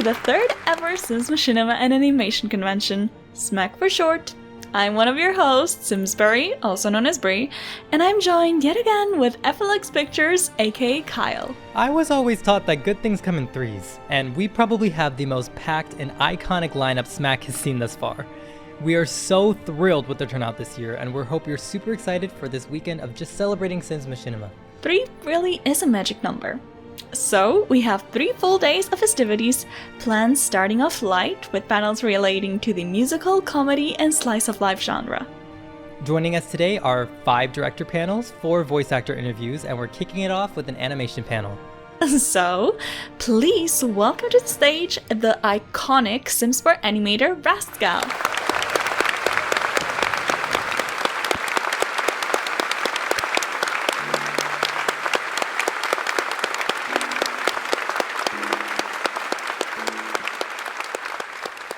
the third ever Sims Machinima and Animation Convention, SMAC for short. I'm one of your hosts, Simsberrry, also known as Brie, and I'm joined yet again with Flx Pictures, aka Kyle. I was always taught that good things come in threes, and we probably have the most packed and iconic lineup SMAC has seen thus far. We are so thrilled with the turnout this year, and we hope you're super excited for this weekend of just celebrating Sims Machinima. 3 really is a magic number. So, we have 3 full days of festivities planned, starting off light with panels relating to the musical, comedy, and slice of life genre. Joining us today are 5 director panels, 4 voice actor interviews, and we're kicking it off with an animation panel. So, please welcome to the stage the iconic Simsberrry animator Rascal.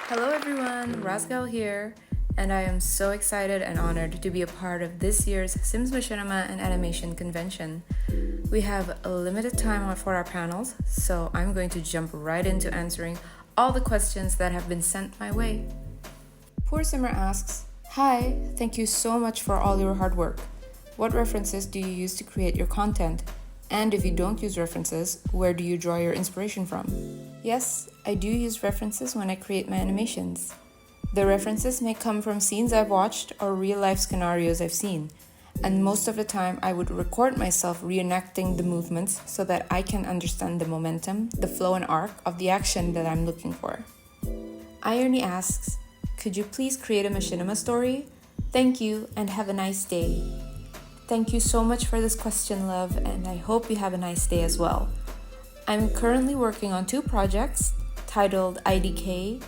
Hello everyone, Rascal here, and I am so excited and honored to be a part of this year's Sims Machinima and Animation Convention. We have a limited time for our panels, so I'm going to jump right into answering all the questions that have been sent my way. Poor Simmer asks, "Hi, thank you so much for all your hard work. What references do you use to create your content? And if you don't use references, where do you draw your inspiration from?" Yes, I do use references when I create my animations. The references may come from scenes I've watched or real-life scenarios I've seen, and most of the time I would record myself reenacting the movements so that I can understand the momentum, the flow and arc of the action that I'm looking for. Irony asks, "Could you please create a Machinima story? Thank you and have a nice day." Thank you so much for this question, love, and I hope you have a nice day as well. I'm currently working on 2 projects titled IDK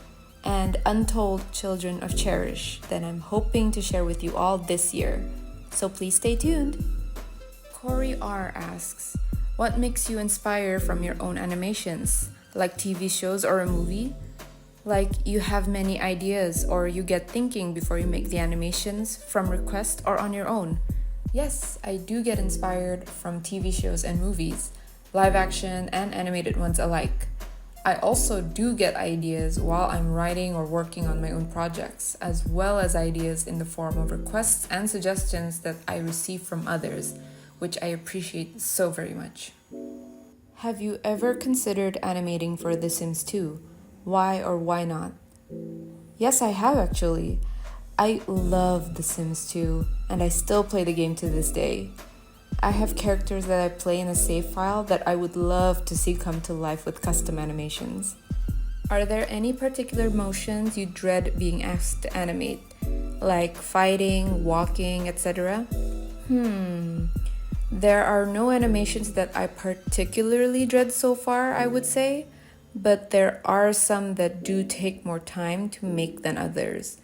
and Untold Children of Cherish that I'm hoping to share with you all this year. So please stay tuned. Corey R asks, "What makes you inspire from your own animations, like TV shows or a movie? Like you have many ideas or you get thinking before you make the animations from request or on your own?" Yes, I do get inspired from TV shows and movies, live action and animated ones alike. I also do get ideas while I'm writing or working on my own projects, as well as ideas in the form of requests and suggestions that I receive from others, which I appreciate so very much. Have you ever considered animating for The Sims 2? Why or why not? Yes, I have actually. I love The Sims 2, and I still play the game to this day. I have characters that I play in a save file that I would love to see come to life with custom animations. Are there any particular motions you dread being asked to animate, like fighting, walking, etc.? There are no animations that I particularly dread so far, I would say, but there are some that do take more time to make than others.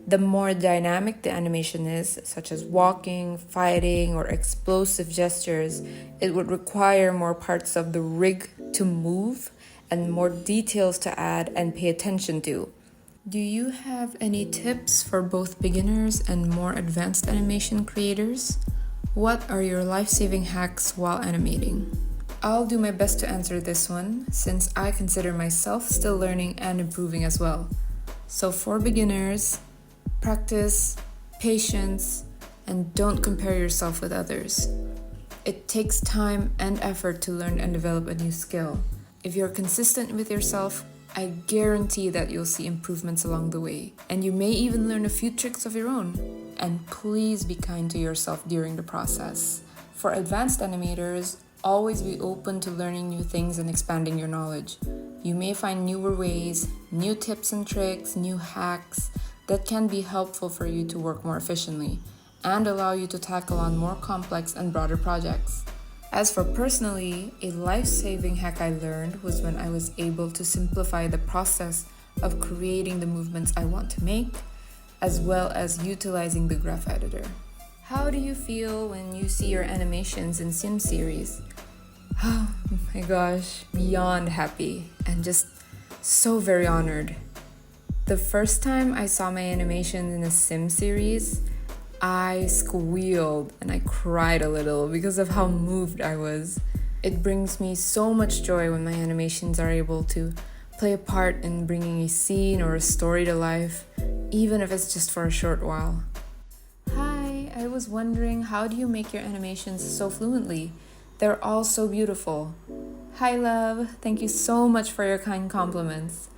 The more dynamic the animation is, such as walking, fighting, or explosive gestures, it would require more parts of the rig to move and more details to add and pay attention to. Do you have any tips for both beginners and more advanced animation creators? What are your life-saving hacks while animating? I'll do my best to answer this one, since I consider myself still learning and improving as well. So for beginners, practice, patience, and don't compare yourself with others. It takes time and effort to learn and develop a new skill. If you're consistent with yourself, I guarantee that you'll see improvements along the way, and you may even learn a few tricks of your own. And please be kind to yourself during the process. For advanced animators, always be open to learning new things and expanding your knowledge. You may find newer ways, new tips and tricks, new hacks that can be helpful for you to work more efficiently and allow you to tackle on more complex and broader projects. As for personally, a life-saving hack I learned was when I was able to simplify the process of creating the movements I want to make, as well as utilizing the graph editor. How do you feel when you see your animations in Sim series? Oh my gosh, beyond happy and just so very honored. The first time I saw my animations in a Sim series, I squealed and I cried a little because of how moved I was. It brings me so much joy when my animations are able to play a part in bringing a scene or a story to life, even if it's just for a short while. Hi, I was wondering, how do you make your animations so fluently? They're all so beautiful. Hi love, thank you so much for your kind compliments.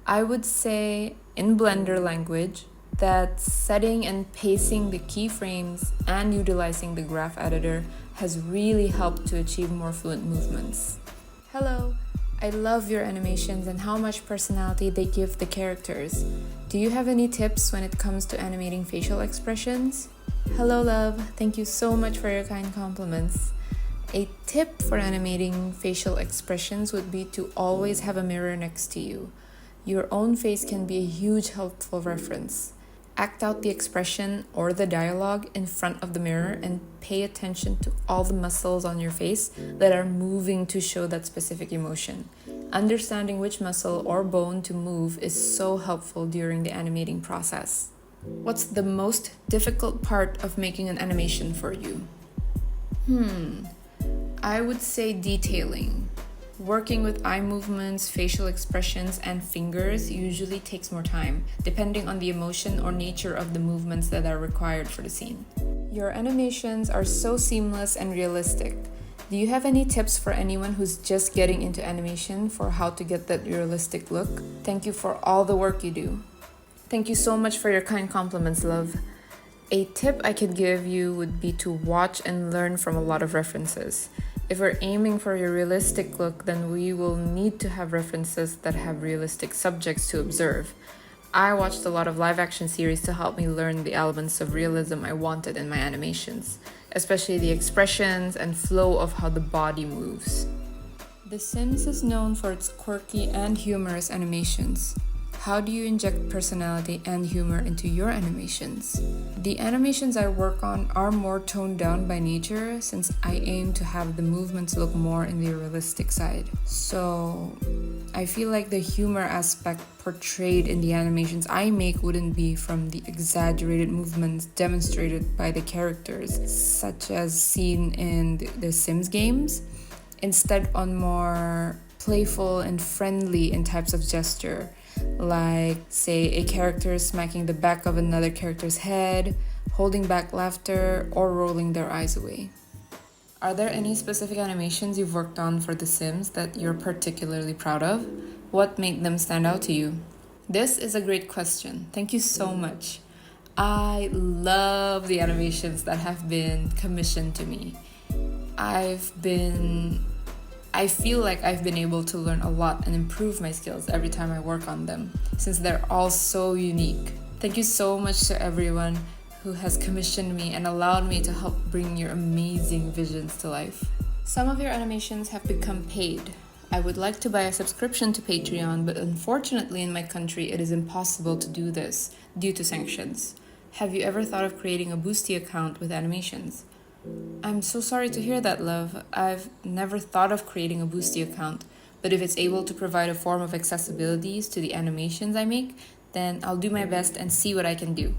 I would say in Blender language that setting and pacing the keyframes and utilizing the graph editor has really helped to achieve more fluent movements. Hello, I love your animations and how much personality they give the characters. Do you have any tips when it comes to animating facial expressions? Hello love, thank you so much for your kind compliments. A tip for animating facial expressions would be to always have a mirror next to you. Your own face can be a huge helpful reference. Act out the expression or the dialogue in front of the mirror and pay attention to all the muscles on your face that are moving to show that specific emotion. Understanding which muscle or bone to move is so helpful during the animating process. What's the most difficult part of making an animation for you? I would say detailing. Working with eye movements, facial expressions, and fingers usually takes more time, depending on the emotion or nature of the movements that are required for the scene. Your animations are so seamless and realistic. Do you have any tips for anyone who's just getting into animation for how to get that realistic look? Thank you for all the work you do. Thank you so much for your kind compliments, love. A tip I could give you would be to watch and learn from a lot of references. If we're aiming for a realistic look, then we will need to have references that have realistic subjects to observe. I watched a lot of live action series to help me learn the elements of realism I wanted in my animations, especially the expressions and flow of how the body moves. The Sims is known for its quirky and humorous animations. How do you inject personality and humor into your animations? The animations I work on are more toned down by nature since I aim to have the movements look more in the realistic side. So I feel like the humor aspect portrayed in the animations I make wouldn't be from the exaggerated movements demonstrated by the characters, such as seen in the Sims games, instead on more playful and friendly in types of gesture. Like, say, a character smacking the back of another character's head, holding back laughter, or rolling their eyes away. Are there any specific animations you've worked on for The Sims that you're particularly proud of? What made them stand out to you? This is a great question. Thank you so much. I love the animations that have been commissioned to me. I feel like I've been able to learn a lot and improve my skills every time I work on them, since they're all so unique. Thank you so much to everyone who has commissioned me and allowed me to help bring your amazing visions to life. Some of your animations have become paid. I would like to buy a subscription to Patreon, but unfortunately in my country it is impossible to do this due to sanctions. Have you ever thought of creating a Boosty account with animations? I'm so sorry to hear that, love. I've never thought of creating a Boosty account, but if it's able to provide a form of accessibilities to the animations I make, then I'll do my best and see what I can do.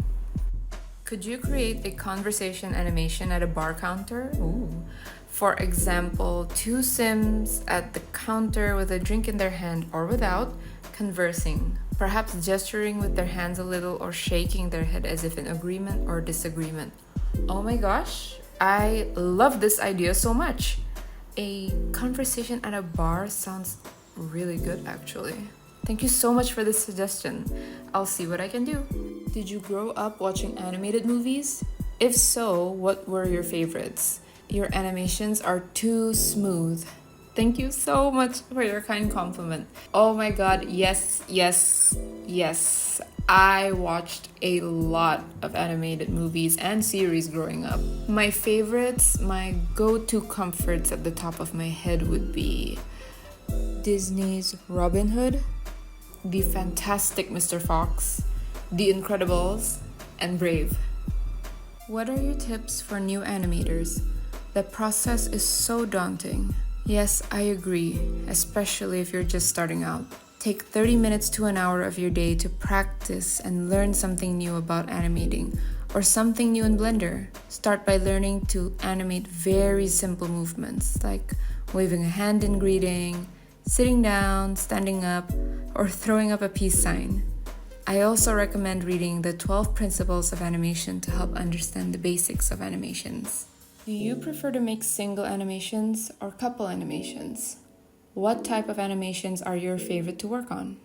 Could you create a conversation animation at a bar counter? Ooh. For example, two Sims at the counter with a drink in their hand or without, conversing, perhaps gesturing with their hands a little or shaking their head as if in agreement or disagreement. Oh my gosh! I love this idea so much. A conversation at a bar sounds really good, actually. Thank you so much for this suggestion. I'll see what I can do. Did you grow up watching animated movies? If so, what were your favorites? Your animations are too smooth. Thank you so much for your kind compliment. Oh my god, yes. I watched a lot of animated movies and series growing up. My favorites, my go-to comforts at the top of my head would be Disney's Robin Hood, The Fantastic Mr. Fox, The Incredibles, and Brave. What are your tips for new animators? The process is so daunting. Yes, I agree, especially if you're just starting out. Take 30 minutes to an hour of your day to practice and learn something new about animating, or something new in Blender. Start by learning to animate very simple movements like waving a hand in greeting, sitting down, standing up, or throwing up a peace sign. I also recommend reading the 12 Principles of Animation to help understand the basics of animations. Do you prefer to make single animations or couple animations? What type of animations are your favorite to work on?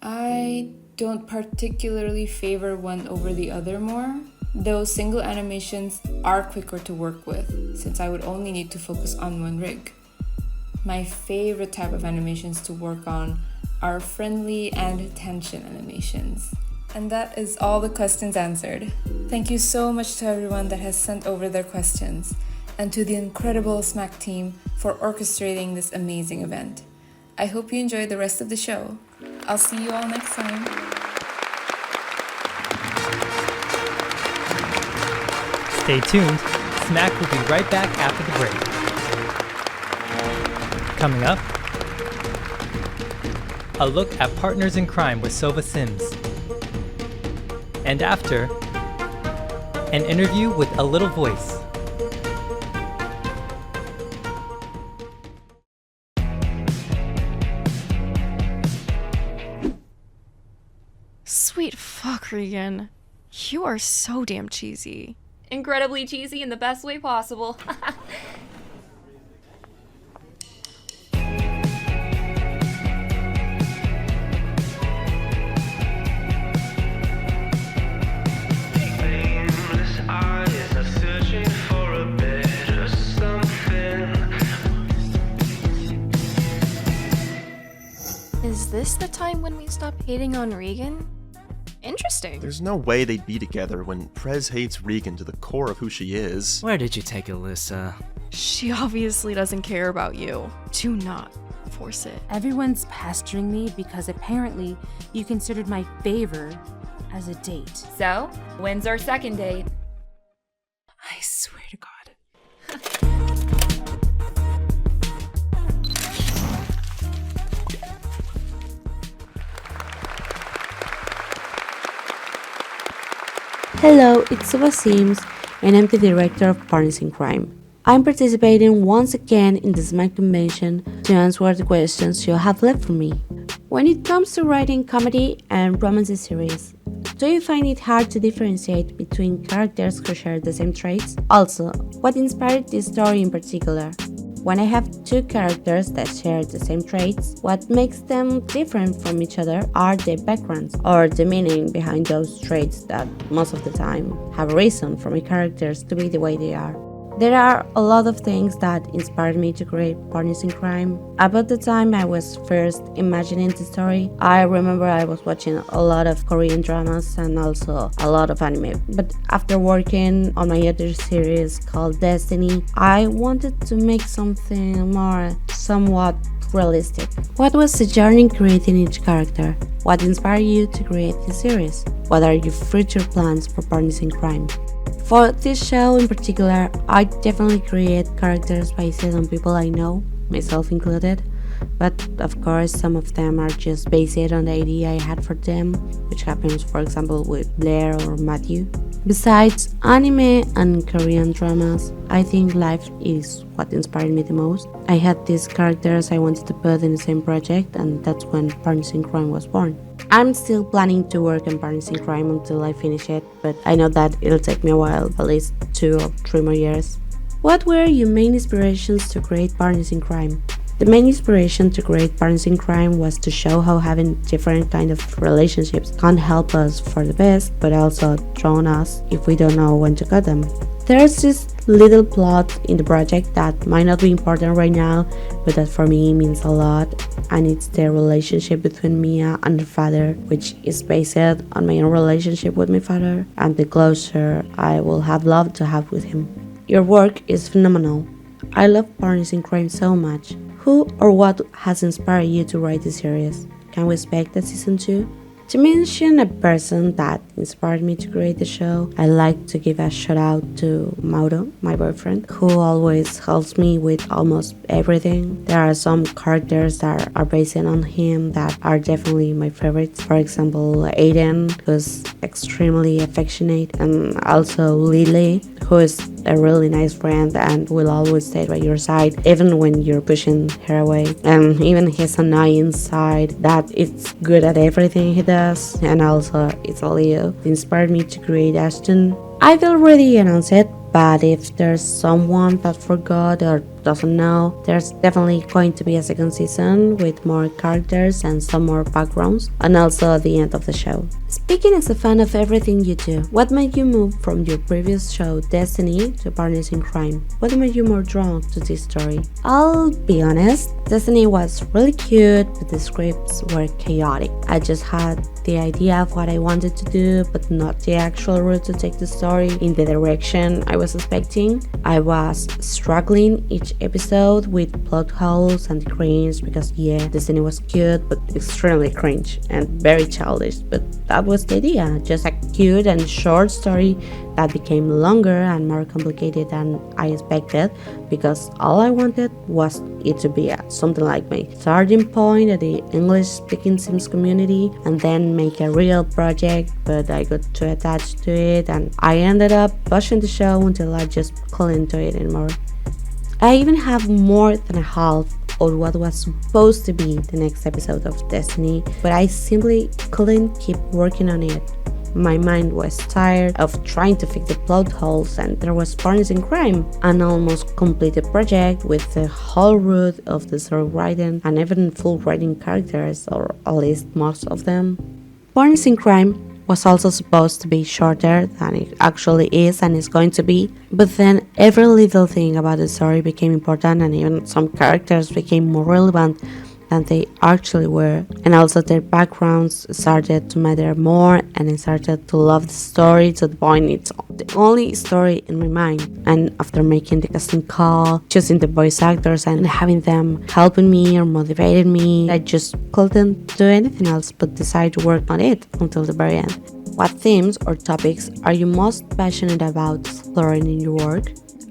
I don't particularly favor one over the other more, though single animations are quicker to work with, since I would only need to focus on one rig. My favorite type of animations to work on are friendly and tension animations. And that is all the questions answered. Thank you so much to everyone that has sent over their questions, and to the incredible SMAC team for orchestrating this amazing event. I hope you enjoyed the rest of the show. I'll see you all next time. Stay tuned. SMAC will be right back after the break. Coming up, a look at Partners in Crime with SOVASIMS. And after, an interview with A Little Voice. Sweet fuck, Regan. You are so damn cheesy. Incredibly cheesy in the best way possible. Is this the time when we stop hating on Regan? Interesting. There's no way they'd be together when Prez hates Regan to the core of who she is. Where did you take Alyssa? She obviously doesn't care about you. Do not force it. Everyone's pestering me because apparently you considered my favor as a date. So, when's our second date? I swear to God. Hello, it's SOVASIMS, and I'm the director of Partners in Crime. I'm participating once again in the SMAC convention to answer the questions you have left for me. When it comes to writing comedy and romance series, do you find it hard to differentiate between characters who share the same traits? Also, what inspired this story in particular? When I have two characters that share the same traits, what makes them different from each other are their backgrounds or the meaning behind those traits that most of the time have a reason for my characters to be the way they are. There are a lot of things that inspired me to create Partners in Crime. About the time I was first imagining the story, I remember I was watching a lot of Korean dramas and also a lot of anime. But after working on my other series called Destiny, I wanted to make something more somewhat realistic. What was the journey in creating each character? What inspired you to create this series? What are your future plans for Partners in Crime? For this show in particular, I definitely create characters based on people I know, myself included, but of course some of them are just based on the idea I had for them, which happens for example with Blair or Matthew. Besides anime and Korean dramas, I think life is what inspired me the most. I had these characters I wanted to put in the same project, and that's when Partners in Crime was born. I'm still planning to work on Partners in Crime until I finish it, but I know that it'll take me a while, at least 2 or 3 more years. What were your main inspirations to create Partners in Crime? The main inspiration to create Partners in Crime was to show how having different kind of relationships can help us for the best, but also drown us if we don't know when to cut them. There's this little plot in the project that might not be important right now, but that for me means a lot, and it's the relationship between Mia and her father, which is based on my own relationship with my father and the closure I will have loved to have with him. Your work is phenomenal. I love Partners in Crime so much. Who or what has inspired you to write this series? Can we expect a season 2? To mention a person that inspired me to create the show, I'd like to give a shout out to Mauro, my boyfriend, who always helps me with almost everything. There are some characters that are based on him that are definitely my favorites. For example, Aiden, who's extremely affectionate, and also Lily, who is a really nice friend and will always stay by your side, even when you're pushing her away. And even his annoying side, that it's good at everything he does, and also it's a Leo, inspired me to create Ashton. I've already announced it, but if there's someone that forgot or doesn't know, there's definitely going to be a second season with more characters and some more backgrounds, and also the end of the show. Speaking as a fan of everything you do, what made you move from your previous show Destiny to Partners in Crime? What made you more drawn to this story? I'll be honest, Destiny was really cute, but the scripts were chaotic. I just had the idea of what I wanted to do, but not the actual route to take the story in the direction I was expecting. I was struggling each episode with plot holes and cringe because Destiny was cute but extremely cringe and very childish, but that was the idea, just a cute and short story that became longer and more complicated than I expected, because all I wanted was it to be something like my starting point at the English-speaking Sims community, and then make a real project, but I got too attached to it and I ended up pushing the show until I just couldn't do it anymore. I even have more than a half of what was supposed to be the next episode of Destiny, but I simply couldn't keep working on it. My mind was tired of trying to fix the plot holes, and there was Partners in Crime, an almost completed project with the whole route of the story writing and even full writing characters, or at least most of them. Partners in Crime was also supposed to be shorter than it actually is and is going to be, but then every little thing about the story became important, and even some characters became more relevant than they actually were, and also their backgrounds started to matter more, and I started to love the story to the point it's the only story in my mind. And after making the casting call, choosing the voice actors and having them helping me or motivating me, I just couldn't do anything else but decide to work on it until the very end. What themes or topics are you most passionate about exploring in your work?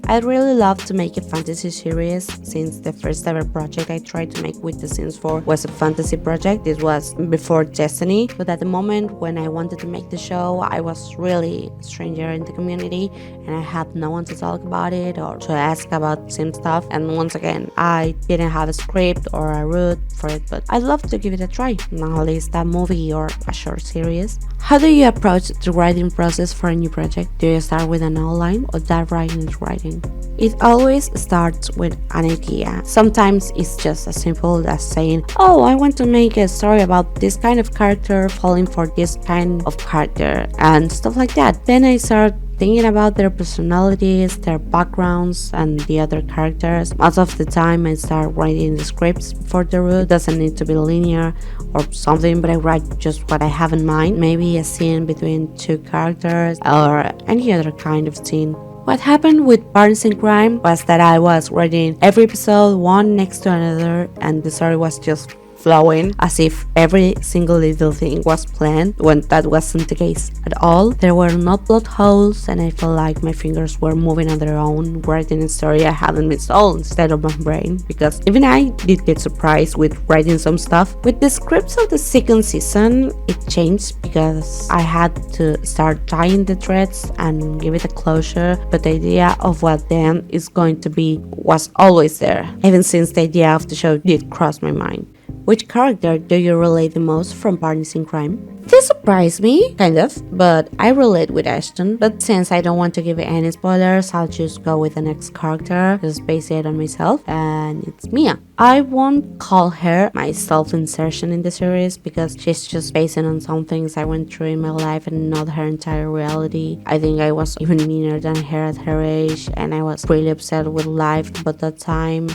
I'd really love to make a fantasy series, since the first ever project I tried to make with The Sims 4 was a fantasy project. This was before Destiny, but at the moment when I wanted to make the show, I was really a stranger in the community and I had no one to talk about it or to ask about Sim stuff, and once again, I didn't have a script or a route for it, but I'd love to give it a try, not at least a movie or a short series. How do you approach the writing process for a new project? Do you start with an outline or dive right into writing? It always starts with an idea. Sometimes it's just as simple as saying, oh, I want to make a story about this kind of character falling for this kind of character, and stuff like that. Then I start thinking about their personalities, their backgrounds, and the other characters. Most of the time I start writing the scripts for the route. It doesn't need to be linear or something, but I write just what I have in mind. Maybe a scene between two characters or any other kind of scene. What happened with Partners in Crime was that I was writing every episode one next to another, and the story was just flowing as if every single little thing was planned, when that wasn't the case at all. There were no plot holes, and I felt like my fingers were moving on their own, writing a story I hadn't been told instead of my brain, because even I did get surprised with writing some stuff. With the scripts of the second season, it changed because I had to start tying the threads and give it a closure, but the idea of what then is going to be was always there, even since the idea of the show did cross my mind. Which character do you relate the most from Partners in Crime? This surprised me, kind of, but I relate with Ashton. But since I don't want to give any spoilers, I'll just go with the next character, just base it on myself, and it's Mia. I won't call her my self-insertion in the series because she's just based on some things I went through in my life and not her entire reality. I think I was even meaner than her at her age, and I was really upset with life about that time.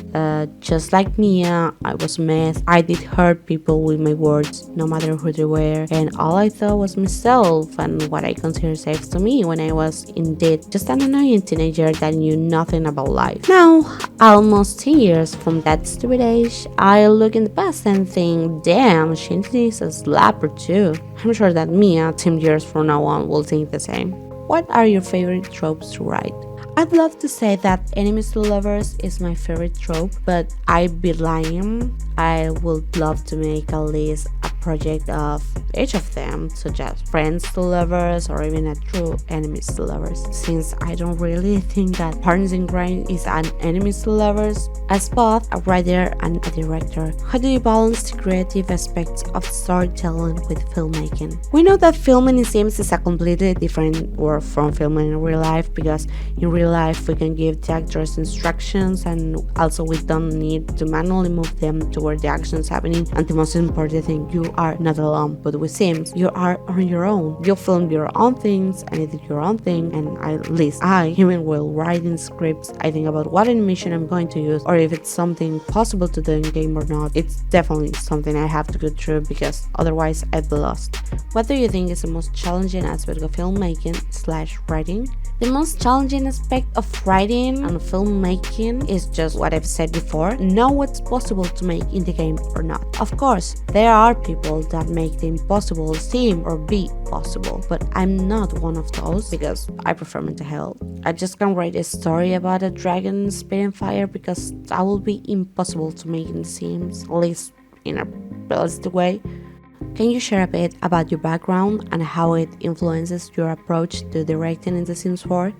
Just like Mia, I was a mess. I did hurt people with my words, no matter who they were, and all I thought was myself and what I considered safe to me when I was indeed just an annoying teenager that knew nothing about life. Now, almost 10 years from that stupid age, I look in the past and think, damn, she needs a slap or two. I'm sure that Mia, 10 years from now on, will think the same. What are your favorite tropes to write? I'd love to say that enemies to lovers is my favorite trope, but I'd be lying. I would love to make at least a project of each of them, such as friends to lovers or even a true enemies to lovers. Since I don't really think that Partners in Crime is an enemies to lovers, as both a writer and a director, how do you balance the creative aspects of storytelling with filmmaking? We know that filming in Sims is a completely different world from filming in real life, because in real life we can give the actors instructions and also we don't need to manually move them to where the action is happening, and the most important thing, you are not alone. But with Sims, you are on your own. You film your own things and edit your own thing, and at least I, even while writing scripts, I think about what animation I'm going to use, or if it's something possible to do in game or not. It's definitely something I have to go through, because otherwise I'd be lost. What do you think is the most challenging aspect of filmmaking/writing? The most challenging aspect of writing and filmmaking is just what I've said before, know what's possible to make in the game or not. Of course, there are people that make the impossible seem or be possible, but I'm not one of those, because I prefer mental health. I just can't write a story about a dragon spitting fire, because that will be impossible to make in The Sims, at least in a realistic way. Can you share a bit about your background and how it influences your approach to directing in The Sims 4?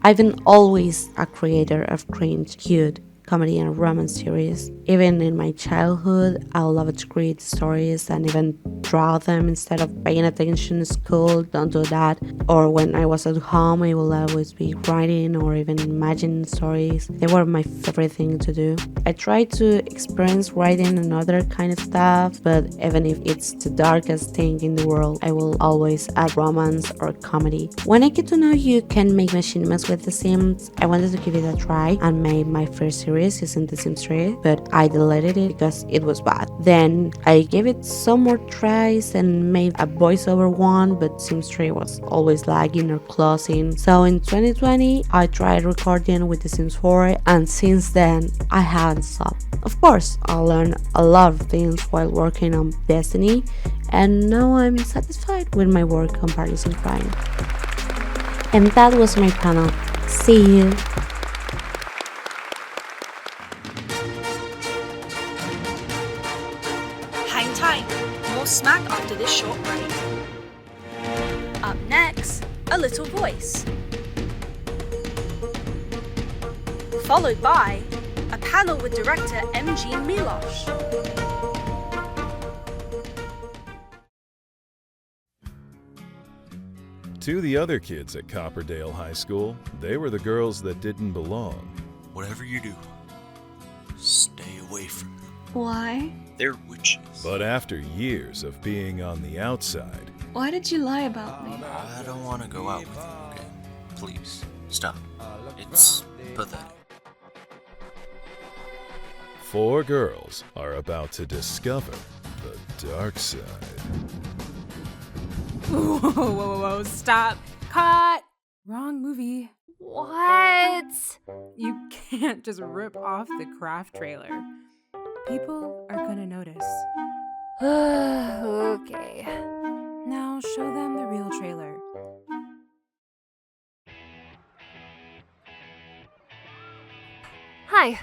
I've been always a creator of cringe, cute, comedy and romance series. Even in my childhood, I loved to create stories and even draw them instead of paying attention in school. Don't do that. Or when I was at home, I will always be writing or even imagining stories. They were my favorite thing to do. I tried to experience writing and other kind of stuff, but even if it's the darkest thing in the world, I will always add romance or comedy. When I get to know you can make machinimas with The Sims, I wanted to give it a try and made my first series using The Sims 3, but I deleted it because it was bad. Then I gave it some more tries and made a voiceover one, but Sims 3 was always lagging or closing. So in 2020, I tried recording with The Sims 4, and since then, I haven't stopped. Of course, I learned a lot of things while working on Destiny, and now I'm satisfied with my work on Partners in Crime. And that was my panel. See you! Hang tight, more SMAC after this short break. Up next, A Little Voice. Followed by a panel with director MG Milosh. To the other kids at Copperdale High School, they were the girls that didn't belong. Whatever you do, stay away from them. Why? They're witches. But after years of being on the outside, Why did you lie about me? I don't want to go out with you again. Please, stop. It's pathetic. 4 girls are about to discover the dark side. Whoa, stop. Cut! Wrong movie. What? You can't just rip off the craft trailer. People are gonna notice. Okay. Now show them the real trailer. Hi,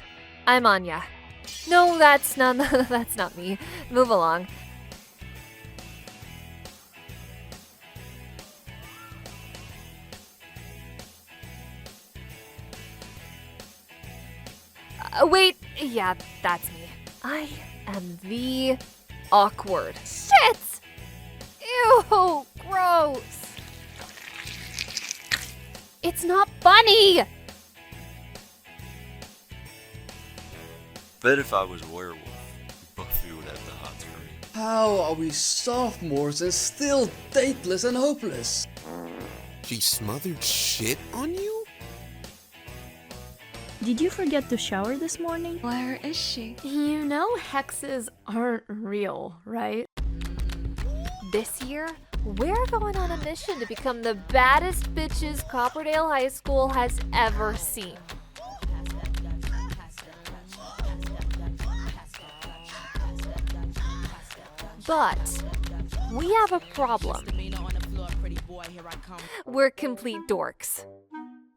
I'm Anya. No, that's not that's not me. Move along. Wait, yeah, that's me. I am the awkward. Shit! Ew, gross. It's not funny! Bet if I was a werewolf, Buffy would have the hots for me. How are we sophomores and still dateless and hopeless? She smothered shit on you? Did you forget to shower this morning? Where is she? You know hexes aren't real, right? This year, we're going on a mission to become the baddest bitches Copperdale High School has ever seen. But we have a problem. We're complete dorks.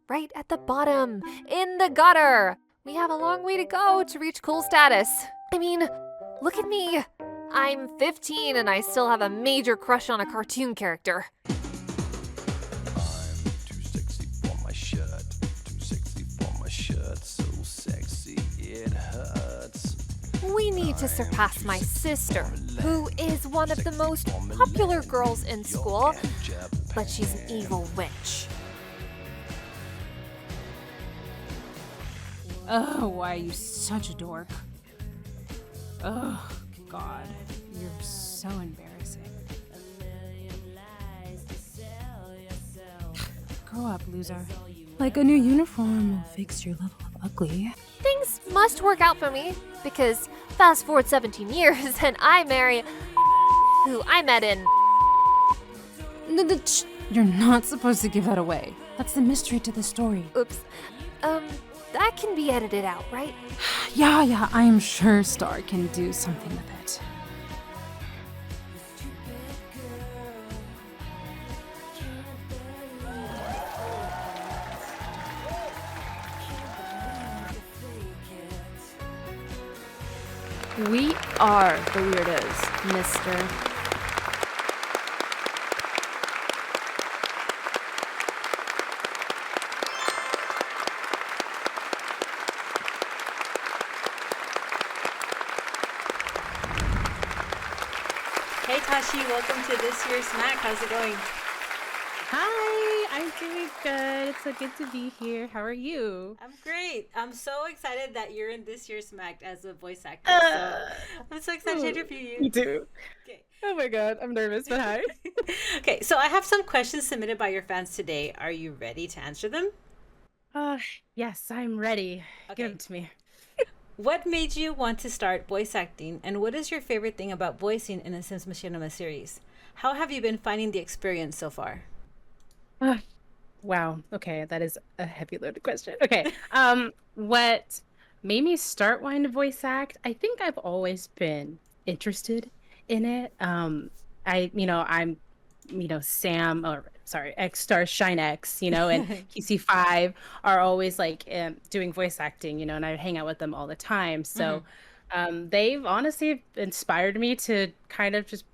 Right at the bottom, in the gutter. We have a long way to go to reach cool status. I mean, look at me. I'm 15 and I still have a major crush on a cartoon character. Too sexy for my shirt. Too sexy for my shirt. So sexy it hurts. We need to surpass my sister, who is one of the most popular girls in school, but she's an evil witch. Oh, why are you such a dork? Oh, God. You're so embarrassing. Grow up, loser. Like a new uniform will fix your level of ugly. Things must work out for me, because fast forward 17 years and I marry who I met in... You're not supposed to give that away. That's the mystery to the story. Oops. That can be edited out, right? Yeah, I am sure Star can do something with it. We are the weirdos, mister. Hey Tashi, welcome to this year's SMAC. How's it going? Hi, I'm doing good. It's so good to be here. How are you? I'm great. I'm so excited that you're in this year's SMAC as a voice actor. So I'm so excited to interview you. Me too. Okay. Oh my god, I'm nervous, but hi. Okay, so I have some questions submitted by your fans today. Are you ready to answer them? Yes, I'm ready. Okay. Give it to me. What made you want to start voice acting, and what is your favorite thing about voicing in the Sims Machinima series? How have you been finding the experience so far? Wow. Okay, that is a heavy loaded question. Okay. What made me start wanting to voice act? I think I've always been interested in it. I'm Sam, or sorry, X Star Shine X, and QC5 are always like doing voice acting, and I hang out with them all the time. So they've honestly inspired me to kind of just,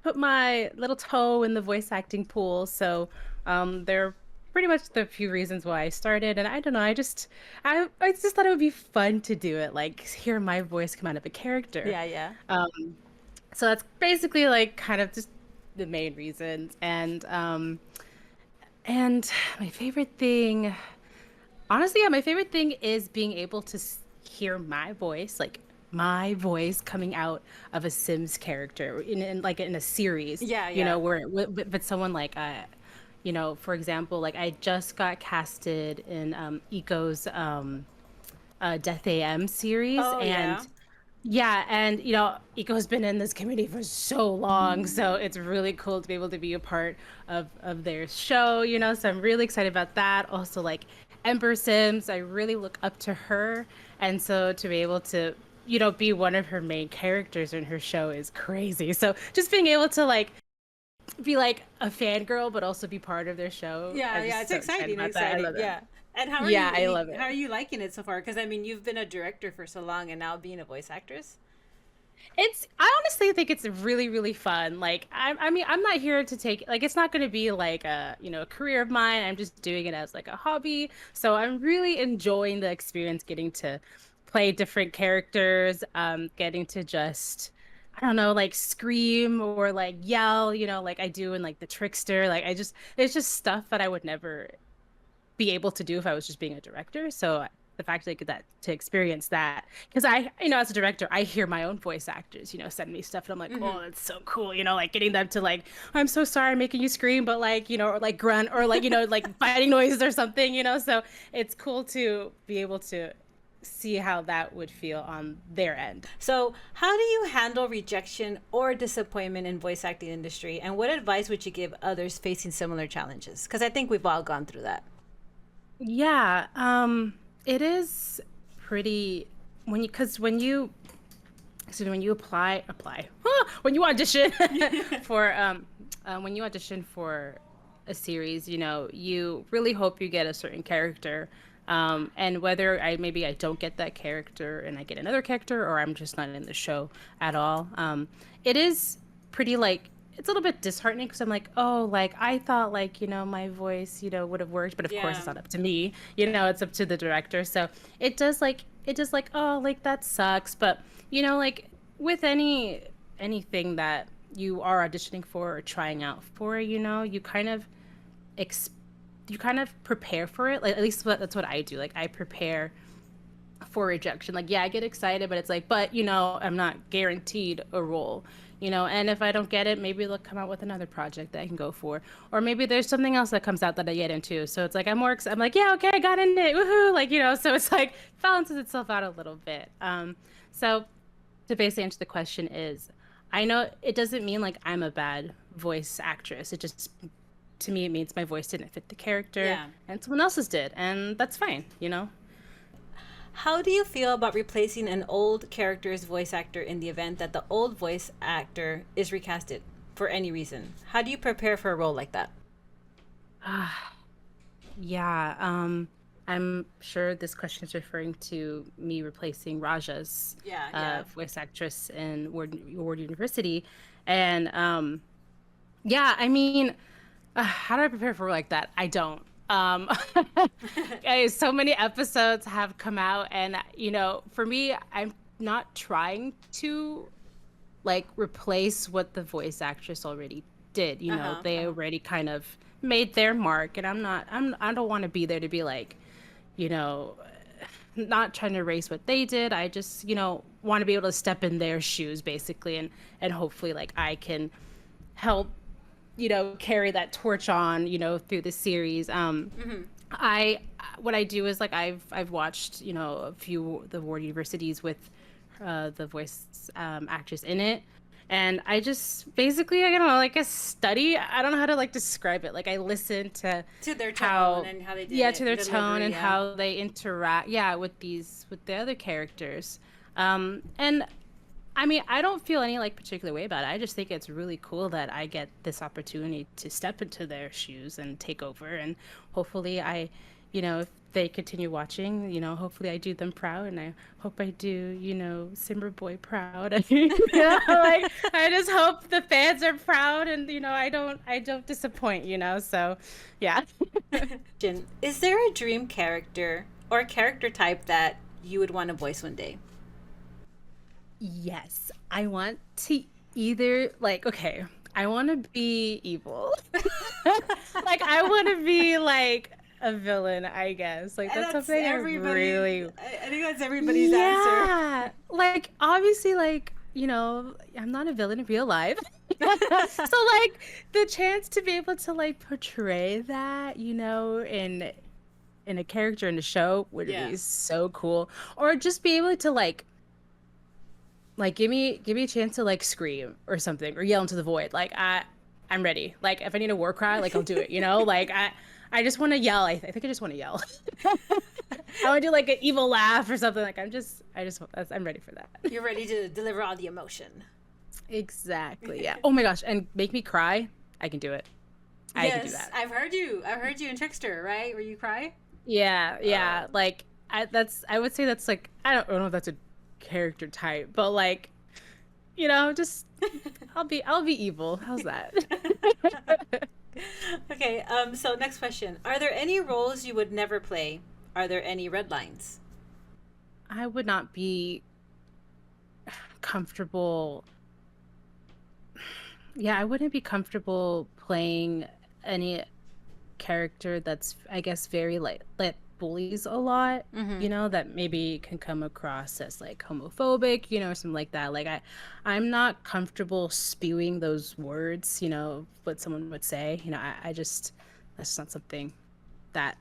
put my little toe in the voice acting pool. So they're pretty much the few reasons why I started. And I don't know, I just thought it would be fun to do it, like hear my voice come out of a character. Yeah. So that's basically like kind of just the main reasons. And my favorite thing, honestly, my favorite thing is being able to hear my voice, like my voice coming out of a Sims character in a series. Yeah. Where but someone like for example, like I just got casted in Eco's Death AM series. And Eco's been in this community for so long, so it's really cool to be able to be a part of their show, so I'm really excited about that. Also, like Ember Sims, I really look up to her, and so to be able to be one of her main characters in her show is crazy. So just being able to like be like a fangirl but also be part of their show. It's so exciting. I love it. Yeah. And how are I love it. How are you liking it so far? Because I mean, you've been a director for so long, and now being a voice actress. I honestly think it's really, really fun. Like, I'm not here to take, like, it's not going to be like a career of mine. I'm just doing it as like a hobby. So I'm really enjoying the experience, getting to play different characters, getting to just, I don't know, like scream or like yell, like I do in like the Trickster. Like it's just stuff that I would never be able to do if I was just being a director. So the fact that I get to experience that, because I as a director, I hear my own voice actors send me stuff, and I'm like, oh, that's so cool, like getting them to like, I'm so sorry I'm making you scream, but like or like grunt, or like like biting noises or something, so it's cool to be able to see how that would feel on their end. So how do you handle rejection or disappointment in voice acting industry, and what advice would you give others facing similar challenges? Because I think we've all gone through that. Yeah, it is pretty when you apply when you audition for a series, you really hope you get a certain character And whether maybe I don't get that character and I get another character, or I'm just not in the show at all. It is pretty like, it's a little bit disheartening because I'm like, oh, like I thought like, my voice, would have worked, but of course it's not up to me, it's up to the director. So it does like, oh, like that sucks. But, like with anything that you are auditioning for or trying out for, you kind of prepare for it. Like, at least that's what I do. Like, I prepare for rejection. Like, yeah, I get excited, but it's like, but I'm not guaranteed a role, and if I don't get it, maybe they'll come out with another project that I can go for, or maybe there's something else that comes out that I get into. So it's like, I'm like, yeah, okay, I got in it, woohoo, like, so it's like balances itself out a little bit. So to basically answer the question is, I know it doesn't mean like I'm a bad voice actress. It just, to me, it means my voice didn't fit the character and someone else's did, and that's fine, How do you feel about replacing an old character's voice actor in the event that the old voice actor is recasted for any reason? How do you prepare for a role like that? I'm sure this question is referring to me replacing Raja's voice actress in Ward University. And I mean, how do I prepare for like that? I don't. So many episodes have come out, and for me, I'm not trying to like replace what the voice actress already did. They already kind of made their mark, and I don't want to be there to be like, not trying to erase what they did. I just, want to be able to step in their shoes basically, and hopefully like I can help, carry that torch on, through the series. What I do is like, I've watched, a few the Ward Universities with the voice actress in it. And I just basically, I don't know, like a study. I don't know how to like describe it. Like I listen to their tone and how they did it. To their tone and how they interact. with the other characters. And I mean, I don't feel any like particular way about it. I just think it's really cool that I get this opportunity to step into their shoes and take over. And hopefully I, if they continue watching, hopefully I do them proud, and I hope I do, Simber Boy proud. Like, I just hope the fans are proud, and I don't disappoint, so yeah. Is there a dream character or a character type that you would want to voice one day? Yes, I want to either I want to be evil. Like I want to be like a villain, I guess. Like that's something I really. I think that's everybody's answer. Like obviously, like I'm not a villain in real life. So like the chance to be able to like portray that, in a character in a show would be so cool. Or just be able to like give me a chance to like scream or something, or yell into the void. Like I'm ready. Like if I need a war cry, like I'll do it. Like I just want to yell. I think I just want to yell. I want to do like an evil laugh or something. Like I'm ready for that. You're ready to deliver all the emotion. Exactly. Yeah. Oh my gosh, and make me cry. I can do it. I can do that. I've heard you in Trickster, right? Where you cry? Yeah. Like I would say that's like, I don't know if that's a character type, but like, just I'll be evil. How's that? Okay, so next question. Are there any roles you would never play? Are there any red lines? I would not be comfortable. Yeah, I wouldn't be comfortable playing any character that's, I guess, very like bullies a lot, that maybe can come across as like homophobic, or something like that. Like I'm not comfortable spewing those words, what someone would say. I just, that's not something that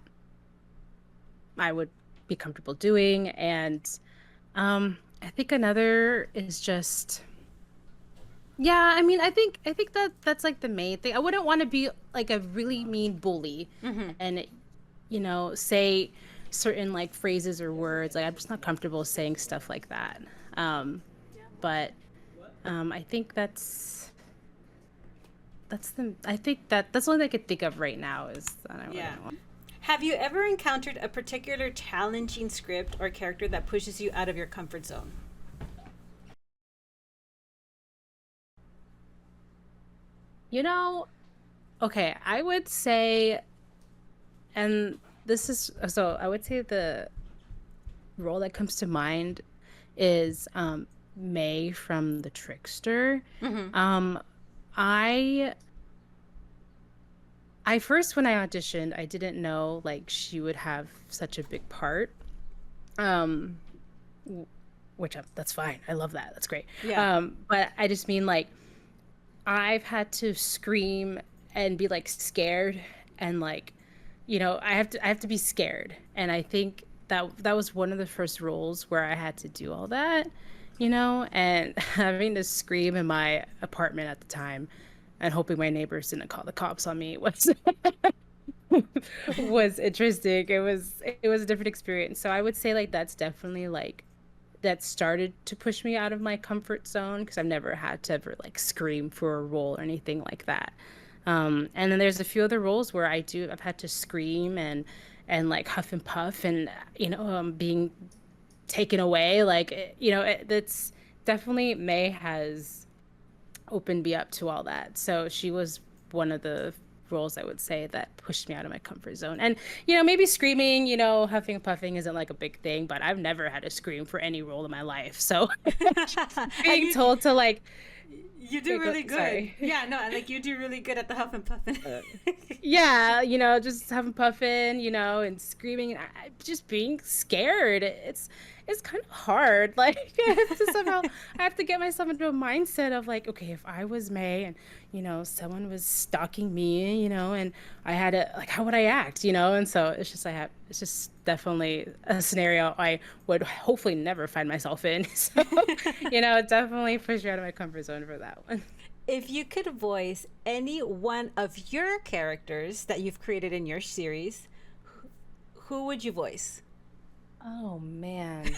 I would be comfortable doing. And I think another is just, I mean, I think that's like the main thing. I wouldn't want to be like a really mean bully and say certain like phrases or words. Like I'm just not comfortable saying stuff like that. But I think that's the only thing I could think of right now is, I don't know. Have you ever encountered a particular challenging script or character that pushes you out of your comfort zone? You know, okay, I would say, and this is, so I would say the role that comes to mind is May from The Trickster. I first, when I auditioned, I didn't know like she would have such a big part. Which that's fine. I love that. That's great. Yeah. But I just mean like I've had to scream and be like scared and like, you know, I have to be scared. And I think that was one of the first roles where I had to do all that, you know, and having to scream in my apartment at the time and hoping my neighbors didn't call the cops on me was was interesting. It was a different experience. So I would say like that's definitely like that started to push me out of my comfort zone because I've never had to ever like scream for a role or anything like that. And then there's a few other roles where I've had to scream and like huff and puff and, you know, being taken away. Like, you know, that's definitely May has opened me up to all that. So she was one of the roles I would say that pushed me out of my comfort zone. And, you know, maybe screaming, you know, huffing and puffing isn't like a big thing, but I've never had to scream for any role in my life. So being told to like, you do really good. Sorry. Yeah, no, like you do really good at the huff and puffing. Yeah, you know, just huffing puffing, you know, and screaming and just being scared. It's kind of hard. Like I have to get myself into a mindset of like, okay, if I was May and, you know, someone was stalking me, you know, and I had to like, how would I act, you know? And so it's just definitely a scenario I would hopefully never find myself in. So, you know, definitely push you out of my comfort zone for that one. If you could voice any one of your characters that you've created in your series, who would you voice? Oh man.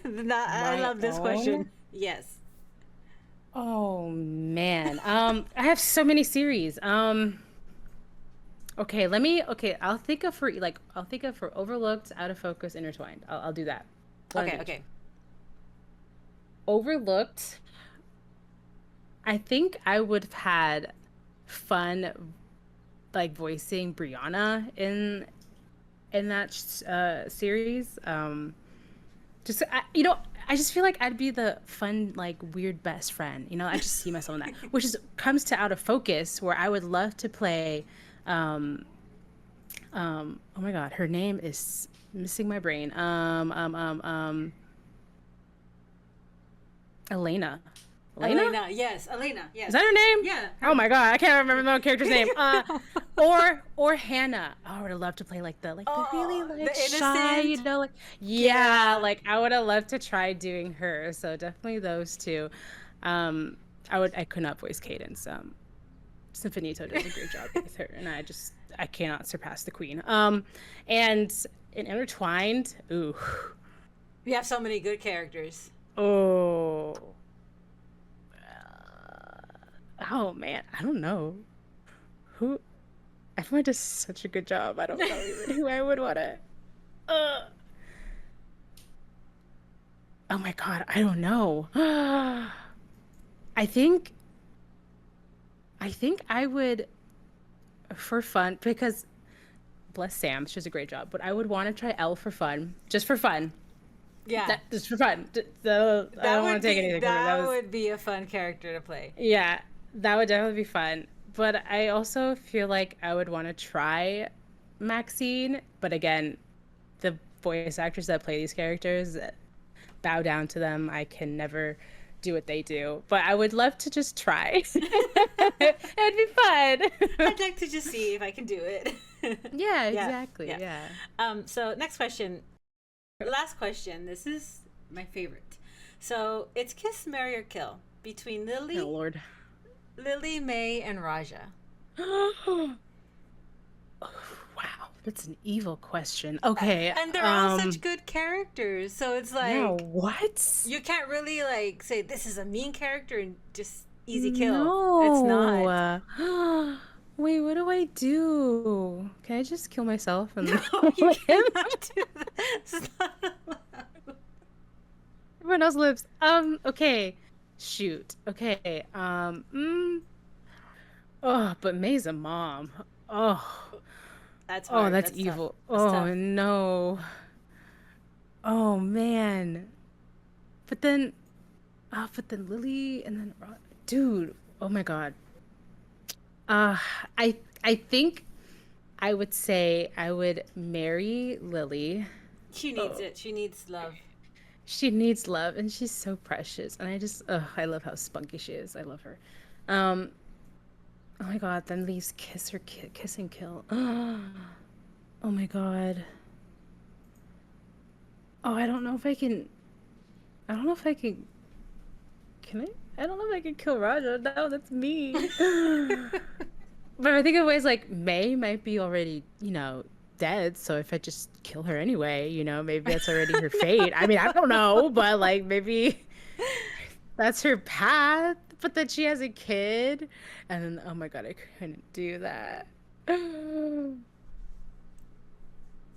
I love this question. Yes. Oh man. I have so many series. Okay, I'll think of for Overlooked, Out of Focus, Intertwined. I'll do that. Okay. Overlooked. I think I would have had fun like voicing Brianna in that series. You know, I just feel like I'd be the fun, like weird best friend. You know, I just see myself in that, which comes to Out of Focus, where I would love to play. Oh my God, her name is missing my brain. Elena. Elena, yes. Elena, yes. Is that her name? Yeah. Oh my God, I can't remember my character's name. Or Hannah. Oh, I would have loved to play the really like shy, you know, like like I would have loved to try doing her. So definitely those two. I could not voice Cadence. Sinfonito does a great job with her, and I cannot surpass the queen. And in Intertwined, ooh. We have so many good characters. Oh man, I don't know who. Everyone does such a good job. I don't know even who I would want to. Oh my God, I don't know. I think I would, for fun, because bless Sam, she does a great job. But I would want to try Elle for fun, just for fun. Yeah, just for fun. I don't want to take anything from her. That would be a fun character to play. Yeah. That would definitely be fun. But I also feel like I would want to try Maxine. But again, the voice actors that play these characters, bow down to them. I can never do what they do. But I would love to just try. It'd be fun. I'd like to just see if I can do it. Yeah, exactly. Yeah. So next question. Last question. This is my favorite. So it's Kiss, Marry, or Kill between Lily. Oh, Lord. Lily, May, and Raja. Oh, wow, that's an evil question. Okay, and they're all such good characters, so it's like, yeah, what? You can't really like say this is a mean character and just easy kill. No, it's not. Wait, what do I do? Can I just kill myself? And You cannot do that. It's not allowed. Everyone else lives. Okay. Shoot. Okay. Oh, but May's a mom. Oh. That's hard. Oh, that's tough. evil. That's Oh, tough. no. Oh, man. But then Lily and then dude. Oh my god. I think I would say I would marry Lily. She needs it. She needs love. She needs love, and she's so precious. And I love how spunky she is. I love her. Oh my god, then Lee's kiss and kill. Oh my god. Oh, I don't know if I can. Can I? I don't know if I can kill Raja. No, that's me. But I think of ways like May might be already, dead. So if I just kill her anyway, maybe that's already her fate. I mean, I don't know, but like maybe that's her path. But then she has a kid, and then oh my god, I couldn't do that.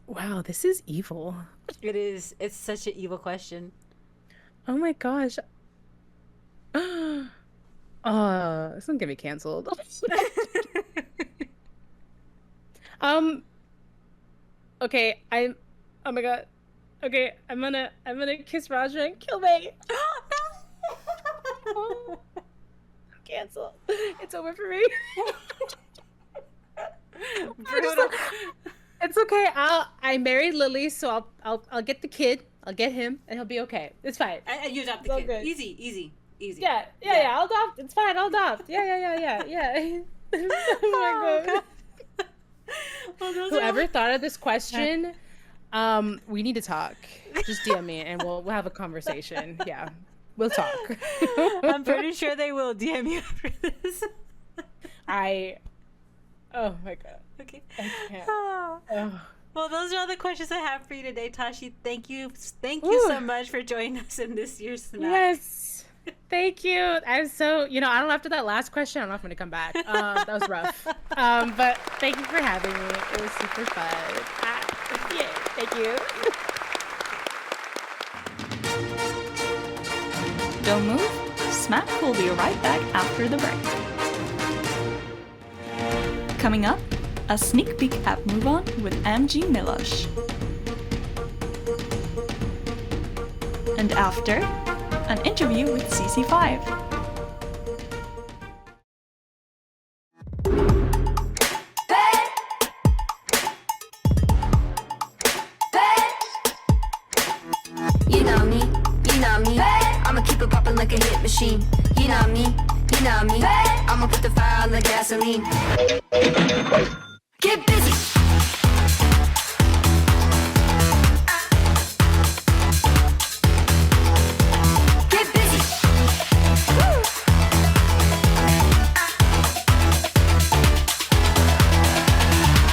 Wow, this is evil. It is. It's such an evil question. Oh my gosh. This one's gonna be canceled. Okay, oh my god. Okay, I'm gonna kiss Raja and kill May. Oh, cancel. It's over for me. It's okay. I married Lily, so I'll get the kid. I'll get him, and he'll be okay. It's fine. And you adopt the kid. Good. Easy. Yeah. I'll adopt. It's fine. I'll adopt. Yeah. Oh my god. Well, whoever thought of this question, we need to talk. Just DM me, and we'll have a conversation. Yeah, we'll talk. I'm pretty sure they will DM you after this. Oh my god. Okay. I can't. Oh. Well, those are all the questions I have for you today, Tashi. Thank you so much for joining us in this year's SMAC. Yes. Thank you. I'm so, I don't know, after that last question, I don't know if I'm going to come back. That was rough. But thank you for having me. It was super fun. Yeah, thank you. Don't move. SMAC will be right back after the break. Coming up, a sneak peek at Move On with MG Milosh. And after, an interview with CC5. You know me, I'ma keep it poppin' like a hit machine. You know me, I'ma put the fire on the gasoline. Get busy. Get busy. Woo.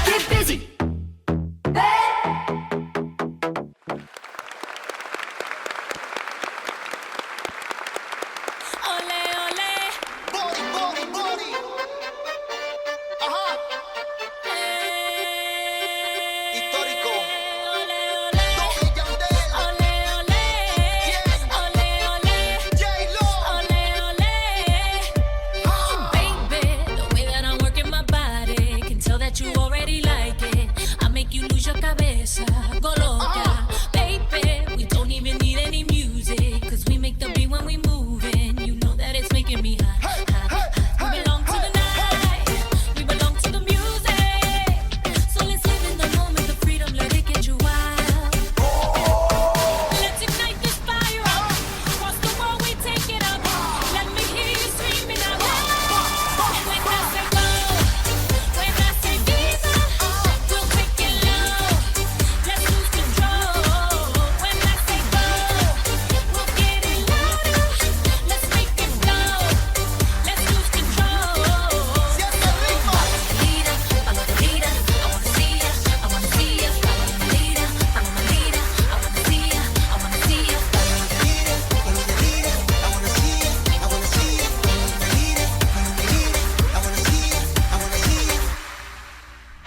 Get busy.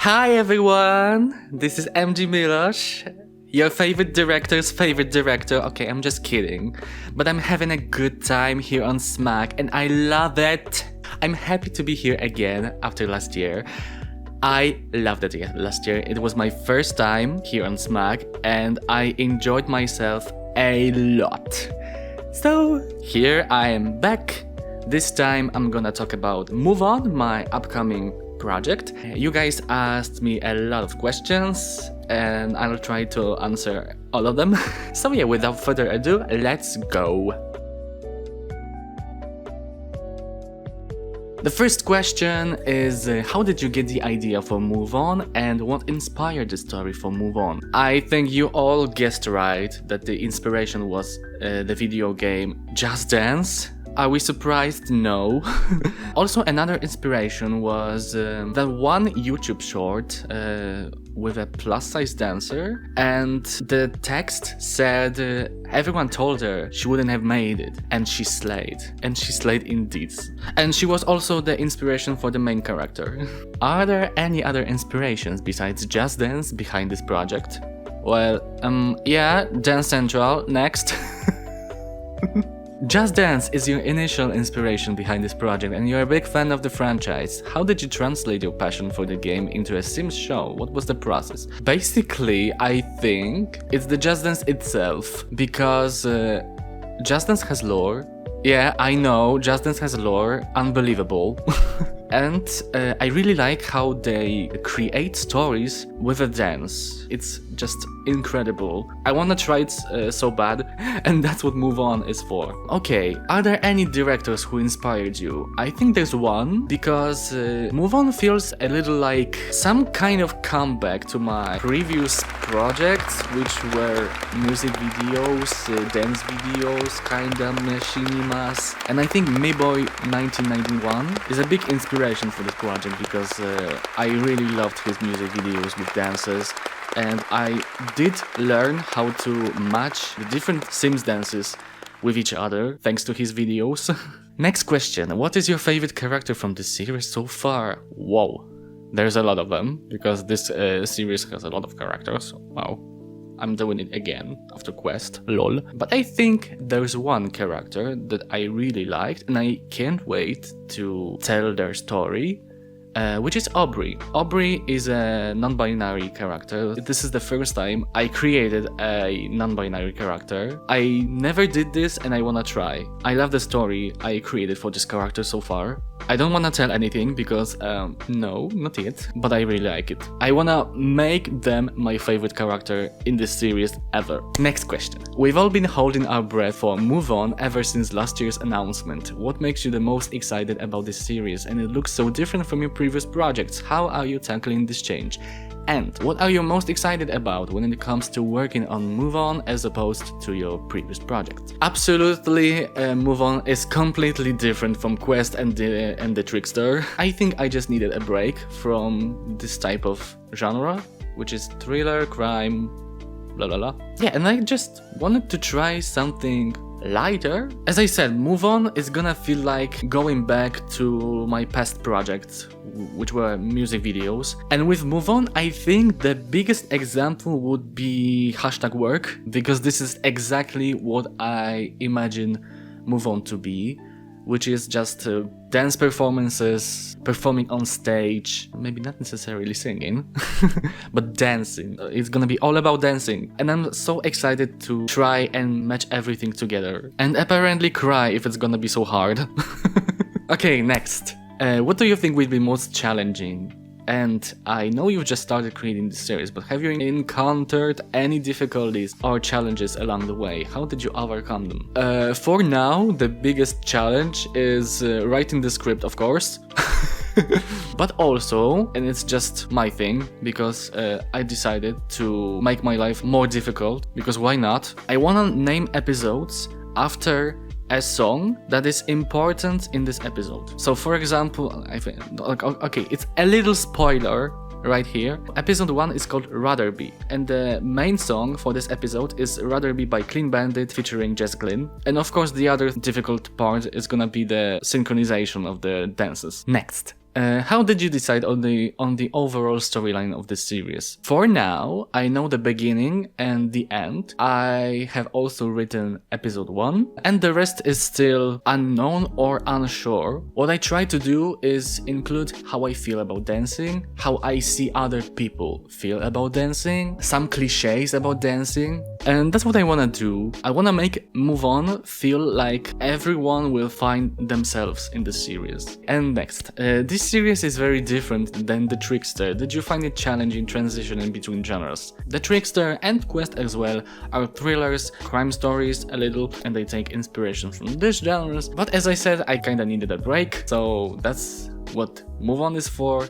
Hi everyone, this is MG Milosh, your favorite director's favorite director. Okay, I'm just kidding, but I'm having a good time here on SMAC and I love it. I'm happy to be here again after last year. I loved it last year. It was my first time here on SMAC and I enjoyed myself a lot. So here I am back. This time I'm gonna talk about Move On, my upcoming project. You guys asked me a lot of questions and I'll try to answer all of them. So yeah, without further ado, let's go. The first question is how did you get the idea for Move On and what inspired the story for Move On? I think you all guessed right that the inspiration was the video game Just Dance. Are we surprised? No. Also, another inspiration was that one YouTube short with a plus-size dancer, and the text said everyone told her she wouldn't have made it, and she slayed. And she slayed indeed. And she was also the inspiration for the main character. Are there any other inspirations besides Just Dance behind this project? Well, yeah, Dance Central, next. Just Dance is your initial inspiration behind this project and you're a big fan of the franchise. How did you translate your passion for the game into a Sims show? What was the process? Basically, I think it's the Just Dance itself, because Just Dance has lore. Yeah, I know, Just Dance has lore, unbelievable. And I really like how they create stories with a dance. It's just incredible. I wanna try it so bad, and that's what Move On is for. Okay, are there any directors who inspired you? I think there's one, because Move On feels a little like some kind of comeback to my previous projects, which were music videos, dance videos, kinda Machinimas, and I think Mayboy 1991 is a big inspiration for this project because I really loved his music videos with dances, and I did learn how to match the different Sims dances with each other thanks to his videos. Next question, what is your favorite character from this series so far? Whoa, there's a lot of them because this series has a lot of characters. Wow, I'm doing it again after Quest, lol. But I think there's one character that I really liked and I can't wait to tell their story, which is Aubrey. Aubrey is a non-binary character. This is the first time I created a non-binary character. I never did this and I wanna try. I love the story I created for this character so far. I don't wanna tell anything because, no, not yet, but I really like it. I wanna make them my favorite character in this series ever. Next question. We've all been holding our breath for Move On ever since last year's announcement. What makes you the most excited about this series? And it looks so different from your previous projects. How are you tackling this change? And what are you most excited about when it comes to working on Move On as opposed to your previous project? Absolutely, Move On is completely different from Quest and the Trickster. I think I just needed a break from this type of genre, which is thriller, crime, blah blah blah. Yeah, and I just wanted to try something lighter. As I said, Move On is gonna feel like going back to my past projects, which were music videos. And with Move On, I think the biggest example would be #work, because this is exactly what I imagine Move On to be, which is just dance performances, performing on stage, maybe not necessarily singing, but dancing. It's gonna be all about dancing, and I'm so excited to try and match everything together, and apparently cry if it's gonna be so hard. Okay, next. What do you think will be most challenging? And I know you've just started creating this series, but have you encountered any difficulties or challenges along the way? How did you overcome them? For now, the biggest challenge is writing the script, of course. But also, and it's just my thing, because I decided to make my life more difficult, because why not? I wanna name episodes after a song that is important in this episode. So for example, I think, okay, it's a little spoiler right here. Episode 1 is called Rather Be, and the main song for this episode is Rather Be by Clean Bandit featuring Jess Glynn. And of course the other difficult part is gonna be the synchronization of the dances. Next. How did you decide on the overall storyline of the series? For now, I know the beginning and the end. I have also written episode 1, and the rest is still unknown or unsure. What I try to do is include how I feel about dancing, how I see other people feel about dancing, some cliches about dancing, and that's what I wanna do. I wanna make Move On feel like everyone will find themselves in the series. And next, this series is very different than The Trickster. Did you find it challenging transitioning between genres? The Trickster and Quest as well are thrillers, crime stories a little, and they take inspiration from these genres. But as I said, I kinda needed a break, so that's what Move On is for.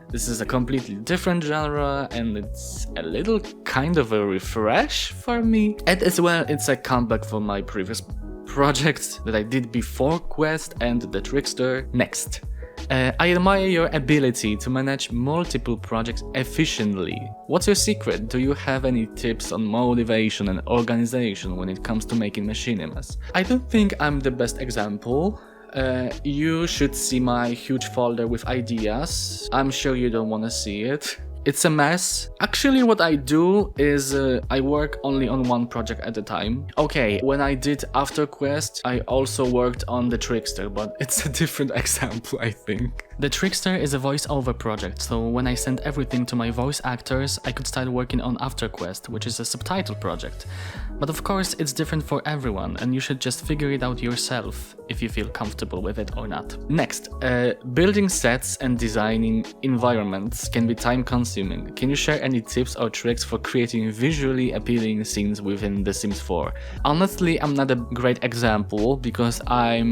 This is a completely different genre, and it's a little kind of a refresh for me. And as well, it's a comeback from my previous projects that I did before Quest and The Trickster. Next. I admire your ability to manage multiple projects efficiently. What's your secret? Do you have any tips on motivation and organization when it comes to making machinimas? I don't think I'm the best example. You should see my huge folder with ideas. I'm sure you don't want to see it. It's a mess. Actually, what I do is I work only on one project at a time. Okay, when I did After Quest, I also worked on The Trickster, but it's a different example, I think. The Trickster is a voice-over project, so when I sent everything to my voice actors, I could start working on After Quest, which is a subtitle project. But of course, it's different for everyone, and you should just figure it out yourself, if you feel comfortable with it or not. Next, building sets and designing environments can be time-consuming. Can you share any tips or tricks for creating visually appealing scenes within The Sims 4? Honestly, I'm not a great example, because I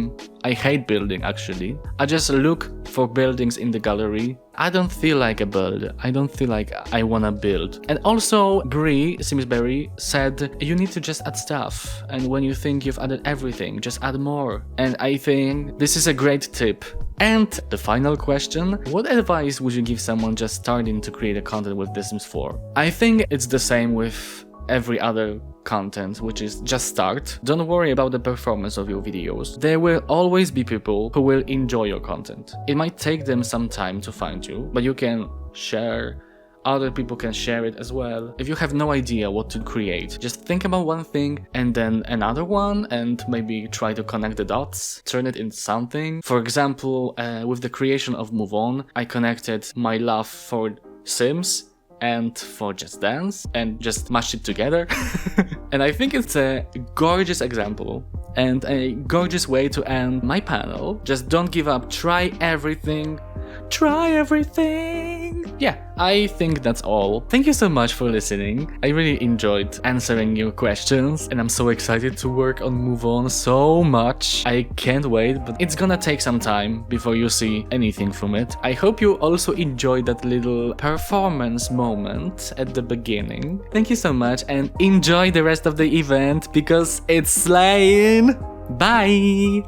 hate building, actually. I just look for buildings in the gallery. I don't feel like a builder. I don't feel like I wanna build. And also, Simsberrry said you need to just add stuff. And when you think you've added everything, just add more. And I think this is a great tip. And the final question, what advice would you give someone just starting to create a content with The Sims 4? I think it's the same with every other content, which is just start. Don't worry about the performance of your videos. There will always be people who will enjoy your content. It might take them some time to find you, but you can share. Other people can share it as well. If you have no idea what to create, just think about one thing and then another one, and maybe try to connect the dots, turn it into something. For example, with the creation of Move On, I connected my love for Sims and for Just Dance and just mashed it together. And I think it's a gorgeous example and a gorgeous way to end my panel. Just don't give up, try everything. Try everything! Yeah, I think that's all. Thank you so much for listening. I really enjoyed answering your questions, and I'm so excited to work on Move On so much. I can't wait, but it's gonna take some time before you see anything from it. I hope you also enjoyed that little performance moment at the beginning. Thank you so much, and enjoy the rest of the event because it's slaying! Bye!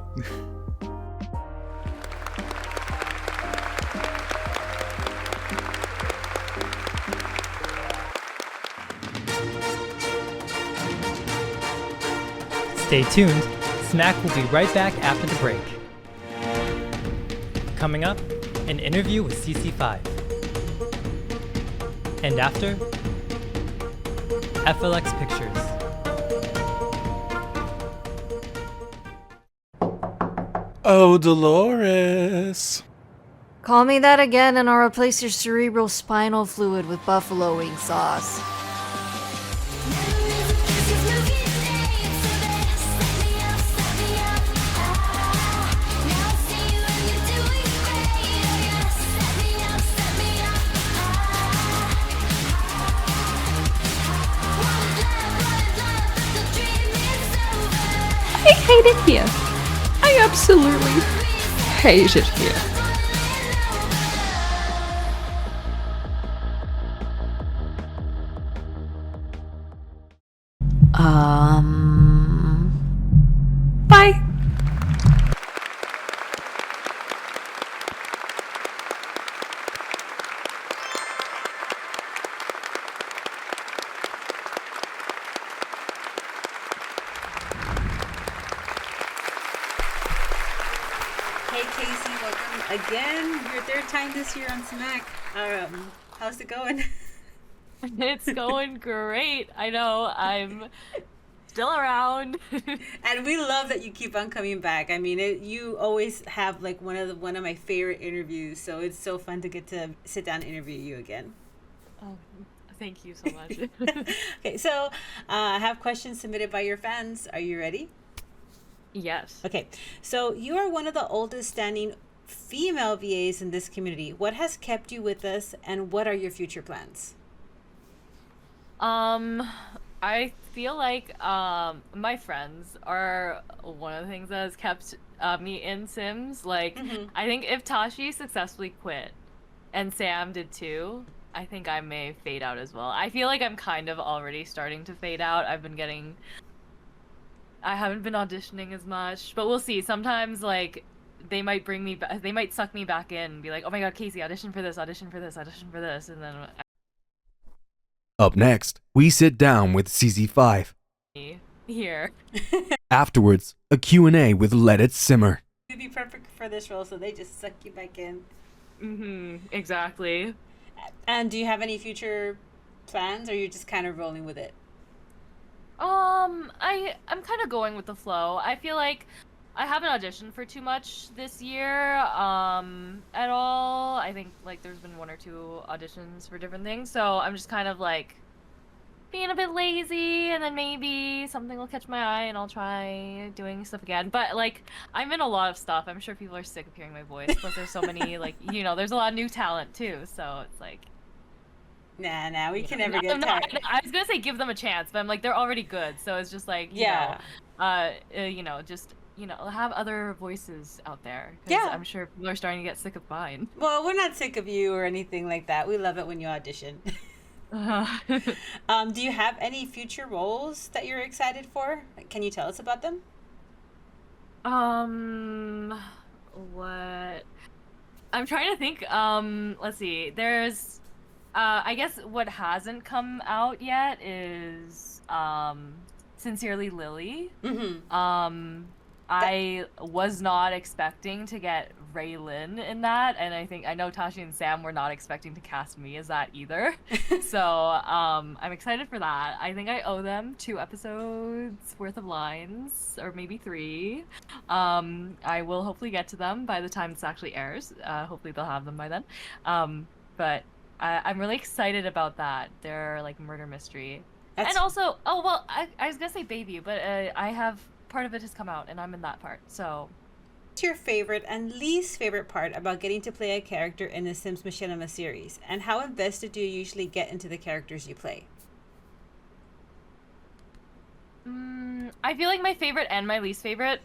Stay tuned, SMAC will be right back after the break. Coming up, an interview with CC5. And after, FLX Pictures. Oh, Dolores. Call me that again and I'll replace your cerebral spinal fluid with buffalo wing sauce. I hate it here. I absolutely hate it here. Bye. again, your third time this year on SMAC. How's it going? It's going great. I know, I'm still around. And we love that you keep on coming back. I mean, you always have like one of my favorite interviews, so it's so fun to get to sit down and interview you again. Oh, thank you so much. Okay, so I have questions submitted by your fans. Are you ready? Yes. Okay, so you are one of the oldest standing female VAs in this community. What has kept you with us, and what are your future plans? I feel like my friends are one of the things that has kept me in Sims. Like, I think if Tashi successfully quit and Sam did too, I think I may fade out as well. I feel like I'm kind of already starting to fade out. I haven't been auditioning as much, but we'll see. Sometimes, like, they might bring me back, they might suck me back in and be like, oh my god, Casey, audition for this, audition for this, audition for this, and then Up next, we sit down with CZ5. here. Afterwards, a Q&A with Let It Simmer. You'd be perfect for this role, so they just suck you back in. Exactly. And do you have any future plans, or are you just kind of rolling with it? I'm kind of going with the flow. I feel like I haven't auditioned for too much this year, at all. I think, like, there's been 1 or 2 auditions for different things, so I'm just kind of, like, being a bit lazy, and then maybe something will catch my eye and I'll try doing stuff again. But, like, I'm in a lot of stuff. I'm sure people are sick of hearing my voice, plus there's so many, like, you know, there's a lot of new talent, too, so it's like... Nah, we can never get tired. I was gonna say give them a chance, but I'm like, they're already good, so it's just like, you know, just, you know, have other voices out there. Yeah. I'm sure people are starting to get sick of mine. Well, we're not sick of you or anything like that. We love it when you audition. Do you have any future roles that you're excited for? Can you tell us about them? What? I'm trying to think. Let's see. There's, I guess what hasn't come out yet is, Sincerely Lily. I was not expecting to get Raylin in that, and I know Tashi and Sam were not expecting to cast me as that either. So I'm excited for that. I think I owe them 2 episodes worth of lines, or maybe 3. I will hopefully get to them by the time this actually airs. Hopefully they'll have them by then. But I'm really excited about that. They're like murder mystery. And also, oh well, I was gonna say Baby, but I have part of it has come out, and I'm in that part. So, what's your favorite and least favorite part about getting to play a character in the Sims Machinima series, and how invested do you usually get into the characters you play? I feel like my favorite and my least favorite.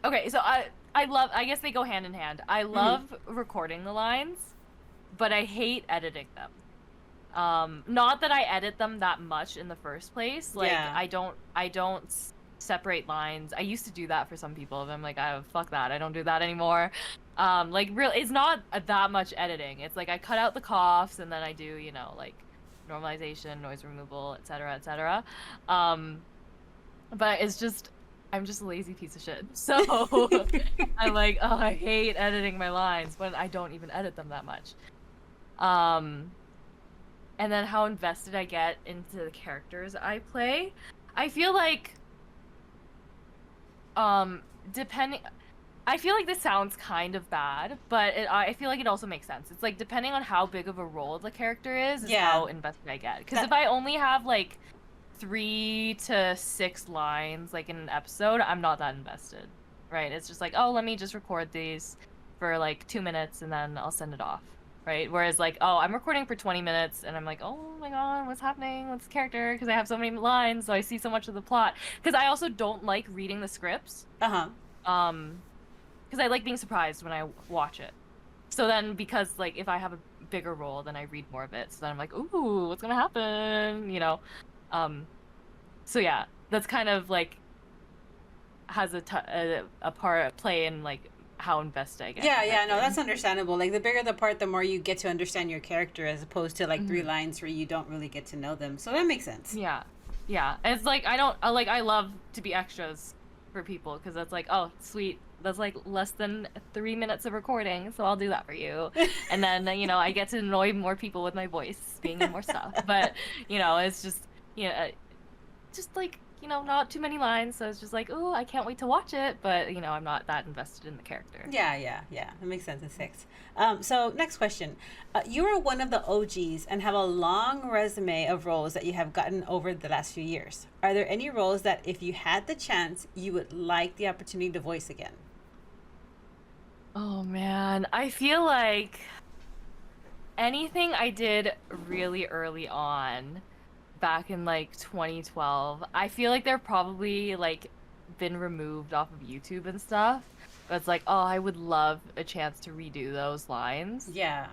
Okay, so I love. I guess they go hand in hand. I love recording the lines, but I hate editing them. Not that I edit them that much in the first place. Like, I don't separate lines. I used to do that for some people, but I'm like, oh, fuck that. I don't do that anymore. Like, really, it's not that much editing. It's like I cut out the coughs, and then I do, you know, like normalization, noise removal, etc., etc. But it's just, I'm just a lazy piece of shit. So I'm like, oh, I hate editing my lines, but I don't even edit them that much. And then how invested I get into the characters I play. I feel like, depending, I feel like this sounds kind of bad, but I feel like it also makes sense. It's like, depending on how big of a role the character is how invested I get. Because if I only have like 3 to 6 lines like in an episode, I'm not that invested, right? It's just like, oh, let me just record these for like 2 minutes and then I'll send it off. Right? Whereas, like, oh, I'm recording for 20 minutes, and I'm like, oh my god, what's happening? What's the character? Because I have so many lines, so I see so much of the plot. Because I also don't like reading the scripts. Because I like being surprised when I watch it. So then, because, like, if I have a bigger role, then I read more of it. So then I'm like, ooh, what's gonna happen? You know? So yeah, that's kind of, like, has a play in, like, how invested I get. Yeah, no, that's understandable. Like, the bigger the part, the more you get to understand your character, as opposed to like 3 lines where you don't really get to know them. So that makes sense. Yeah. And it's like, I love to be extras for people, because that's like, oh, sweet, that's like less than 3 minutes of recording, so I'll do that for you. And then, you know, I get to annoy more people with my voice, being in more stuff. But, you know, it's just, you know, just like, you know, not too many lines, so it's just like, oh, I can't wait to watch it, but, you know, I'm not that invested in the character. Yeah. That makes sense. It sticks. So next question. You are one of the OGs and have a long resume of roles that you have gotten over the last few years. Are there any roles that if you had the chance, you would like the opportunity to voice again? Oh man, I feel like anything I did really early on, back in like 2012, I feel like they're probably like been removed off of YouTube and stuff. But it's like, oh, I would love a chance to redo those lines. Yeah.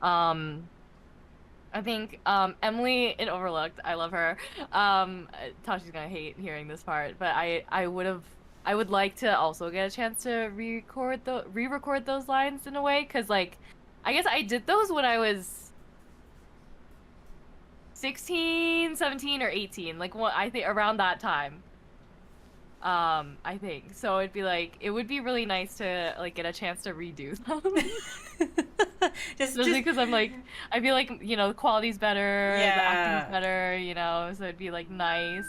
I think Emily in Overlooked, I love her. Tashi's gonna hate hearing this part, but I would like to also get a chance to re-record those lines in a way, because like I guess I did those when I was 16, 17, or 18, like what I think around that time. I think so. It'd be like, it would be really nice to like get a chance to redo them. Especially because I'm like, I feel like, you know, the quality's better, the acting's better, you know, so it'd be like nice.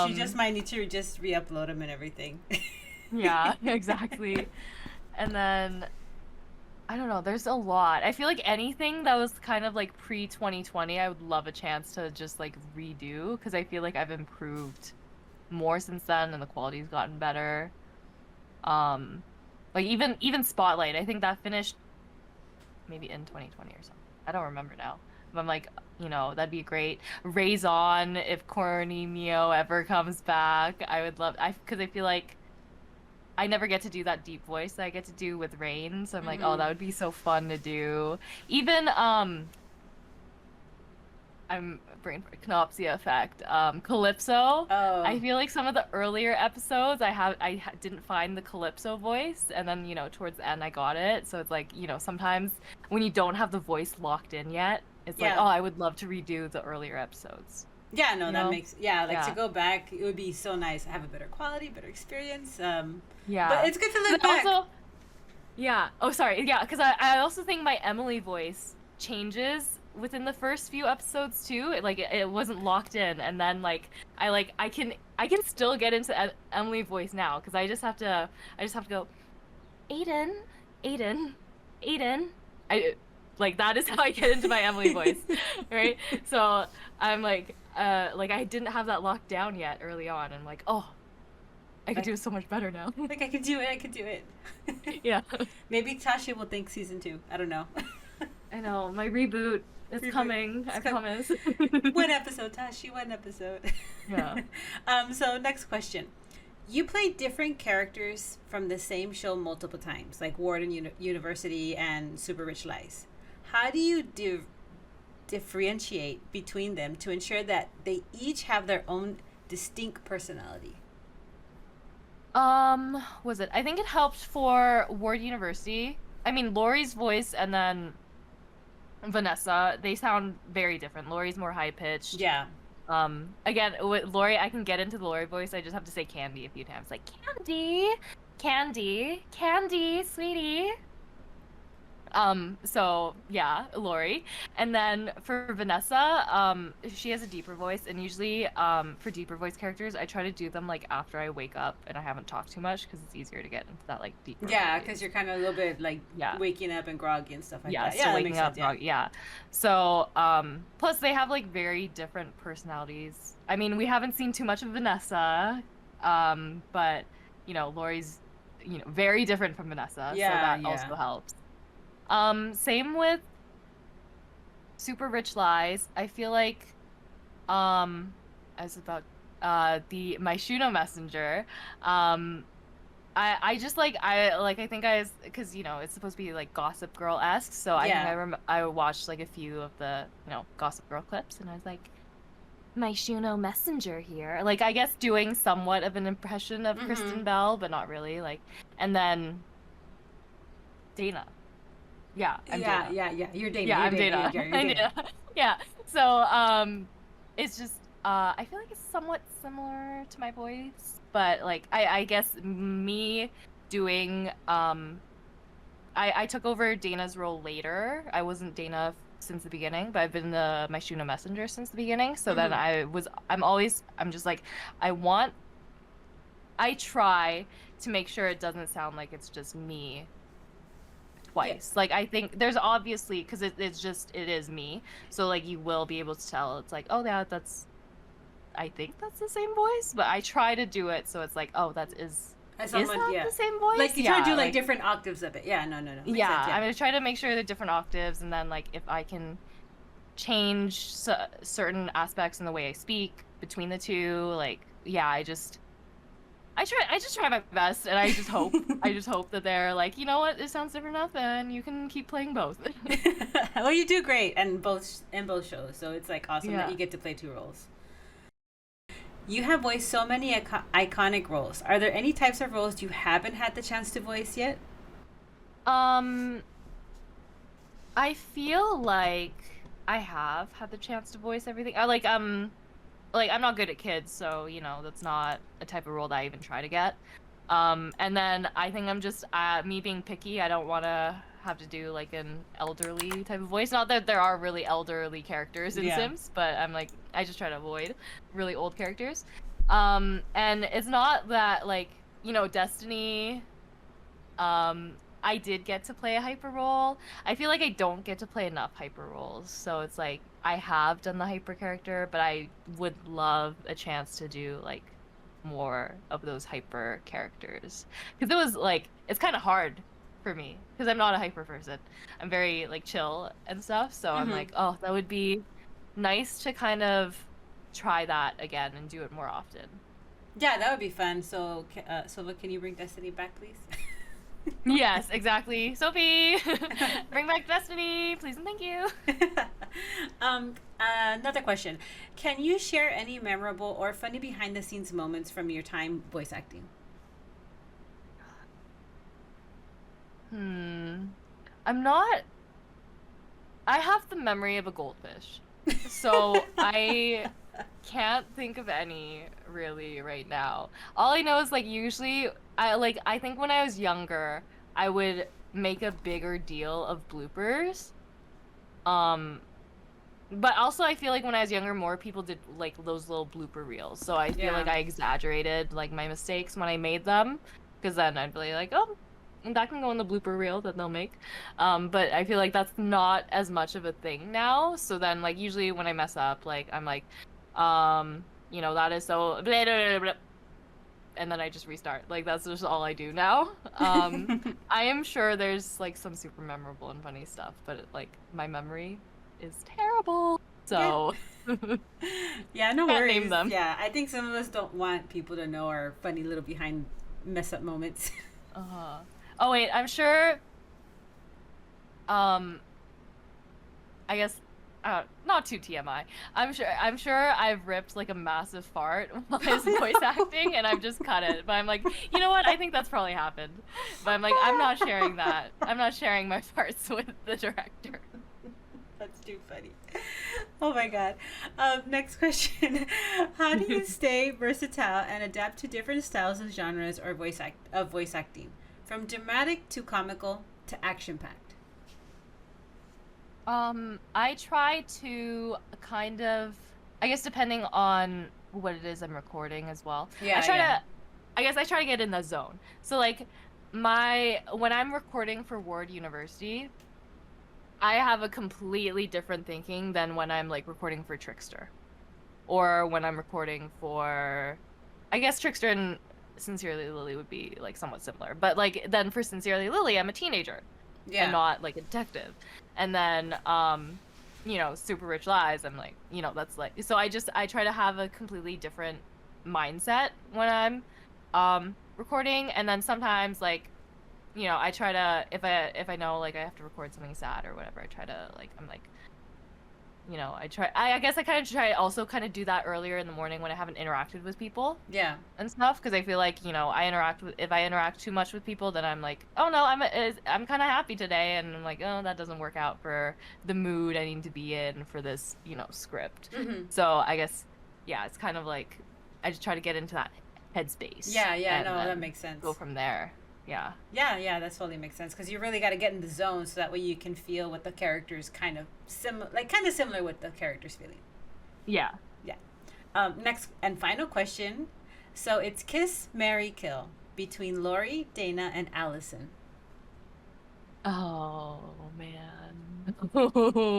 She just might need to just re-upload them and everything. Yeah, exactly. And then I don't know, there's a lot. I feel like anything that was kind of like pre-2020, I would love a chance to just like redo, because I feel like I've improved more since then and the quality's gotten better. Like even Spotlight, I think that finished maybe in 2020 or something. I don't remember now. But I'm like, you know, that'd be great. Raise On, if Corny Mio ever comes back, I would love, because I feel like I never get to do that deep voice that I get to do with Rain, so I'm like, oh, that would be so fun to do. Even I'm brain Knopsia effect. Calypso. Oh. I feel like some of the earlier episodes I didn't find the Calypso voice, and then, you know, towards the end I got it. So it's like, you know, sometimes when you don't have the voice locked in yet, it's like, oh, I would love to redo the earlier episodes. Yeah, no, that makes, to go back, it would be so nice to have a better quality, better experience. Yeah. But it's good to look back. Also, yeah. Oh, sorry. Yeah, because I also think my Emily voice changes within the first few episodes too. It wasn't locked in, and then like I can still get into Emily voice now, because I just have to go, Aiden. Like that is how I get into my Emily voice, right? So I'm like I didn't have that locked down yet early on, and I'm like, oh, I could do it so much better now. Like I could do it. Yeah. Maybe Tashi will think season 2. I don't know. I know, my reboot is coming. I promise. One episode, Tashi. One episode. Yeah. So next question. You play different characters from the same show multiple times, like Warden University and Super Rich Lies. How do you differentiate between them to ensure that they each have their own distinct personality? Was it? I think it helped for Ward University. I mean, Lori's voice and then Vanessa, they sound very different. Lori's more high-pitched. Yeah. Again, with Lori, I can get into the Lori voice. I just have to say Candy a few times. Like, Candy, sweetie. So yeah, Lori. And then for Vanessa, she has a deeper voice, and usually for deeper voice characters, I try to do them like after I wake up and I haven't talked too much, because it's easier to get into that like deeper voice. Because you're kind of a little bit like waking up and groggy and stuff like that. Yeah, waking up, groggy, So plus they have like very different personalities. I mean, we haven't seen too much of Vanessa, but you know, Lori's, you know, very different from Vanessa, so that also helps. Same with Super Rich Lies. I feel like, as about the Machinima messenger, I just like I think because you know it's supposed to be like Gossip Girl-esque, so I think I watched like a few of the, you know, Gossip Girl clips, and I was like, Machinima messenger here, like I guess doing somewhat of an impression of Kristen Bell, but not really, like. And then Dana. Yeah, I'm Dana. Yeah. You're Dana. Yeah, you're I'm Dana. Dana. You're Dana. Yeah. So, it's just, I feel like it's somewhat similar to my voice, but like, I guess me doing I took over Dana's role later. I wasn't Dana since the beginning, but I've been the Machinima messenger since the beginning. So then I'm just like, I try to make sure it doesn't sound like it's just me twice. Like, I think there's obviously, because it is me. So like, you will be able to tell. It's like, oh yeah, I think that's the same voice, but I try to do it so it's like, oh, that is that the same voice? Like, you try to do like different octaves of it. Yeah, no. Makes sense, I'm gonna try to make sure they're different octaves, and then like if I can change certain aspects in the way I speak between the two, like I just try my best, and I just hope that they're like, you know what, it sounds different enough, and you can keep playing both. Well, you do great in both shows, so it's like awesome that you get to play 2 roles. You have voiced so many iconic roles. Are there any types of roles you haven't had the chance to voice yet? I feel like I have had the chance to voice everything. I'm not good at kids, so you know that's not a type of role that I even try to get. And then I think I'm just me being picky. I don't want to have to do like an elderly type of voice. Not that there are really elderly characters in Sims, but I'm like, I just try to avoid really old characters. And it's not that like, you know, Destiny, I did get to play a hyper role. I feel like I don't get to play enough hyper roles. So it's like, I have done the hyper character, but I would love a chance to do like more of those hyper characters. Because it was like, it's kind of hard for me because I'm not a hyper person. I'm very like chill and stuff, so I'm like, oh, that would be nice to kind of try that again and do it more often. Yeah, that would be fun. So Silva, can you bring Destiny back, please? Yes, exactly. Sophie, bring back Destiny, please and thank you. Another question. Can you share any memorable or funny behind the scenes moments from your time voice acting? I have the memory of a goldfish, so I can't think of any really right now. All I know is like usually I think when I was younger I would make a bigger deal of bloopers. But also I feel like when I was younger more people did like those little blooper reels, so I feel like I exaggerated like my mistakes when I made them, because then I'd be like, oh, that can go in the blooper reel that they'll make. But I feel like that's not as much of a thing now. So then, like, usually when I mess up, like, I'm like, you know, that is so blah, blah, blah, blah. And then I just restart. Like, that's just all I do now. I am sure there's, like, some super memorable and funny stuff, but, like, my memory is terrible. So... Yeah, no Can't worries. name them. Yeah, I think some of us don't want people to know our funny little behind mess-up moments. Oh wait, I'm sure. I guess, not too TMI. I'm sure I've ripped like a massive fart while I was voice acting, and I've just cut it. But I'm like, you know what? I think that's probably happened. But I'm like, I'm not sharing that. I'm not sharing my farts with the director. That's too funny. Oh my god. Next question. How do you stay versatile and adapt to different styles of genres or voice acting? From dramatic to comical to action-packed. I try to kind of, I guess depending on what it is I'm recording as well. I try to get in the zone. So like when I'm recording for Ward University, I have a completely different thinking than when I'm like recording for Trickster. Or when I'm recording for, I guess Trickster and Sincerely Lily would be like somewhat similar, but like then for Sincerely Lily I'm a teenager and not like a detective, and then you know, Super Rich Lies I'm like, you know, that's like, so I try to have a completely different mindset when I'm recording, and then sometimes like, you know, I try to, if I know like I have to record something sad or whatever, I try to like, I'm like, you know, I guess I kind of try also kind of do that earlier in the morning when I haven't interacted with people. Yeah. And stuff, because I feel like, you know, if I interact too much with people, then I'm like, oh no, I'm kind of happy today, and I'm like, oh, that doesn't work out for the mood I need to be in for this, you know, script. So I guess, yeah, it's kind of like I just try to get into that headspace. Yeah, no, that makes sense. Go from there. Yeah. Yeah, that totally makes sense because you really got to get in the zone so that way you can feel what the characters kind of similar with the characters feeling. Yeah. Next and final question. So it's kiss, marry, kill between Lori, Dana, and Allison. Oh man.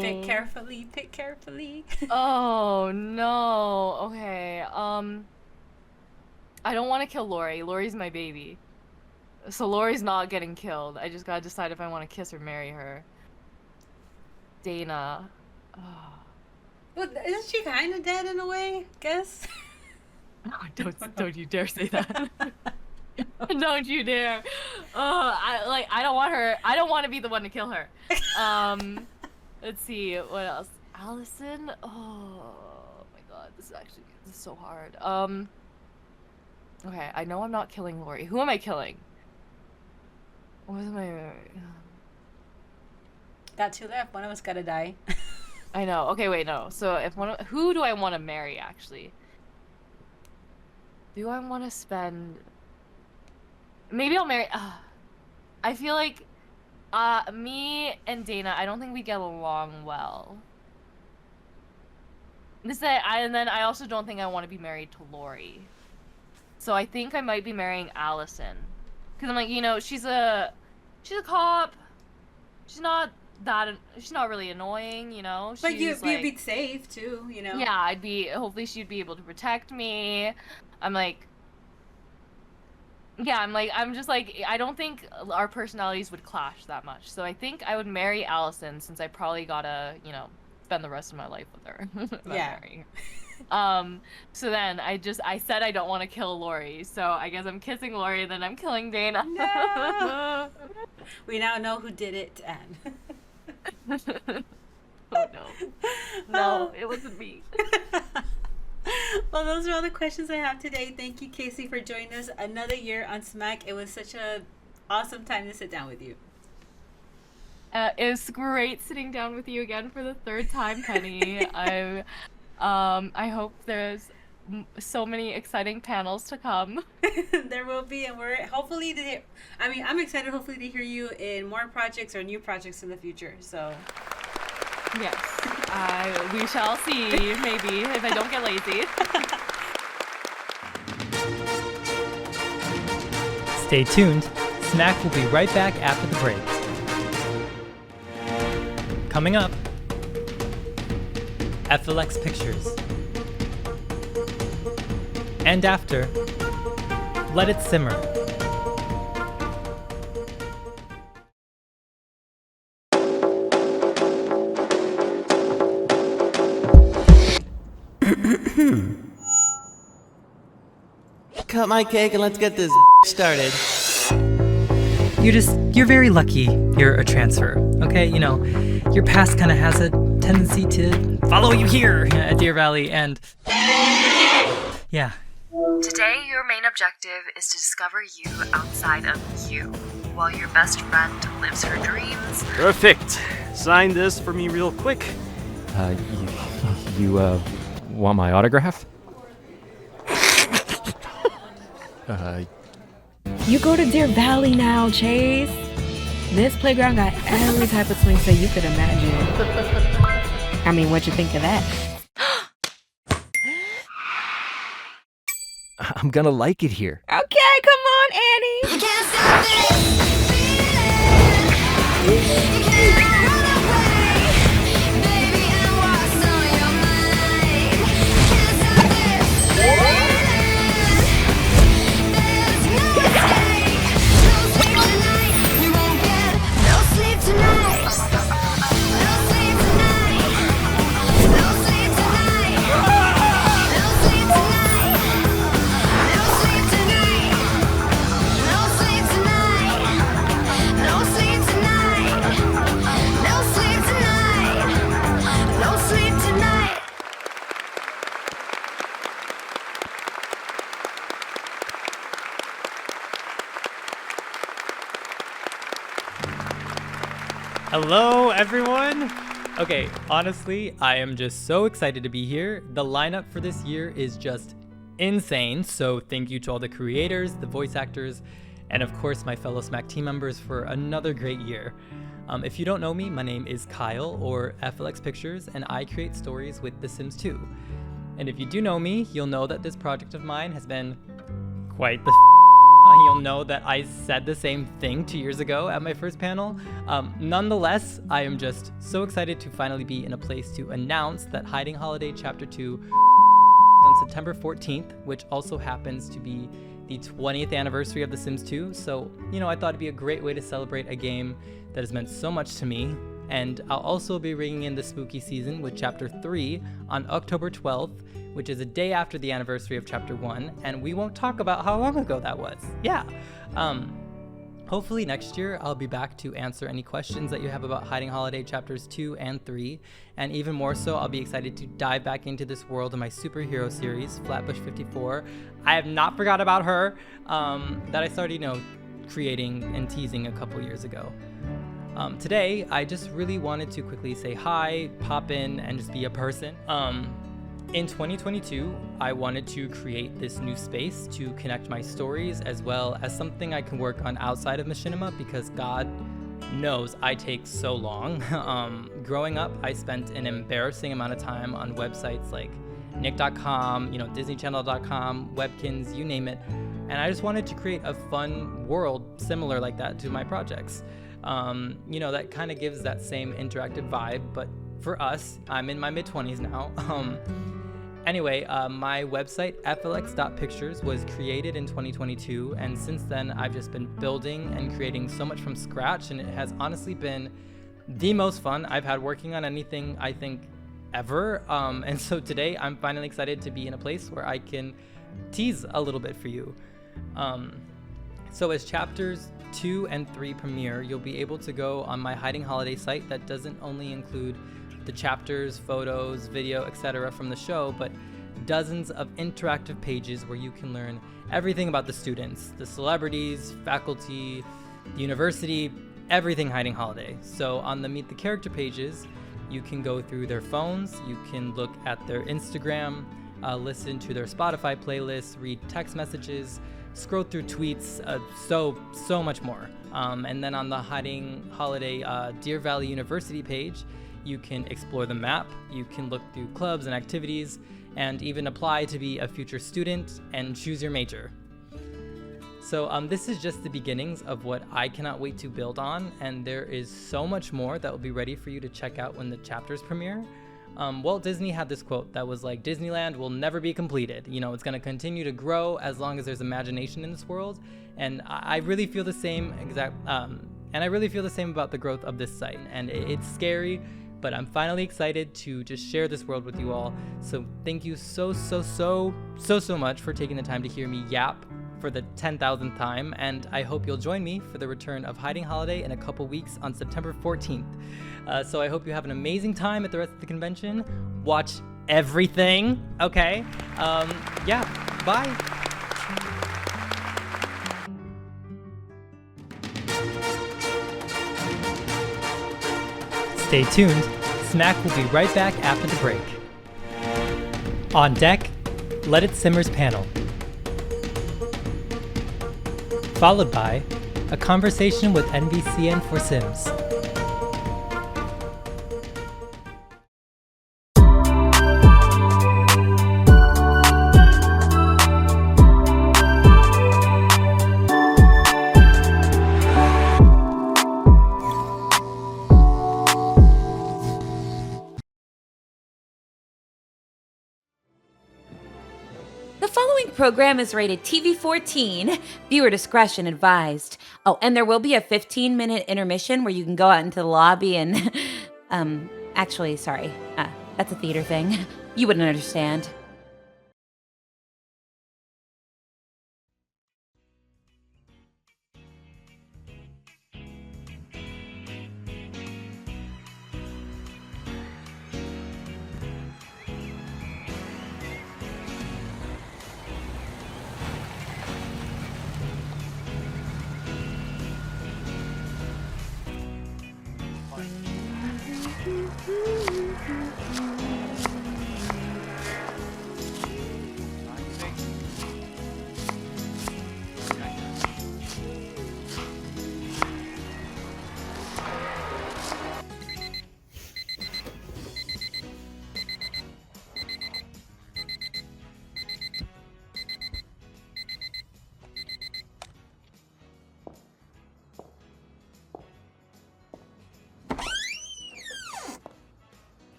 Pick carefully. Oh no. Okay. I don't want to kill Lori. Lori's my baby. So Lori's not getting killed. I just gotta decide if I want to kiss or marry her. Dana. Oh. Well, isn't she kind of dead in a way? Guess. No, don't you dare say that. Don't you dare. I don't want her. I don't want to be the one to kill her. Let's see what else. Allison. Oh my god, this is so hard. Okay, I know I'm not killing Lori. Who am I killing? What am I? Got two left. One of us gotta die. I know. Okay, wait, no. So if who do I want to marry actually? Do I want to spend? Maybe I'll marry. I feel like, me and Dana. I don't think we get along well. And then I also don't think I want to be married to Lori. So I think I might be marrying Allison, because I'm like, you know, she's a cop. She's not really annoying, you know. But you'd be safe too, you know. Yeah, hopefully she'd be able to protect me. I'm just like, I don't think our personalities would clash that much. So I think I would marry Allison, since I probably gotta, you know, spend the rest of my life with her. Yeah. So then I said I don't want to kill Lori, so I guess I'm kissing Lori, then I'm killing Dana. No. We now know who did it, Anne. Oh no, it wasn't me. Well, those are all the questions I have today. Thank you, Casey, for joining us another year on SMAC. It was such a awesome time to sit down with you. It was great sitting down with you again for the third time, Penny. I hope there's so many exciting panels to come. There will be, and we're hopefully I'm excited hopefully to hear you in more projects or new projects in the future. So yes, we shall see, maybe, if I don't get lazy. Stay tuned. SMAC will be right back after the break. Coming up, Flx Pictures. And after, Let It Simmer. Cut my cake and let's get this started. You're very lucky you're a transfer, okay? You know, your past kind of has a tendency to follow you here at Deer Valley, and yeah. Today, your main objective is to discover you outside of you, while your best friend lives her dreams. Perfect. Sign this for me real quick. You want my autograph? You go to Deer Valley now, Chase. This playground got every type of swing set you could imagine. I mean, what'd you think of that? I'm gonna like it here. Okay, come on, Annie. You can't stop this feeling. You can't run away, baby, and what's on your mind? You can't stop this feeling. There's no escape. No sleep tonight. You won't get no sleep tonight. No sleep tonight. No sleep tonight. No sleep tonight. No sleep tonight. No sleep tonight. No sleep tonight. No sleep tonight. No sleep tonight. Hello, everyone! Okay, honestly, I am just so excited to be here. The lineup for this year is just insane, so thank you to all the creators, the voice actors, and of course my fellow SMAC team members for another great year. If you don't know me, my name is Kyle, or Flx Pictures, and I create stories with The Sims 2. And if you do know me, you'll know that this project of mine has been quite the you'll know that I said the same thing 2 years ago at my first panel. Nonetheless, I am just so excited to finally be in a place to announce that Hiding Holiday Chapter 2 on September 14th, which also happens to be the 20th anniversary of The Sims 2. So, I thought it'd be a great way to celebrate a game that has meant so much to me. And I'll also be bringing in the spooky season with Chapter 3 on October 12th, which is a day after the anniversary of Chapter 1, and we won't talk about how long ago that was. Yeah. Hopefully next year I'll be back to answer any questions that you have about Hiding Holiday Chapters 2 and 3, and even more so, I'll be excited to dive back into this world of my superhero series, Flatbush 54. I have not forgot about her, that I started, creating and teasing a couple years ago. Today, I just really wanted to quickly say hi, pop in, and just be a person. In 2022, I wanted to create this new space to connect my stories as well as something I can work on outside of Machinima, because God knows I take so long. Growing up, I spent an embarrassing amount of time on websites like Nick.com, DisneyChannel.com, Webkins, you name it. And I just wanted to create a fun world similar like that to my projects. That kind of gives that same interactive vibe, but for us, I'm in my mid-20s now. Anyway, my website, flx.pictures, was created in 2022, and since then, I've just been building and creating so much from scratch, and it has honestly been the most fun I've had working on anything, I think, ever. And so today, I'm finally excited to be in a place where I can tease a little bit for you. So as Chapters 2 and 3 premiere, you'll be able to go on my Hiding Holiday site that doesn't only include the chapters, photos, video, etc. from the show, but dozens of interactive pages where you can learn everything about the students, the celebrities, faculty, the university, everything Hiding Holiday. So on the Meet the Character pages, you can go through their phones, you can look at their Instagram, listen to their Spotify playlists, read text messages, scroll through tweets, so much more. And then on the Hiding Holiday Deer Valley University page, you can explore the map, you can look through clubs and activities, and even apply to be a future student and choose your major. So this is just the beginnings of what I cannot wait to build on, and there is so much more that will be ready for you to check out when the chapters premiere. Walt Disney had this quote that was like, Disneyland will never be completed. It's going to continue to grow as long as there's imagination in this world. And I really feel the same about the growth of this site. And it's scary, but I'm finally excited to just share this world with you all. So thank you so much for taking the time to hear me yap for the 10,000th time, and I hope you'll join me for the return of Hiding Holiday in a couple weeks on September 14th. So I hope you have an amazing time at the rest of the convention. Watch everything, okay? Yeah, bye. Stay tuned. SMAC will be right back after the break. On deck, Let It Simmer's panel. Followed by a conversation with NVCN for Sims. The following program is rated TV-14. Viewer discretion advised. Oh, and there will be a 15-minute intermission where you can go out into the lobby and... actually, sorry. That's a theater thing. You wouldn't understand.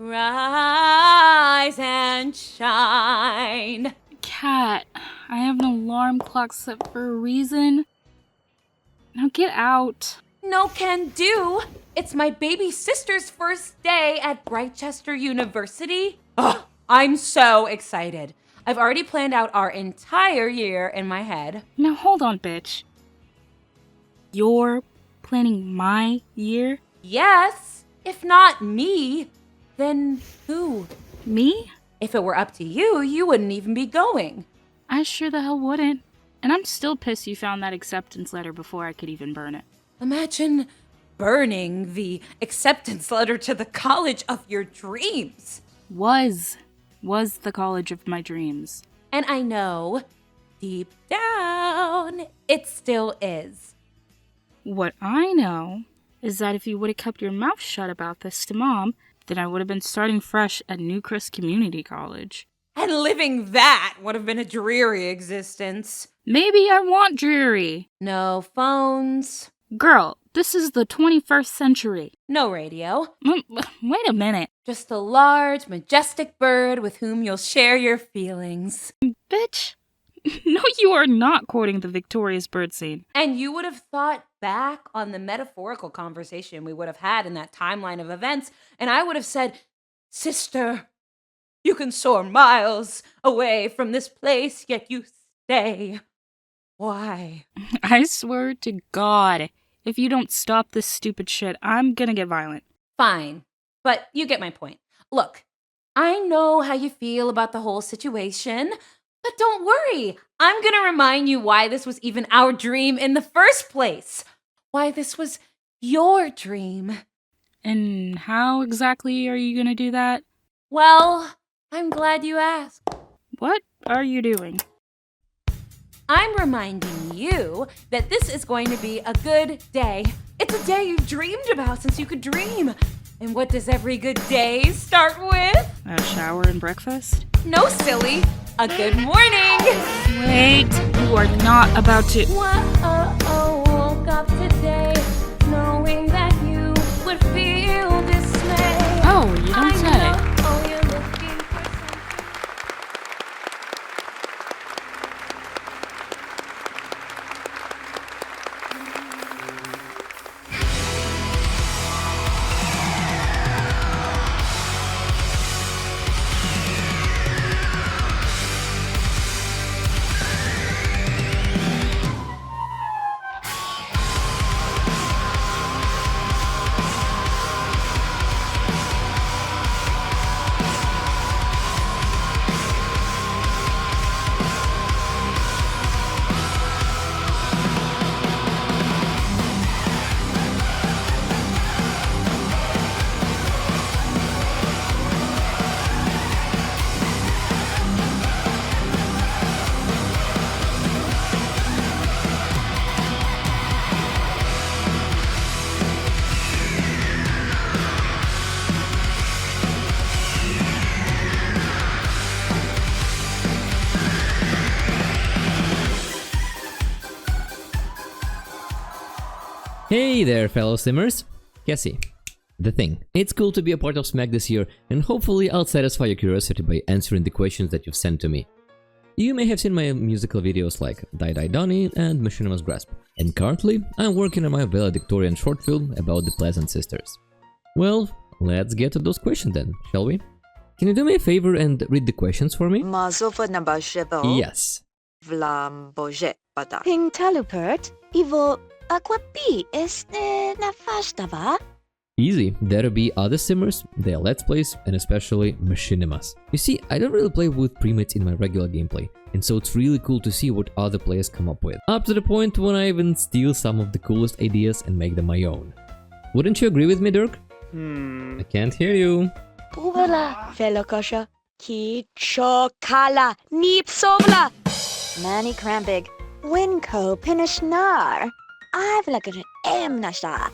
Rise and shine. Cat, I have an alarm clock set for a reason. Now get out. No can do. It's my baby sister's first day at Brightchester University. Ugh, I'm so excited. I've already planned out our entire year in my head. Now hold on, bitch. You're planning my year? Yes. If not me, then who? Me? If it were up to you, you wouldn't even be going. I sure the hell wouldn't. And I'm still pissed you found that acceptance letter before I could even burn it. Imagine burning the acceptance letter to the college of your dreams. Was the college of my dreams. And I know, deep down, it still is. What I know is that if you would have kept your mouth shut about this to Mom, then I would have been starting fresh at Newcrest Community College. And living that would have been a dreary existence. Maybe I want dreary. No phones. Girl, this is the 21st century. No radio. Wait a minute. Just a large, majestic bird with whom you'll share your feelings. Bitch. No, you are not quoting the victorious bird scene. And you would have thought back on the metaphorical conversation we would have had in that timeline of events, and I would have said, Sister, you can soar miles away from this place, yet you stay. Why? I swear to God, if you don't stop this stupid shit, I'm gonna get violent. Fine, but you get my point. Look, I know how you feel about the whole situation, but don't worry. I'm gonna remind you why this was even our dream in the first place. Why this was your dream. And how exactly are you gonna do that? Well, I'm glad you asked. What are you doing? I'm reminding you that this is going to be a good day. It's a day you've dreamed about since you could dream. And what does every good day start with? A shower and breakfast? No, silly. A good morning. Wait, you are not about to. Whoa, woke up today knowing that you would feel dismay. Oh, you don't say. Hey there, fellow simmers! Gessie. The thing. It's cool to be a part of SMAC this year, and hopefully I'll satisfy your curiosity by answering the questions that you've sent to me. You may have seen my musical videos like Die Die Donnie and Machinima's Grasp, and currently I'm working on my valedictorian short film about the Pleasant Sisters. Well, let's get to those questions then, shall we? Can you do me a favor and read the questions for me? Yes. Easy, there'll be other simmers, their Let's Plays, and especially Machinimas. You see, I don't really play with premates in my regular gameplay, and so it's really cool to see what other players come up with. Up to the point when I even steal some of the coolest ideas and make them my own. Wouldn't you agree with me, Dirk? I can't hear you. Manny Krambig, Winco Pinishnar, I've Nashta.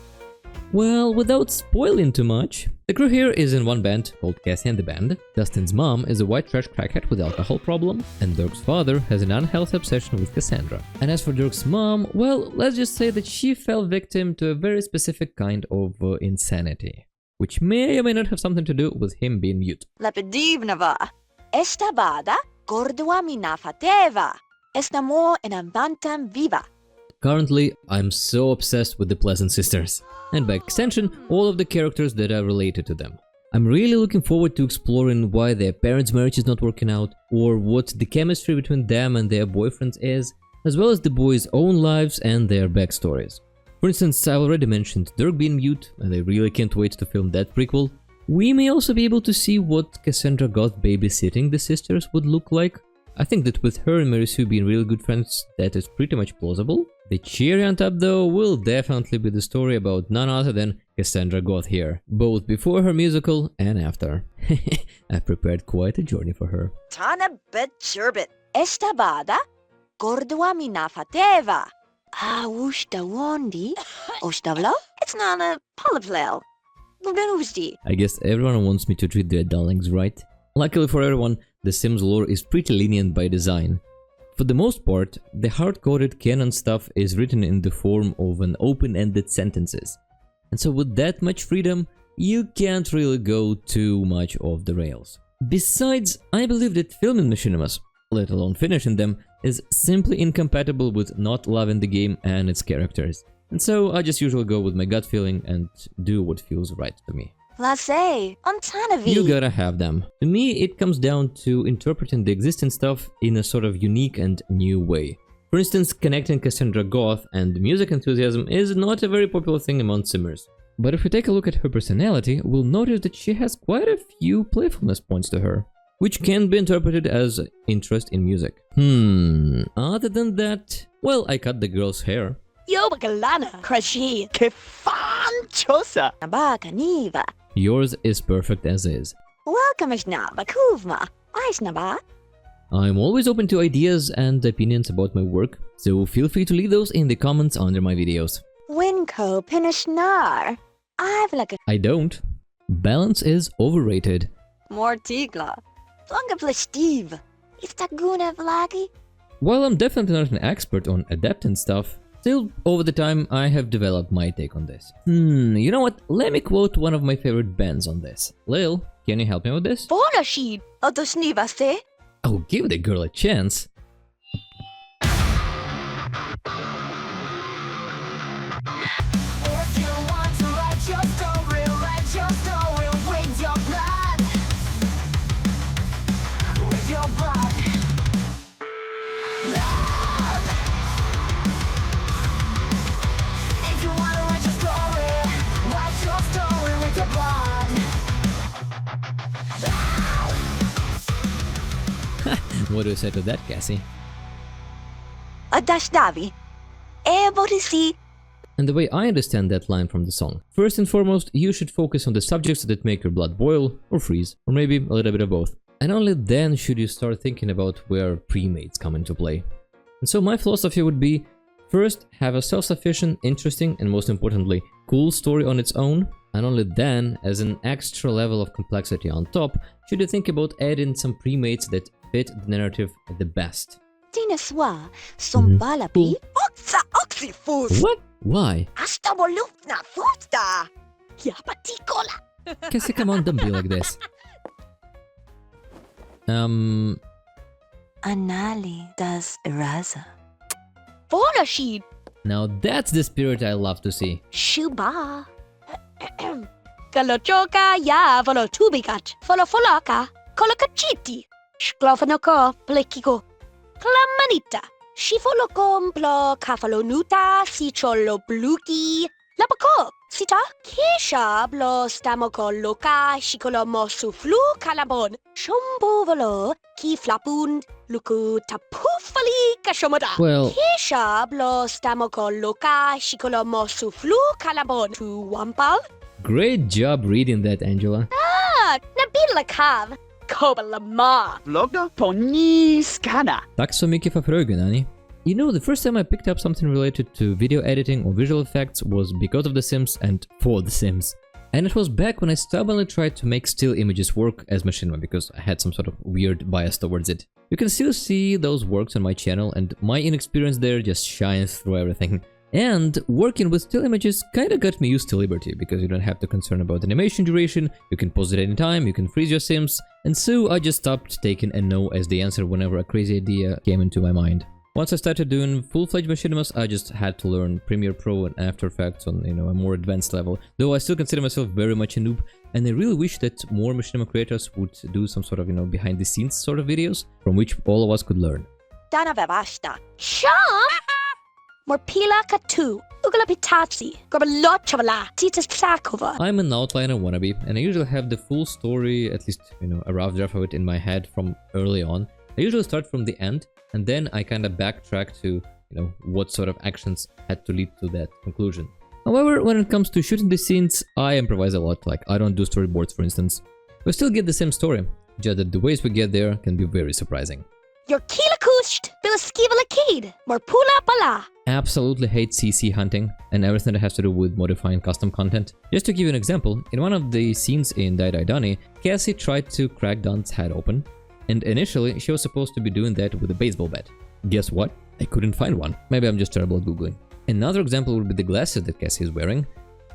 Well, without spoiling too much, the crew here is in one band called Gessie and the Band. Dustin's mom is a white trash crackhead with alcohol problem, and Dirk's father has an unhealthy obsession with Cassandra. And as for Dirk's mom, well, let's just say that she fell victim to a very specific kind of insanity. which may or may not have something to do with him being mute. Lapidivnava. Esta bada gordua mina fateva. Esta mo enambantam viva. Currently, I'm so obsessed with the Pleasant Sisters, and by extension, all of the characters that are related to them. I'm really looking forward to exploring why their parents' marriage is not working out, or what the chemistry between them and their boyfriends is, as well as the boys' own lives and their backstories. For instance, I already mentioned Dirk being mute, and I really can't wait to film that prequel. We may also be able to see what Cassandra Goth babysitting the sisters would look like. I think that with her and Mary Sue being really good friends, that is pretty much plausible. The cherry on top though will definitely be the story about none other than Cassandra Goth here, both before her musical and after. I've prepared quite a journey for her. Tana bet sherbet. Esta bada gordua mina fateva. Ah, ushta wondi. Ostavla? It's not a polyplel. I guess everyone wants me to treat their darlings right. Luckily for everyone, the Sims lore is pretty lenient by design. For the most part, the hard-coded canon stuff is written in the form of an open-ended sentences. And so with that much freedom, you can't really go too much off the rails. Besides, I believe that filming machinimas, let alone finishing them, is simply incompatible with not loving the game and its characters. And so I just usually go with my gut feeling and do what feels right to me. Lase, Ontanavi. You gotta have them. To me, it comes down to interpreting the existing stuff in a sort of unique and new way. For instance, connecting Cassandra Goth and music enthusiasm is not a very popular thing among Simmers. But if we take a look at her personality, we'll notice that she has quite a few playfulness points to her, which can be interpreted as interest in music. Other than that, well, I cut the girl's hair. Yo bagalana, crashi, kefanchosa, nabakaniva. Yours is perfect as is. Welcome, Bakuvma. Aisnaba. I'm always open to ideas and opinions about my work, so feel free to leave those in the comments under my videos. Winko Pinishnar. I've like a. I don't. Balance is overrated. Mortigla. Longa Steve. Is that guna vlagi? While I'm definitely not an expert on adapting stuff, still, over the time, I have developed my take on this. You know what? Let me quote one of my favorite bands on this. Lil, can you help me with this? Bonashid, Otosnivaste. Oh, give the girl a chance. What do you say to that, Gessie? Adashdavi. Eborisi. And the way I understand that line from the song, first and foremost, you should focus on the subjects that make your blood boil or freeze, or maybe a little bit of both. And only then should you start thinking about where pre-mates come into play. And so my philosophy would be, first, have a self-sufficient, interesting, and most importantly, cool story on its own, and only then, as an extra level of complexity on top, should you think about adding some pre-mates that fit the narrative the best. Tinaswa, Sombalapi, Oxa Oxifus. What? Why? Astabolufna Fusta. Yapatikola. Gessie, come on, don't be like this. Anali does Eraza. Bonashid. Now that's the spirit I love to see. Shuba. Kalochoka ya volotubikat. Folofoloka. Kolokachiti. Shklofanoko plekiko. Klamanita. Shifolokom plo kafalonuta sicholo bluki. Lapako. Sita. Kesha blo stamoko loka shikolo mosuflu kalabon. Shombovolo ki flapund. Luku tapufali kashomoda. Well, Kesha blo stamoko loka shikolo mosuflu kalabon. Tu wampal. great job reading that, Angela. Ah, nabila kav. Kobalama. Vlogna poni skana. Tack så mycket för frågan, Annie. You know, the first time I picked up something related to video editing or visual effects was because of The Sims and for The Sims. And it was back when I stubbornly tried to make still images work as Machinima because I had some sort of weird bias towards it. You can still see those works on my channel and my inexperience there just shines through everything. And working with still images kinda got me used to Liberty, because you don't have to concern about animation duration, you can pause it anytime, you can freeze your sims, and so I just stopped taking a no as the answer whenever a crazy idea came into my mind. Once I started doing full-fledged machinimas, I just had to learn Premiere Pro and After Effects on, a more advanced level, though I still consider myself very much a noob, and I really wish that more machinima creators would do some sort of, behind-the-scenes sort of videos, from which all of us could learn. Dana vevasta. Sham! Morpila katu. Ugala pitazzi. Gorbalot chavala. Titas psakova. I'm an outliner wannabe, and I usually have the full story, at least, a rough draft of it in my head from early on. I usually start from the end, and then I kinda backtrack to, what sort of actions had to lead to that conclusion. However, when it comes to shooting the scenes, I improvise a lot, like I don't do storyboards for instance. We still get the same story, just that the ways we get there can be very surprising. Your kilakusht. Bilaskivala kid. Morpula bala. Absolutely hate CC hunting and everything that has to do with modifying custom content. Just to give you an example, in one of the scenes in Die Die Donnie, Gessie tried to crack Don's head open, and initially she was supposed to be doing that with a baseball bat. Guess what? I couldn't find one. Maybe I'm just terrible at googling. Another example would be the glasses that Gessie is wearing.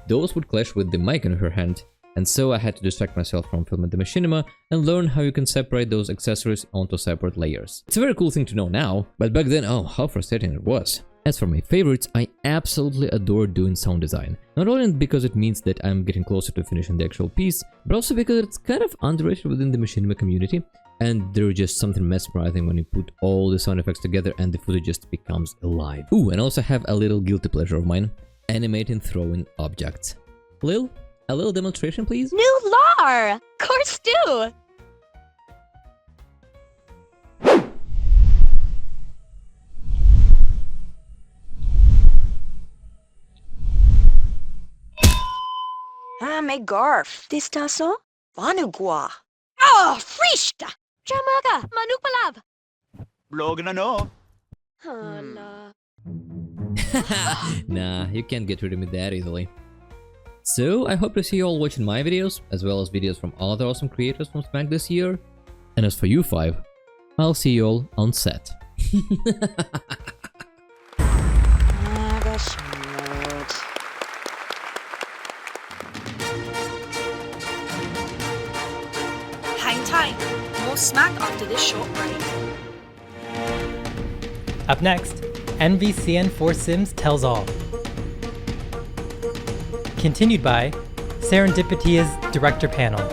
Those would clash with the mic in her hand, and so I had to distract myself from filming the machinima and learn how you can separate those accessories onto separate layers. It's a very cool thing to know now, but back then, oh, how frustrating it was. As for my favorites, I absolutely adore doing sound design. Not only because it means that I'm getting closer to finishing the actual piece, but also because it's kind of underrated within the machinima community, and there's just something mesmerizing when you put all the sound effects together and the footage just becomes alive. Ooh, and I also have a little guilty pleasure of mine, animating throwing objects. Lil, a little demonstration please? New lar! Course do! Me garf. Distaso? Vanugua. Oh, frishta! Jamaga, manupalav. Blog na no. Hala. Nah, you can't get rid of me that easily. So, I hope to see you all watching my videos, as well as videos from other awesome creators from SMAC this year. And as for you 5, I'll see you all on set. Hang tight. More SMAC after this short break. Up next, NVCN4Sims Tells All. Continued by Serendipitia's Director Panel.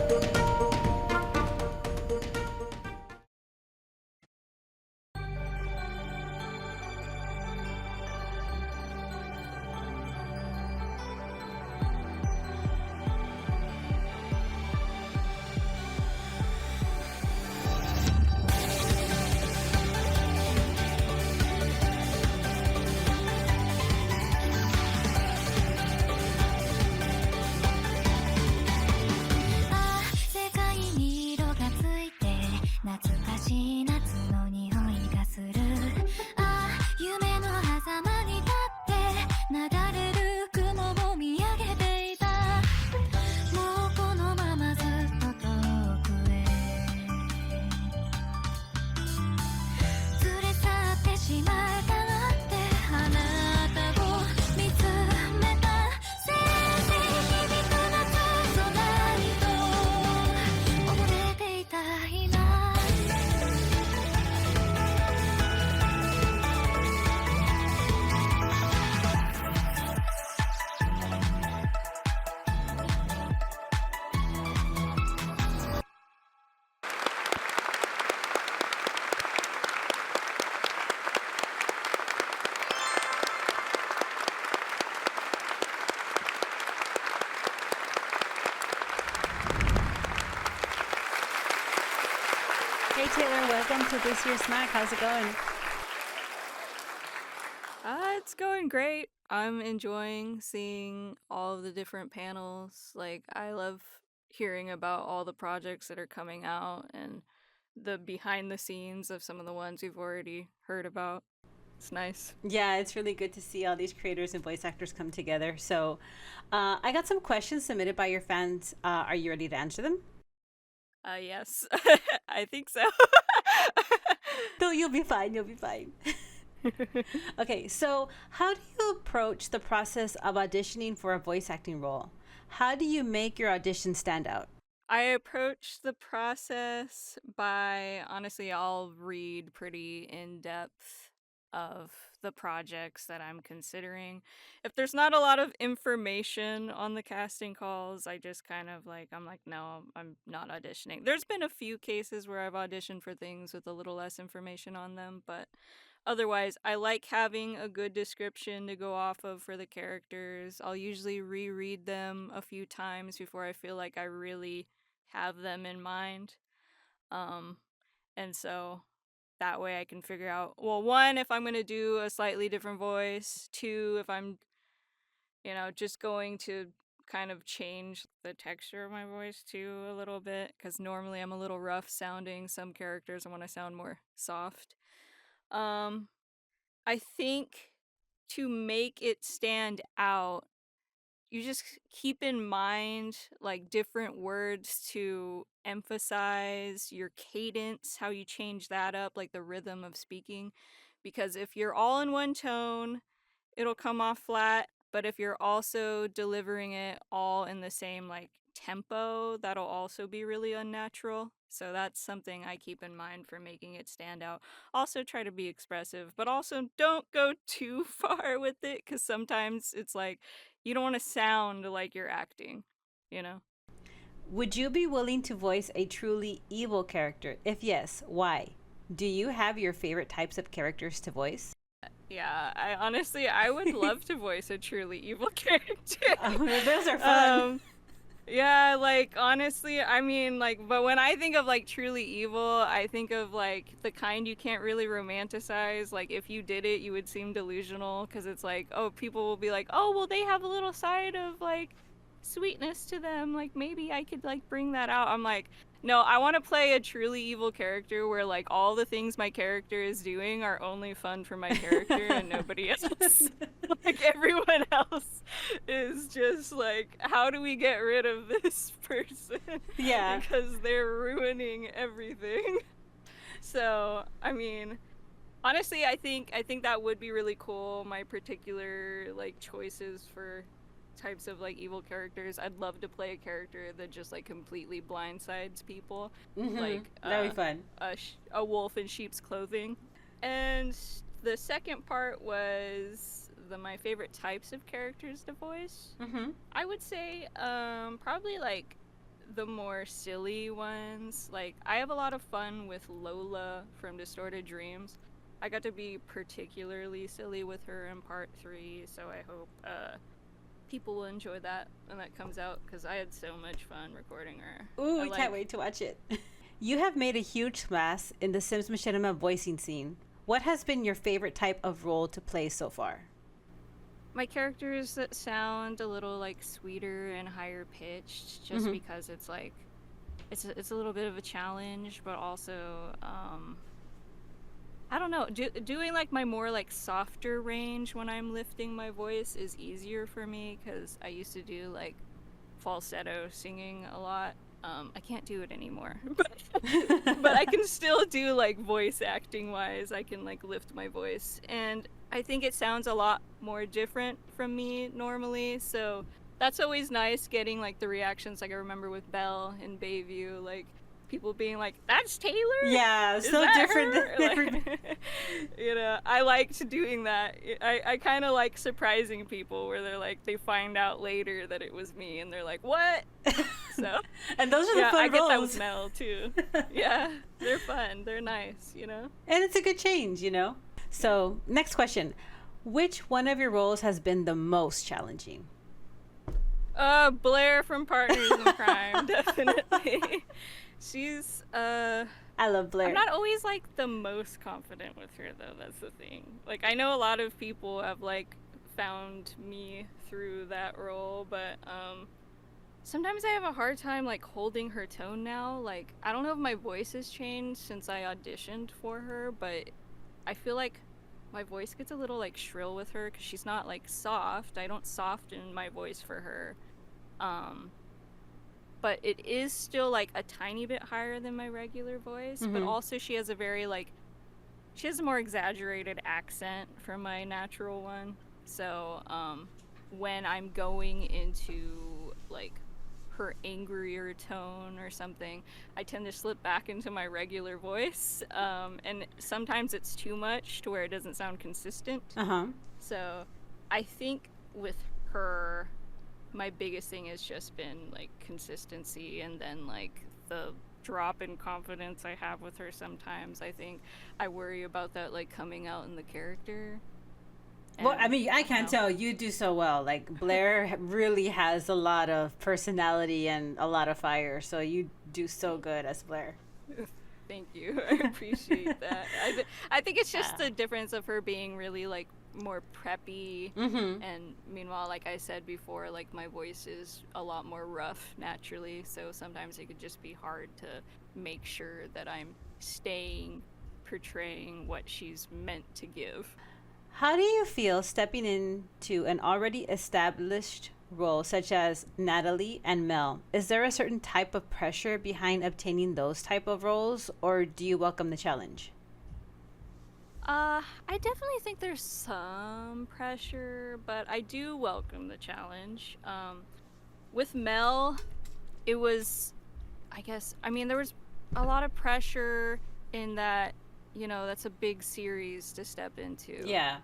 Hey Taylor, welcome to this year's SMAC. How's it going? It's going great. I'm enjoying seeing all of the different panels. Like, I love hearing about all the projects that are coming out and the behind the scenes of some of the ones we've already heard about. It's nice. Yeah, it's really good to see all these creators and voice actors come together. So I got some questions submitted by your fans. Are you ready to answer them? Yes. I think so. No, you'll be fine. You'll be fine. Okay, so how do you approach the process of auditioning for a voice acting role? How do you make your audition stand out? I approach the process by, honestly, I'll read pretty in depth of the projects that I'm considering. If there's not a lot of information on the casting calls, I just kind of like, I'm like, no, I'm not auditioning. There's been a few cases where I've auditioned for things with a little less information on them, but otherwise, I like having a good description to go off of for the characters. I'll usually reread them a few times before I feel like I really have them in mind. And so that way I can figure out, well, one, if I'm going to do a slightly different voice, two, if I'm, just going to kind of change the texture of my voice too a little bit, because normally I'm a little rough sounding. Some characters I want to sound more soft. I think to make it stand out, you just keep in mind like different words to emphasize, your cadence, how you change that up, like the rhythm of speaking. Because if you're all in one tone, it'll come off flat. But if you're also delivering it all in the same like tempo, that'll also be really unnatural. So that's something I keep in mind for making it stand out. Also try to be expressive, but also don't go too far with it, because sometimes it's like you don't want to sound like you're acting, Would you be willing to voice a truly evil character? If yes, why? Do you have your favorite types of characters to voice? Yeah, I would love to voice a truly evil character. Oh, those are fun. Yeah, like, honestly, I mean, like, but when I think of, like, truly evil, I think of, like, the kind you can't really romanticize. Like, if you did it, you would seem delusional, because it's like, oh, people will be like, oh, well, they have a little side of, like, sweetness to them. Like, maybe I could, like, bring that out. I'm like, no, I want to play a truly evil character where, like, all the things my character is doing are only fun for my character and nobody else. Like, everyone else is just like, how do we get rid of this person? Yeah. Because they're ruining everything. So, I mean, honestly, I think that would be really cool. My particular, like, choices for types of like evil characters. I'd love to play a character that just like completely blindsides people. Like that'd be fun. A wolf in sheep's clothing. And the second part was my favorite types of characters to voice. I would say probably like the more silly ones. Like I have a lot of fun with Lola from Distorted Dreams. I got to be particularly silly with her in part 3, so I hope people will enjoy that when that comes out, because I had so much fun recording her. Ooh, we can't wait to watch it. You have made a huge splash in the Sims Machinima voicing scene. What has been your favorite type of role to play so far? My characters that sound a little like sweeter and higher pitched, just because it's like it's a little bit of a challenge, but also I don't know, doing like my more like softer range when I'm lifting my voice is easier for me, because I used to do like falsetto singing a lot. I can't do it anymore, but I can still do like voice acting wise. I can like lift my voice, and I think it sounds a lot more different from me normally, so that's always nice, getting like the reactions. Like I remember with Belle in Bayview, like people being like, that's Taylor? Yeah, Is so that different her? than everybody. I liked doing that. I kind of like surprising people where they're like, they find out later that it was me and they're like, what? So and those are the fun I get that roles. with Mel too. Yeah, they're fun, they're nice, And it's a good change, So next question, which one of your roles has been the most challenging? Blair from Partners in Crime, definitely. She's I love Blair. I'm not always like the most confident with her though, that's the thing. Like I know a lot of people have like found me through that role, but sometimes I have a hard time like holding her tone now. Like I don't know if my voice has changed since I auditioned for her, but I feel like my voice gets a little like shrill with her because she's not like soft. I don't soften my voice for her. But it is still like a tiny bit higher than my regular voice, but also she has a very like she has a more exaggerated accent from my natural one. So when I'm going into like her angrier tone or something, I tend to slip back into my regular voice, and sometimes it's too much to where it doesn't sound consistent. So I think with her, my biggest thing has just been like consistency, and then like the drop in confidence I have with her sometimes. I think I worry about that like coming out in the character. Well, I mean, I can't tell. You do so well. Like, Blair really has a lot of personality and a lot of fire, so you do so good as Blair. Thank you. I appreciate that. I think it's just the difference of her being really, like, more preppy, and meanwhile, like I said before, like, my voice is a lot more rough naturally, so sometimes it could just be hard to make sure that I'm portraying what she's meant to give. How do you feel stepping into an already established role such as Natalie and Mel? Is there a certain type of pressure behind obtaining those type of roles, or do you welcome the challenge? I definitely think there's some pressure, but I do welcome the challenge. With Mel, it was, I guess, I mean, there was a lot of pressure in that, you know, that's a big series to step into. Yeah.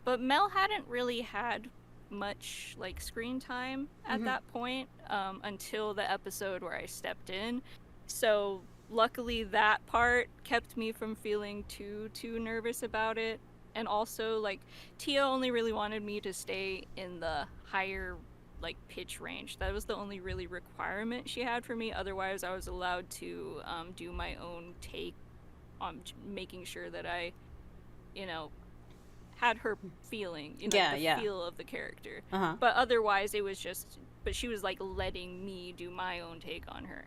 But Mel hadn't really had much like screen time at that point, until the episode where I stepped in. So luckily that part kept me from feeling too nervous about it. And also, like, Tia only really wanted me to stay in the higher like pitch range. That was the only really requirement she had for me. Otherwise I was allowed to do my own take on making sure that I, you know, had her feeling, you know, the feel of the character. But otherwise it was just, but she was like letting me do my own take on her.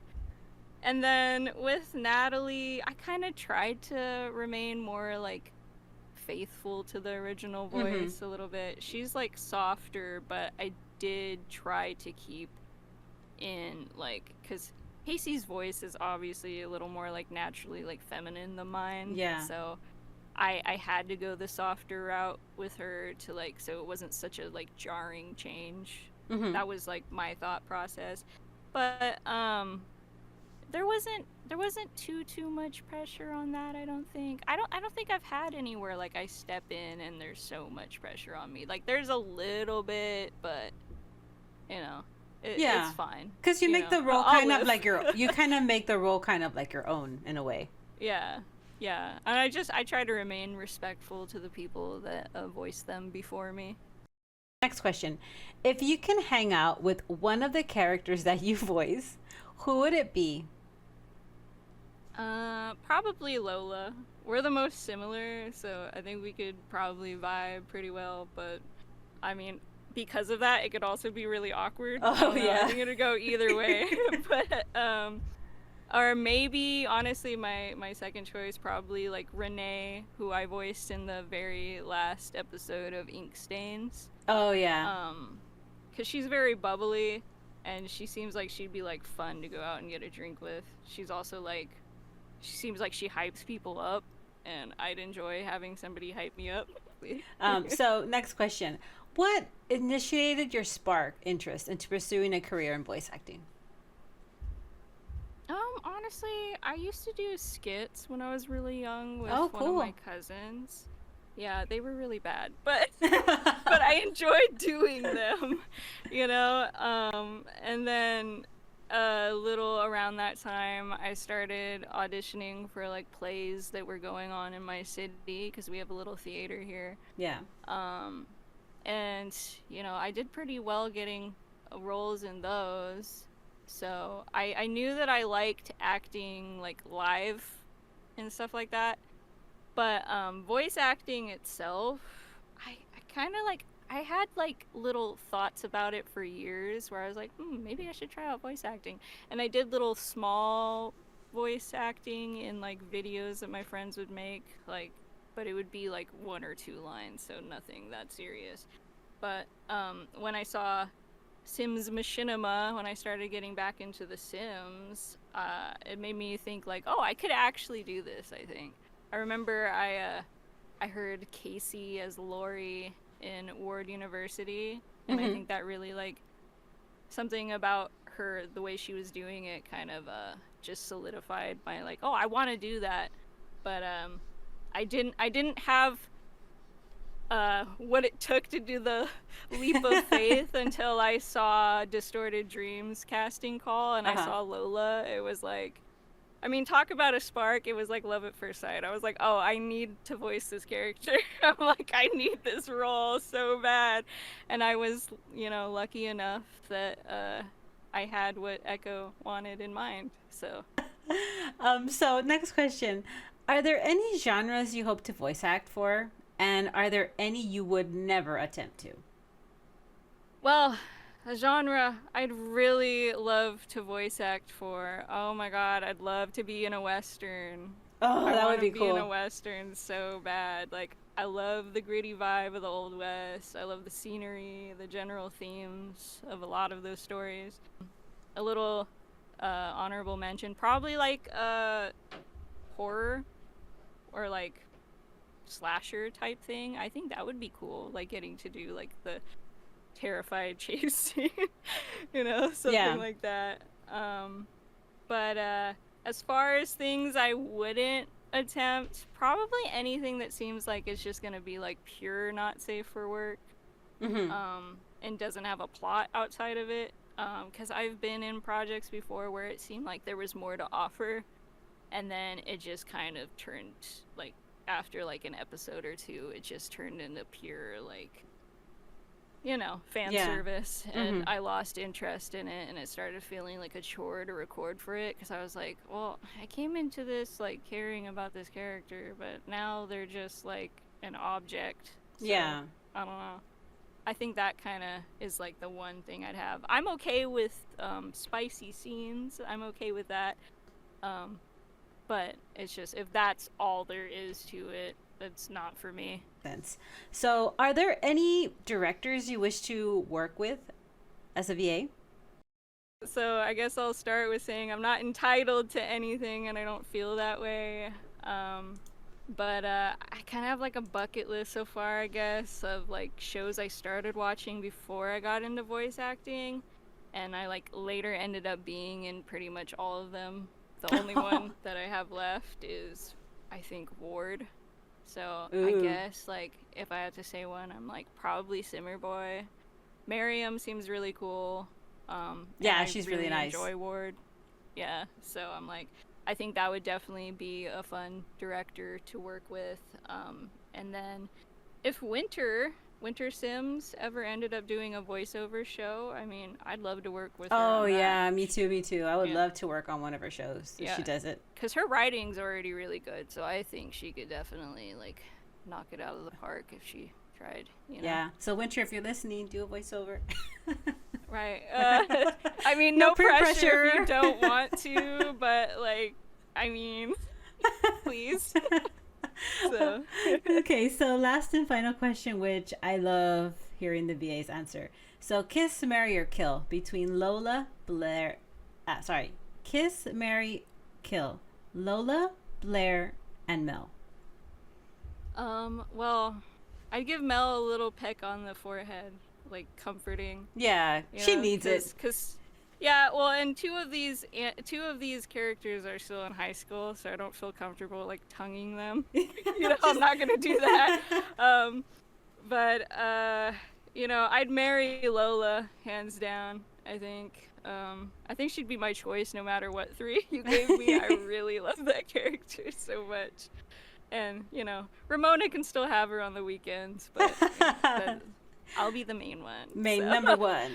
And then with Natalie, I kind of tried to remain more like faithful to the original voice a little bit. She's like softer, but I did try to keep in like, because Casey's voice is obviously a little more like naturally like feminine than mine. Yeah. So I had to go the softer route with her to like, so it wasn't such a like jarring change. That was like my thought process. But there wasn't too much pressure on that, I don't think. I don't think I've had anywhere like I step in and there's so much pressure on me. Like there's a little bit, but you know, it's fine. Because you make the role kind of like you kind of make the role kind of like your own in a way. Yeah. And I try to remain respectful to the people that voiced them before me. Next question. If you can hang out with one of the characters that you voice, who would it be? Probably Lola. We're the most similar, so I think we could probably vibe pretty well, but I mean, because of that, it could also be really awkward. Oh, yeah. I think it'd go either way. But, or maybe, honestly, my second choice, probably like Renee, who I voiced in the very last episode of Ink Stains. Oh, yeah. Because she's very bubbly, and she seems like she'd be like fun to go out and get a drink with. She's also like, she seems like she hypes people up, and I'd enjoy having somebody hype me up. So next question. What initiated your spark interest into pursuing a career in voice acting? Honestly, I used to do skits when I was really young with one of my cousins. Yeah, they were really bad, but but I enjoyed doing them, you know. And then a little around that time, I started auditioning for like plays that were going on in my city because we have a little theater here. Yeah. And you know, I did pretty well getting roles in those. So I knew that I liked acting like live and stuff like that. But voice acting itself, I kind of like, I had like little thoughts about it for years where I was like, maybe I should try out voice acting. And I did little small voice acting in like videos that my friends would make, like, but it would be like 1 or 2 lines, so nothing that serious. But when I saw Sims Machinima, when I started getting back into The Sims, it made me think like, oh, I could actually do this, I think. I remember I heard Casey as Lori in Ward University, and I think that really like something about her, the way she was doing it, kind of just solidified my like, oh, I want to do that, but I didn't have what it took to do the leap of faith until I saw Distorted Dreams casting call and I saw Lola. It was like, I mean, talk about a spark. It was like love at first sight. I was like, oh, I need to voice this character. I'm like, I need this role so bad. And I was, you know, lucky enough that I had what Echo wanted in mind. So, so next question. Are there any genres you hope to voice act for? And are there any you would never attempt to? Well, a genre I'd really love to voice act for. Oh my god, I'd love to be in a Western. Oh, that would be cool. I want to be in a Western so bad. Like, I love the gritty vibe of the Old West. I love the scenery, the general themes of a lot of those stories. A little honorable mention, probably like horror or like slasher type thing. I think that would be cool, like getting to do like the terrified chase scene, you know, something like that. But as far as things I wouldn't attempt, probably anything that seems like it's just gonna be like pure not safe for work, and doesn't have a plot outside of it, because I've been in projects before where it seemed like there was more to offer, and then it just kind of turned, like after like an episode or two, it just turned into pure like, you know, fan service, and I lost interest in it, and it started feeling like a chore to record for it, because I was like, well, I came into this like caring about this character, but now they're just like an object. So, I don't know. I think that kind of is like the one thing I'd have. I'm okay with spicy scenes. I'm okay with that. But it's just, if that's all there is to it, it's not for me. So, are there any directors you wish to work with as a VA? So, I guess I'll start with saying I'm not entitled to anything, and I don't feel that way. But I kind of have like a bucket list so far, I guess, of like shows I started watching before I got into voice acting, and I like later ended up being in pretty much all of them. The only one that I have left is, I think, Ward. So I guess, like, if I had to say one, I'm like probably Simmer Boy. Miriam seems really cool. Yeah, she's really nice. Enjoy Ward. Yeah, so I'm like, I think that would definitely be a fun director to work with. And then if Winter Sims ever ended up doing a voiceover show, I mean, I'd love to work with her. Oh yeah, me too. I would love to work on one of her shows if she does it. Because her writing's already really good, so I think she could definitely like knock it out of the park if she tried. You know? Yeah. So Winter, if you're listening, do a voiceover. Right. I mean, no pressure if you don't want to, but like, I mean, please. So. Okay, so last and final question, which I love hearing the VA's answer. So kiss, marry, or kill between Lola, Blair. Kiss, marry, kill Lola, Blair, and Mel. Well, I'd give Mel a little peck on the forehead, like comforting. Yeah, she needs it. Yeah, well, and two of these characters are still in high school, so I don't feel comfortable like tonguing them. You know, I'm not gonna do that. But you know, I'd marry Lola hands down. I think she'd be my choice no matter what three you gave me. I really love that character so much. And you know, Ramona can still have her on the weekends, but I'll be the main one. Number one.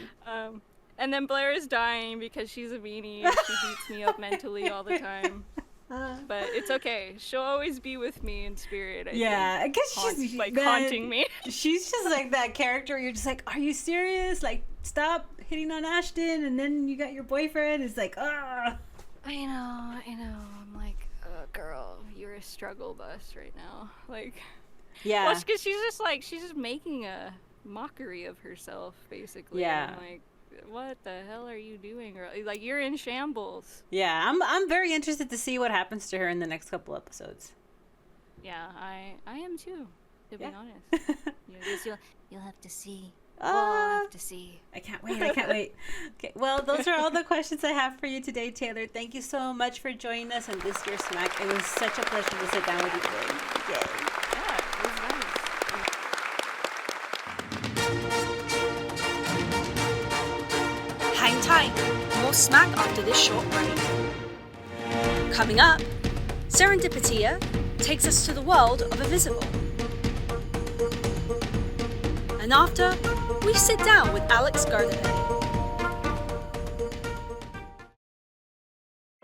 And then Blair is dying because she's a meanie and she beats me up mentally all the time. But it's okay. She'll always be with me in spirit. I guess she's like haunting me. She's just like that character. You're just like, are you serious? Like, stop hitting on Ashton, and then you got your boyfriend. It's like, ah. I know. I'm like, girl, you're a struggle bus right now. Like, yeah. Well, because she's just making a mockery of herself, basically. Yeah. I'm like, what the hell are you doing? Like, you're in shambles. Yeah, I'm very interested to see what happens to her in the next couple episodes. Yeah, I am too, to be honest. You'll have to see. We'll have to see. I can't wait. I can't wait. Okay, well, those are all the questions I have for you today, Taylor. Thank you so much for joining us on this year's SMAC. It was such a pleasure to sit down with you today. Yay. Yeah, it was nice. Hang tight, more SMAC after this short break. Coming up, Serendipitia takes us to the world of Invisible. And after, we sit down with GARDIPE.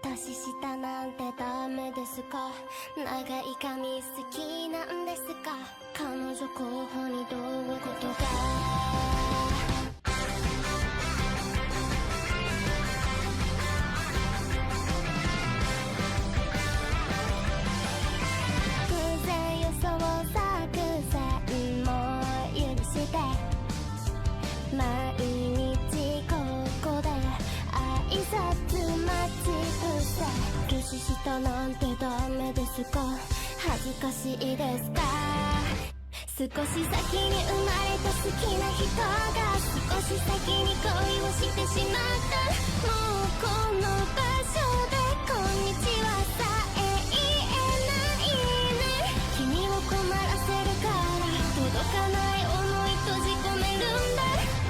年下なんてダメですか長い髪好きなんですか彼女候補にどういうことが偶然予想作戦も許して毎日ここで挨拶待ち伏せ年下なんてダメですか恥ずかしいですか少し先に生まれた好きな人が少し先に恋をしてしまったもうこの場所でこんにちはさえ言えないね君を困らせるから届かない想い閉じ込めるんだ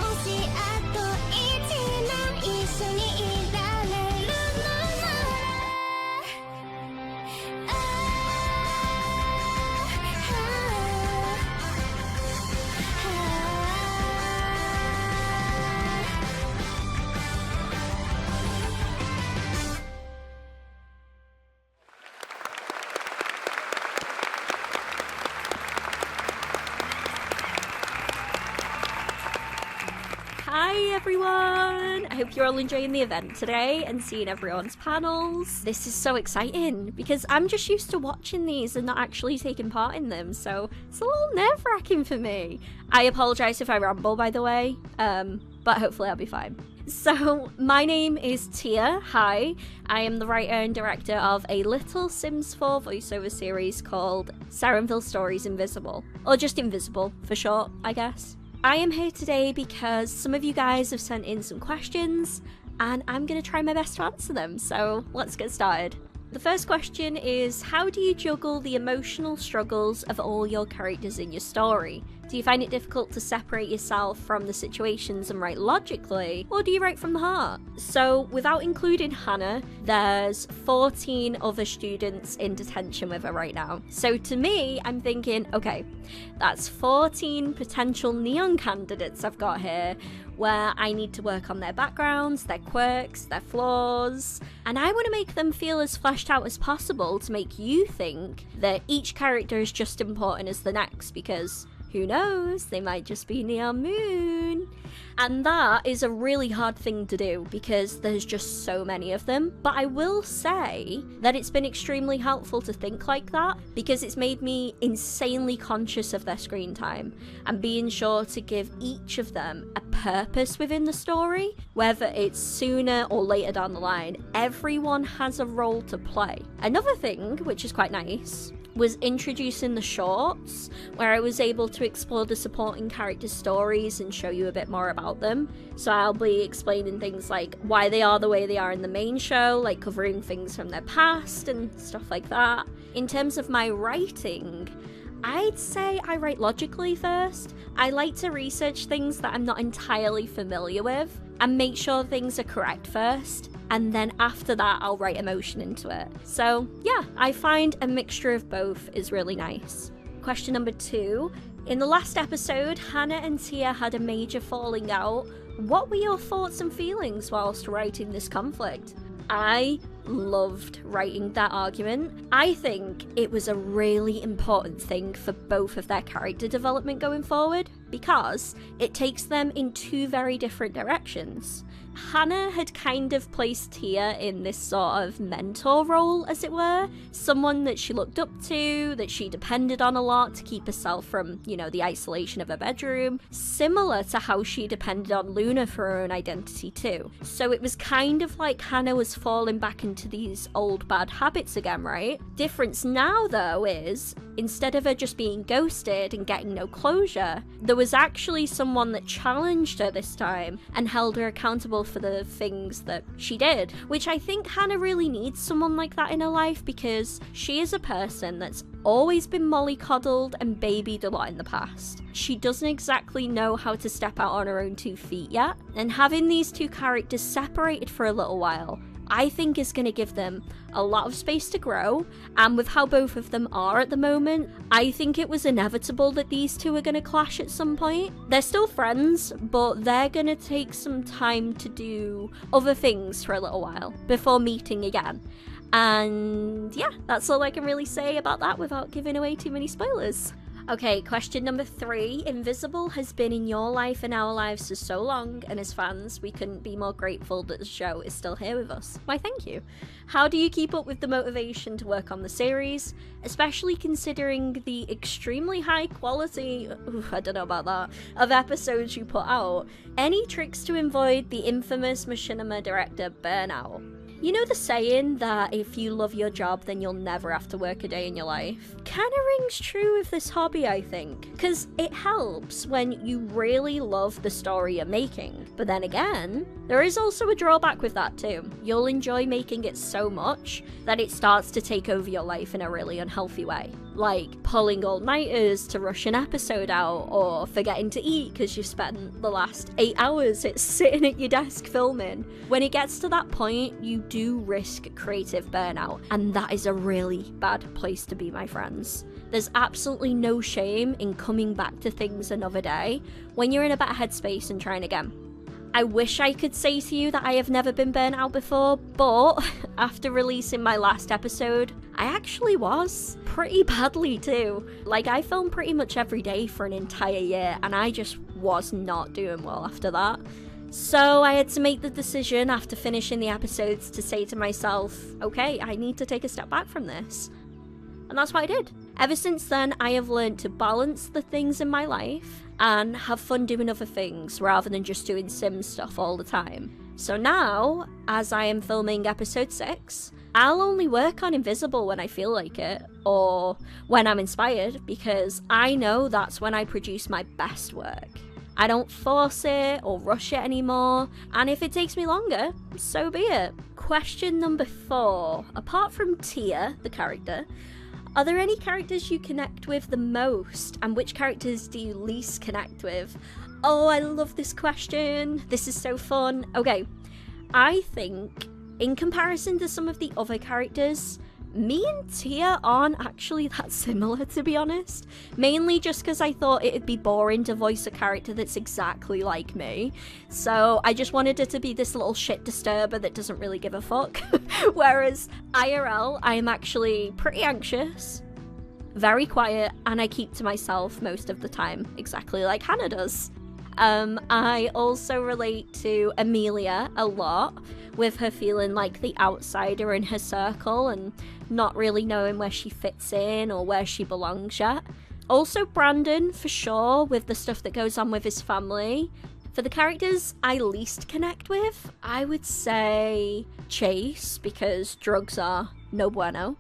もしあと1年一緒にいられるのならHi everyone! I hope you're all enjoying the event today and seeing everyone's panels. This is so exciting because I'm just used to watching these and not actually taking part in them, so it's a little nerve-wracking for me. I apologise if I ramble, by the way, but hopefully I'll be fine. So, my name is Tia. Hi. I am the writer and director of a little Sims 4 voiceover series called Serenville Stories Invisible, or just Invisible for short, I guess. I am here today because some of you guys have sent in some questions and I'm going to try my best to answer them, so let's get started. The first question is, how do you juggle the emotional struggles of all your characters in your story? Do you find it difficult to separate yourself from the situations and write logically, or do you write from the heart? So, without including Hannah, there's 14 other students in detention with her right now. So to me, I'm thinking, okay, that's 14 potential neon candidates I've got here, where I need to work on their backgrounds, their quirks, their flaws, and I want to make them feel as fleshed out as possible to make you think that each character is just important as the next, because who knows, they might just be Neon Moon. And that is a really hard thing to do because there's just so many of them. But I will say that it's been extremely helpful to think like that because it's made me insanely conscious of their screen time and being sure to give each of them a purpose within the story, whether it's sooner or later down the line. Everyone has a role to play. Another thing, which is quite nice, was introducing the shorts, where I was able to explore the supporting characters' stories and show you a bit more about them. So I'll be explaining things like why they are the way they are in the main show, like covering things from their past and stuff like that. In terms of my writing, I'd say I write logically first. I like to research things that I'm not entirely familiar with and make sure things are correct first. And then after that, I'll write emotion into it. So yeah, I find a mixture of both is really nice. Question number 2. In the last episode, Hannah and Tia had a major falling out. What were your thoughts and feelings whilst writing this conflict? I loved writing that argument. I think it was a really important thing for both of their character development going forward because it takes them in two very different directions. Hannah had kind of placed Tia in this sort of mentor role, as it were. Someone that she looked up to, that she depended on a lot to keep herself from, you know, the isolation of her bedroom. Similar to how she depended on Luna for her own identity too. So it was kind of like Hannah was falling back into these old bad habits again, right? Difference now, though, is instead of her just being ghosted and getting no closure, there was actually someone that challenged her this time and held her accountable for the things that she did, which I think Hannah really needs someone like that in her life, because she is a person that's always been mollycoddled and babied a lot in the past. She doesn't exactly know how to step out on her own 2 feet yet, and having these two characters separated for a little while, I think is going to give them a lot of space to grow, and with how both of them are at the moment, I think it was inevitable that these two are going to clash at some point. They're still friends, but they're going to take some time to do other things for a little while before meeting again. And yeah, that's all I can really say about that without giving away too many spoilers. Okay, question number 3. Invisible has been in your life and our lives for so long, and as fans, we couldn't be more grateful that the show is still here with us. Why, thank you. How do you keep up with the motivation to work on the series, especially considering the extremely high quality, I don't know about that, of episodes you put out? Any tricks to avoid the infamous Machinima director burnout? You know the saying that if you love your job, then you'll never have to work a day in your life? Kinda rings true with this hobby, I think. Because it helps when you really love the story you're making. But then again, there is also a drawback with that too. You'll enjoy making it so much that it starts to take over your life in a really unhealthy way. Like pulling all-nighters to rush an episode out, or forgetting to eat because you've spent the last 8 hours sitting at your desk filming. When it gets to that point, you do risk creative burnout, and that is a really bad place to be, my friends. There's absolutely no shame in coming back to things another day when you're in a better headspace and trying again. I wish I could say to you that I have never been burnt out before, but after releasing my last episode, I actually was. Pretty badly too. Like, I filmed pretty much every day for an entire year, and I just was not doing well after that. So I had to make the decision after finishing the episodes to say to myself, okay, I need to take a step back from this. And that's what I did. Ever since then, I have learned to balance the things in my life and have fun doing other things rather than just doing Sims stuff all the time. So now, as I am filming episode 6, I'll only work on Invisible when I feel like it, or when I'm inspired, because I know that's when I produce my best work. I don't force it or rush it anymore, and if it takes me longer, so be it. Question number 4. Apart from Tia, the character, are there any characters you connect with the most, and which characters do you least connect with? Oh, I love this question. This is so fun. Okay, I think in comparison to some of the other characters, me and Tia aren't actually that similar, to be honest. Mainly just because I thought it'd be boring to voice a character that's exactly like me. So I just wanted it to be this little shit disturber that doesn't really give a fuck. Whereas IRL, I am actually pretty anxious, very quiet, and I keep to myself most of the time, exactly like Hannah does. I also relate to Amelia a lot, with her feeling like the outsider in her circle and not really knowing where she fits in or where she belongs yet. Also Brandon, for sure, with the stuff that goes on with his family. For the characters I least connect with, I would say Chase, because drugs are no bueno.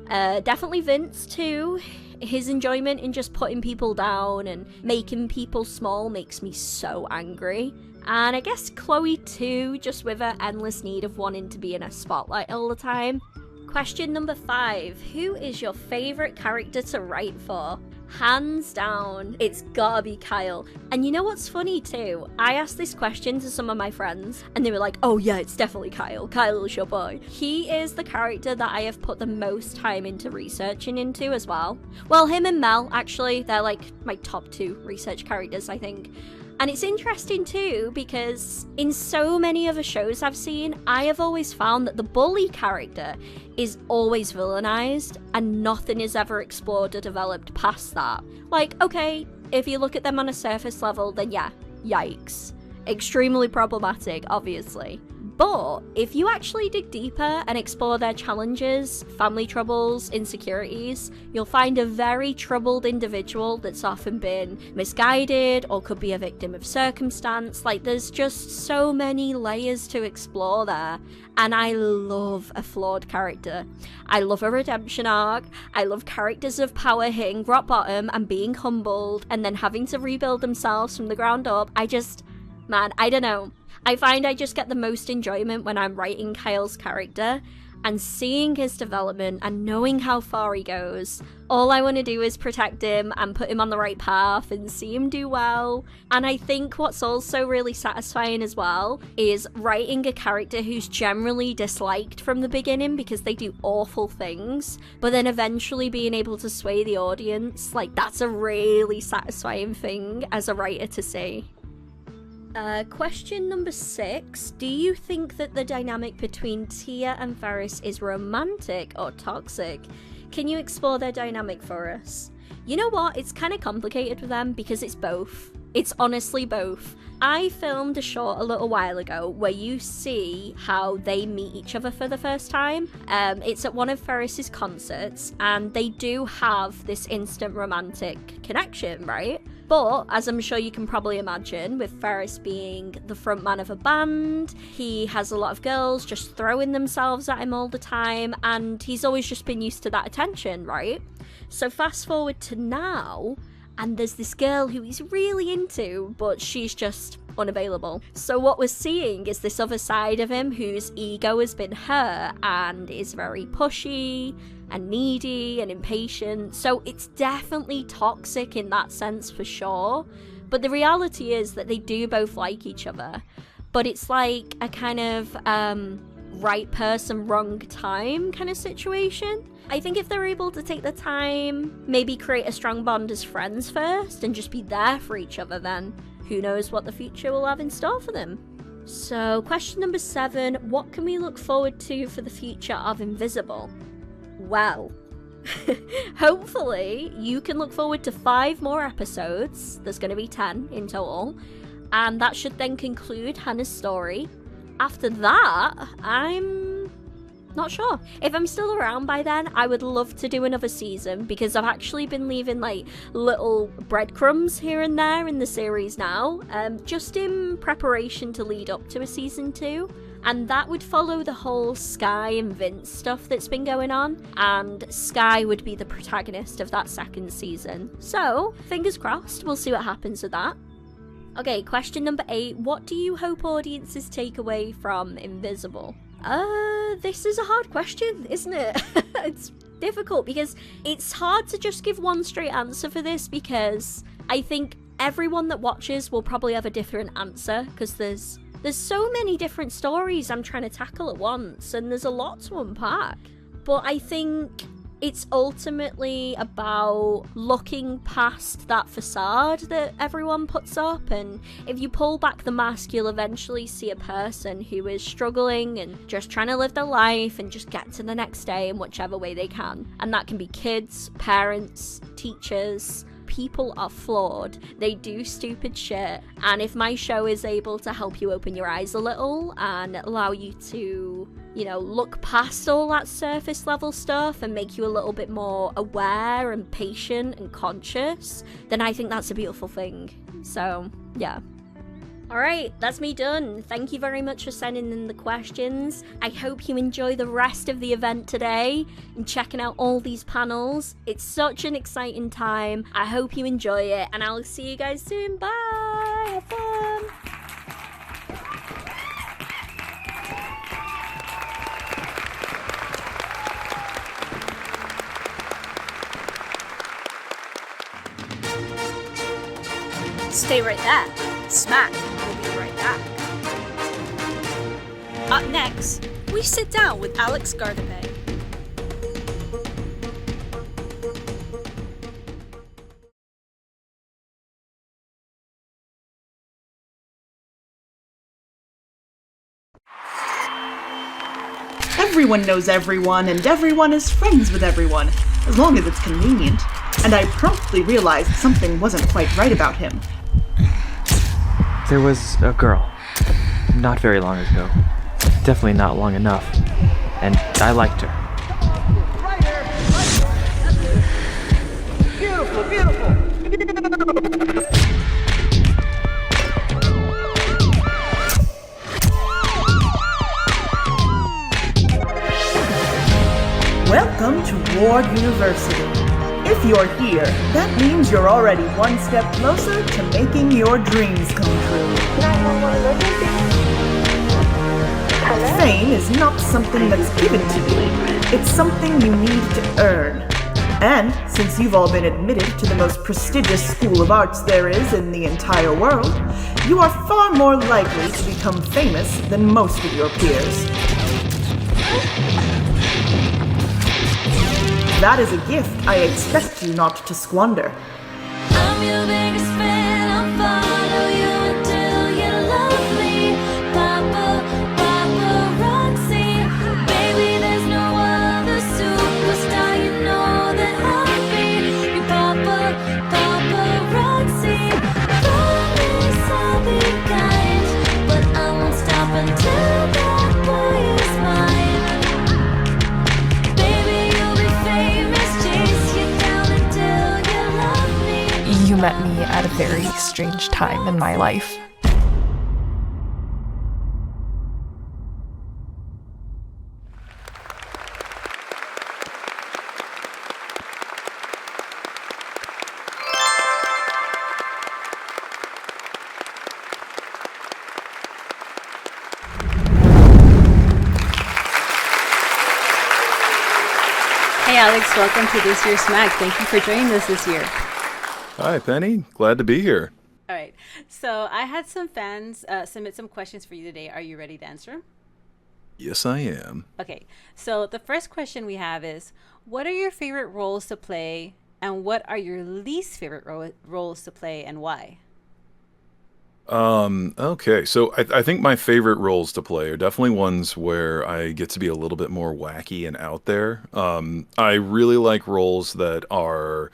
Definitely Vince too. His enjoyment in just putting people down and making people small makes me so angry. And I guess Chloe too, just with her endless need of wanting to be in a spotlight all the time. Question number 5. Who is your favourite character to write for? Hands down, it's gotta be Kyle. And you know what's funny too? I asked this question to some of my friends and they were like, oh yeah, it's definitely Kyle. Kyle's your boy. He is the character that I have put the most time into researching into as well. Well, him and Mel, actually, they're like my top 2 research characters, I think. And it's interesting too, because in so many other shows I've seen, I have always found that the bully character is always villainized, and nothing is ever explored or developed past that. Like, okay, if you look at them on a surface level, then yeah, yikes. Extremely problematic, obviously. But if you actually dig deeper and explore their challenges, family troubles, insecurities, you'll find a very troubled individual that's often been misguided or could be a victim of circumstance. Like, there's just so many layers to explore there. And I love a flawed character. I love a redemption arc. I love characters of power hitting rock bottom and being humbled and then having to rebuild themselves from the ground up. I don't know. I find I just get the most enjoyment when I'm writing Kyle's character and seeing his development and knowing how far he goes. All I want to do is protect him and put him on the right path and see him do well. And I think what's also really satisfying as well is writing a character who's generally disliked from the beginning because they do awful things, but then eventually being able to sway the audience. Like, that's a really satisfying thing as a writer to see. Question number 6. Do you think that the dynamic between Tia and Ferris is romantic or toxic? Can you explore their dynamic for us? You know what? It's kind of complicated with them because it's both. It's honestly both. I filmed a short a little while ago where you see how they meet each other for the first time. It's at one of Ferris's concerts, and they do have this instant romantic connection, right? But, as I'm sure you can probably imagine, with Ferris being the frontman of a band, he has a lot of girls just throwing themselves at him all the time, and he's always just been used to that attention, right? So fast forward to now, and there's this girl who he's really into, but she's just unavailable. So what we're seeing is this other side of him whose ego has been hurt and is very pushy and needy and impatient. So it's definitely toxic in that sense for sure. But the reality is that they do both like each other. But it's like a kind of right person, wrong time kind of situation. I think if they're able to take the time, maybe create a strong bond as friends first and just be there for each other, then who knows what the future will have in store for them. So question number 7, what can we look forward to for the future of Invisible? Well, hopefully you can look forward to 5 more episodes. There's going to be 10 in total, and that should then conclude Hannah's story. After that, I'm not sure. If I'm still around by then, I would love to do another season because I've actually been leaving like little breadcrumbs here and there in the series now, just in preparation to lead up to a season 2. And that would follow the whole Sky and Vince stuff that's been going on, and Sky would be the protagonist of that second season. So, fingers crossed, we'll see what happens with that. Okay, question number 8. What do you hope audiences take away from Invisible? This is a hard question, isn't it? It's difficult because it's hard to just give one straight answer for this, because I think everyone that watches will probably have a different answer, because there's so many different stories I'm trying to tackle at once, and there's a lot to unpack. But I think it's ultimately about looking past that facade that everyone puts up, and if you pull back the mask, you'll eventually see a person who is struggling and just trying to live their life and just get to the next day in whichever way they can. And that can be kids, parents, teachers. People are flawed. They do stupid shit. And if my show is able to help you open your eyes a little and allow you to, you know, look past all that surface level stuff and make you a little bit more aware and patient and conscious, then I think that's a beautiful thing. So, yeah. Alright, that's me done. Thank you very much for sending in the questions. I hope you enjoy the rest of the event today and checking out all these panels. It's such an exciting time. I hope you enjoy it, and I'll see you guys soon. Bye! Have fun! Stay right there. SMAC will be right back. Up next, we sit down with Alex GARDIPE. Everyone knows everyone, and everyone is friends with everyone, as long as it's convenient. And I promptly realized something wasn't quite right about him. There was a girl, not very long ago. definitely not long enough. And I liked her. Beautiful, beautiful. Welcome to Ward University. If you're here, that means you're already one step closer to making your dreams come true. Fame is not something that's given to you. It's something you need to earn. And since you've all been admitted to the most prestigious school of arts there is in the entire world, you are far more likely to become famous than most of your peers. That is a gift I expect you not to squander. I'm your biggest fan, I'll follow you until you love me. Paparazzi, baby, there's no other superstar, you know that I'll be your paparazzi. Promise I'll be kind, but I won't stop until that boy is mine. Baby, you'll be famous, chase you down until you love me. You met me at a very strange time in my life. Hey Alex, welcome to this year's SMAC. Thank you for joining us this year. Hi, Penny. Glad to be here. All right. So I had some fans submit some questions for you today. Are you ready to answer? Yes, I am. Okay. So the first question we have is, what are your favorite roles to play, and what are your least favorite roles to play, and why? Okay, so I think my favorite roles to play are definitely ones where I get to be a little bit more wacky and out there. I really like roles that are,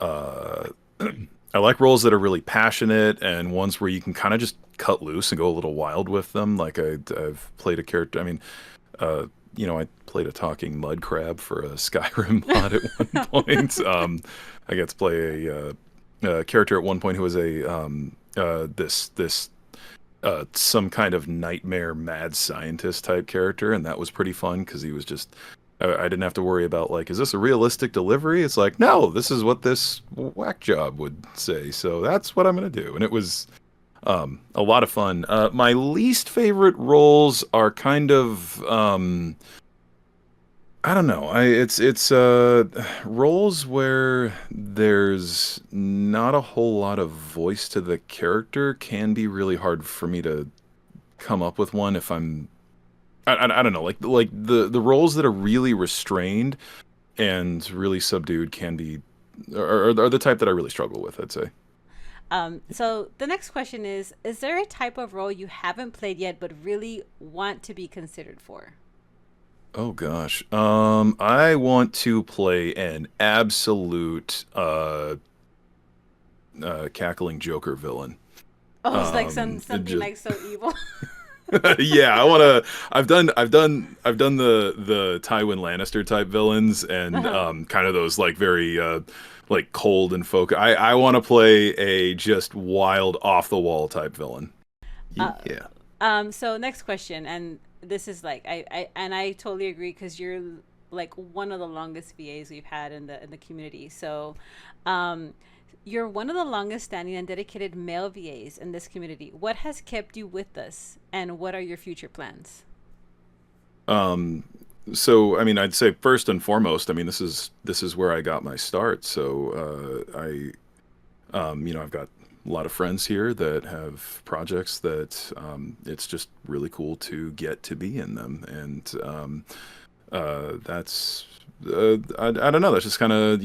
I like roles that are really passionate and ones where you can kind of just cut loose and go a little wild with them. Like I've played a character, I mean, I played a talking mud crab for a Skyrim mod at one point. I got to play a character at one point who was some kind of nightmare mad scientist type character, and that was pretty fun because he was just I didn't have to worry about like, is this a realistic delivery? It's like, no, this is what this whack job would say, so that's what I'm gonna do. And it was a lot of fun. My least favorite roles are kind of I don't know. It's roles where there's not a whole lot of voice to the character can be really hard for me to come up with one if I don't know, like the roles that are really restrained and really subdued can be are the type that I really struggle with, I'd say. So the next question is there a type of role you haven't played yet but really want to be considered for? Oh gosh. I want to play an absolute cackling Joker villain. Oh, it's like something like so evil. Yeah, I've done the Tywin Lannister type villains and kind of those like very like cold and focused. I want to play a just wild off the wall type villain. Yeah. So next question, and this is like I totally agree because you're like one of the longest VAs we've had in the community. So you're one of the longest standing and dedicated male VAs in this community. What has kept you with us, and what are your future plans? So I mean, I'd say first and foremost, I mean, this is where I got my start. So I've got a lot of friends here that have projects that it's just really cool to get to be in them, and that's I don't know, that's just kind of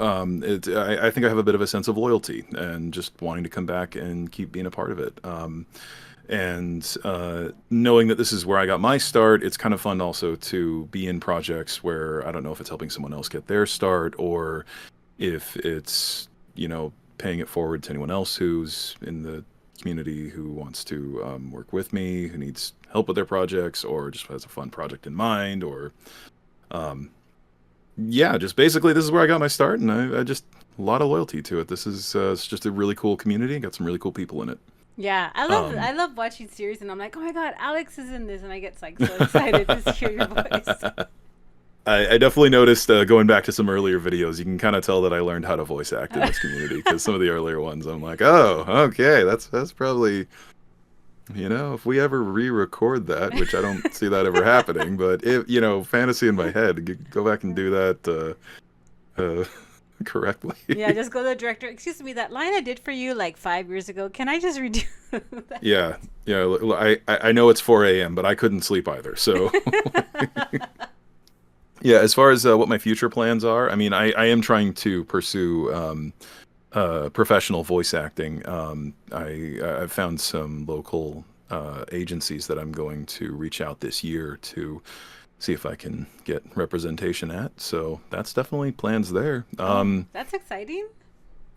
I think I have a bit of a sense of loyalty and just wanting to come back and keep being a part of it. And knowing that this is where I got my start, it's kind of fun also to be in projects where I don't know if it's helping someone else get their start or if it's paying it forward to anyone else who's in the community who wants to work with me, who needs help with their projects, or just has a fun project in mind, or yeah, just basically this is where I got my start, and I just a lot of loyalty to it. This is it's just a really cool community. Got some really cool people in it. Yeah, I love watching series, and I'm like, oh my god, Alex is in this, and I get like so excited to hear your voice. I definitely noticed going back to some earlier videos, you can kind of tell that I learned how to voice act in this community, because some of the earlier ones, I'm like, oh, okay, that's probably, you know, if we ever re-record that, which I don't see that ever happening, but if, you know, fantasy in my head, go back and do that correctly. Yeah, just go to the director. Excuse me, that line I did for you like 5 years ago. Can I just redo that? Yeah. I know it's 4 a.m., but I couldn't sleep either. So, yeah. As far as what my future plans are, I mean, I am trying to pursue professional voice acting. I've found some local agencies that I'm going to reach out this year to see if I can get representation at. So that's definitely plans there. That's exciting.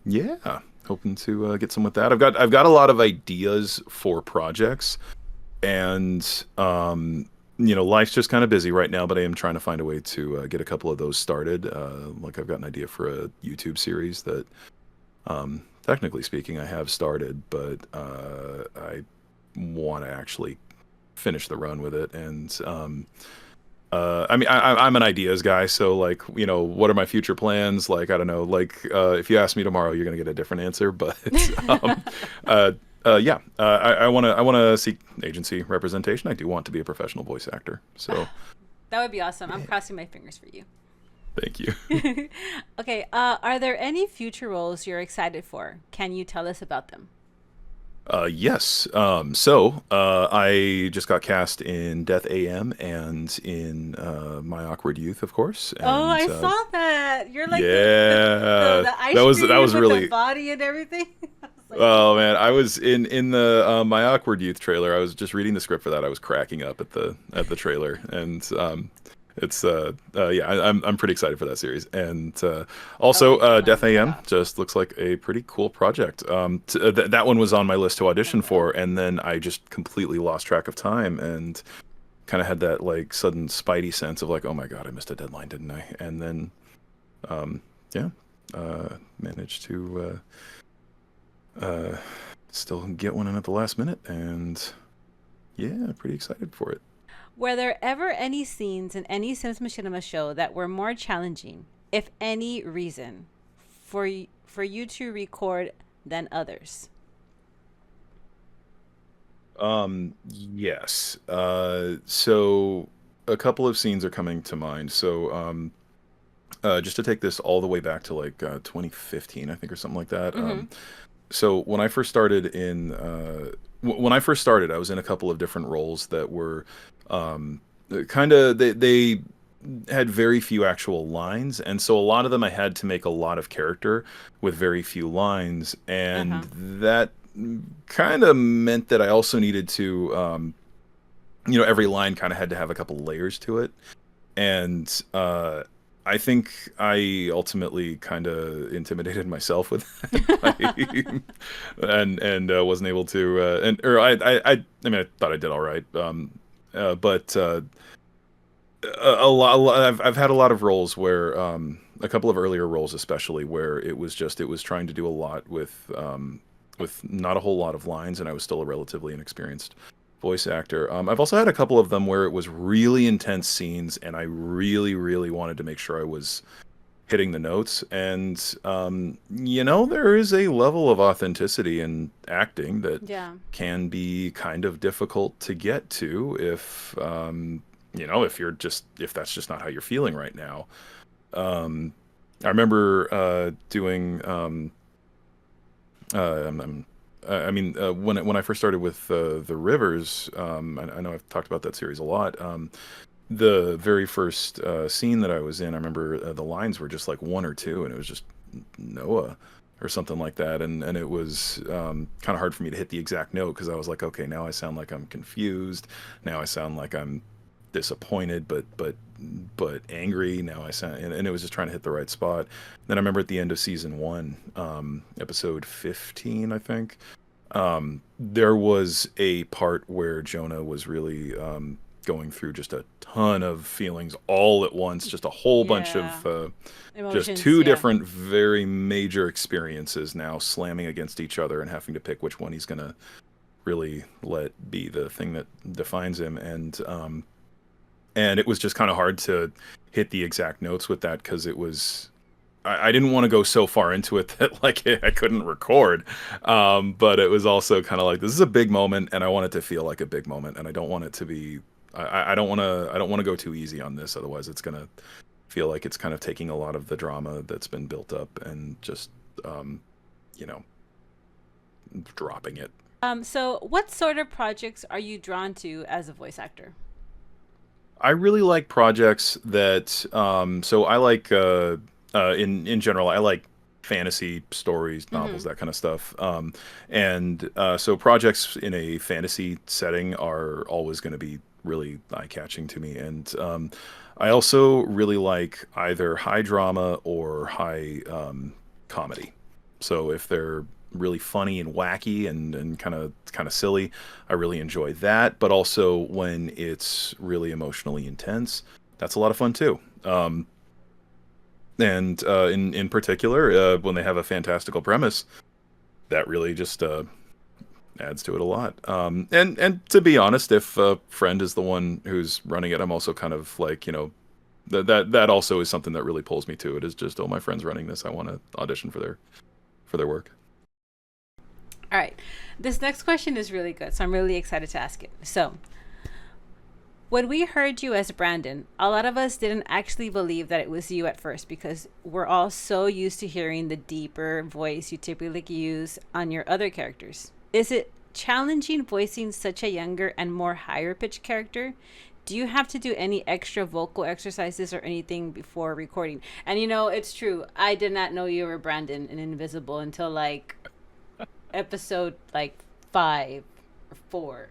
Yeah, hoping to get some with that. I've got a lot of ideas for projects, and you know, life's just kind of busy right now. But I am trying to find a way to get a couple of those started. Like I've got an idea for a YouTube series that, technically speaking, I have started, but I want to actually finish the run with it. And I mean, I'm an ideas guy, so like, you know, what are my future plans? Like, I don't know, like, if you ask me tomorrow, you're gonna get a different answer. But yeah, I wanna seek agency representation. I do want to be a professional voice actor. So that would be awesome. I'm crossing my fingers for you. Thank you. Okay, are there any future roles you're excited for? Can you tell us about them? Yes. So I just got cast in Death AM and in My Awkward Youth, of course. And, oh, I saw that. You're like the ice that was with really the body and everything. Like, oh man, I was in the My Awkward Youth trailer. I was just reading the script for that. I was cracking up at the trailer, and it's yeah, I'm pretty excited for that series. And also Death AM just looks like a pretty cool project. That one was on my list to audition for, and then I just completely lost track of time and kind of had that like sudden spidey sense of like, oh my god, I missed a deadline, didn't I? And then yeah, managed to still get one in at the last minute, and yeah, pretty excited for it. Were there ever any scenes in any Sims Machinima show that were more challenging, if any reason, for you to record than others? Yes. So a couple of scenes are coming to mind. So just to take this all the way back to like 2015, I think, or something like that. Mm-hmm. So when I first started I was in a couple of different roles that were kind of, they had very few actual lines, and so a lot of them I had to make a lot of character with very few lines, and that kind of meant that I also needed to, you know, every line kind of had to have a couple layers to it, and I think I ultimately kind of intimidated myself with that, and wasn't able to, I mean, I thought I did all right, but I've had a lot of roles where, a couple of earlier roles especially, where it was trying to do a lot with not a whole lot of lines, and I was still a relatively inexperienced voice actor. I've also had a couple of them where it was really intense scenes, and I really, really wanted to make sure I was hitting the notes. And you know, there is a level of authenticity in acting that can be kind of difficult to get to if you know, if that's just not how you're feeling right now. I remember doing I mean, when I first started with the Rivers, I know I've talked about that series a lot. The very first scene that I was in, I remember the lines were just like one or two, and it was just Noah or something like that, and it was kind of hard for me to hit the exact note, because I was like, okay, now I sound like I'm confused, now I sound like I'm disappointed, but angry. Now I sound, and it was just trying to hit the right spot. Then I remember at the end of season 1, episode 15, I think, There was a part where Jonah was really going through just a ton of feelings all at once, just a whole bunch of just Emotions, two yeah. different very major experiences now slamming against each other and having to pick which one he's gonna really let be the thing that defines him. And it was just kind of hard to hit the exact notes with that because it was I didn't want to go so far into it that like I couldn't record, but it was also kind of like this is a big moment and I want it to feel like a big moment, and I don't want it to be I don't want to go too easy on this, otherwise it's gonna feel like it's kind of taking a lot of the drama that's been built up and just you know, dropping it. So what sort of projects are you drawn to as a voice actor? I really like projects that so I like in general I like fantasy stories, novels, that kind of stuff. So projects in a fantasy setting are always going to be really eye-catching to me. And I also really like either high drama or high comedy. So if they're really funny and wacky and kind of silly, I really enjoy that. But also when it's really emotionally intense, that's a lot of fun too. And in particular, when they have a fantastical premise, that really just adds to it a lot. And to be honest, if a friend is the one who's running it, I'm also kind of like, you know, that also is something that really pulls me to it. Is just, oh, my friend's running this, I want to audition for their work. All right. This next question is really good, so I'm really excited to ask it. So, when we heard you as Brandon, a lot of us didn't actually believe that it was you at first because we're all so used to hearing the deeper voice you typically use on your other characters. Is it challenging voicing such a younger and more higher pitched character? Do you have to do any extra vocal exercises or anything before recording? And you know, it's true. I did not know you were Brandon in Invisible until like episode like 5 or 4.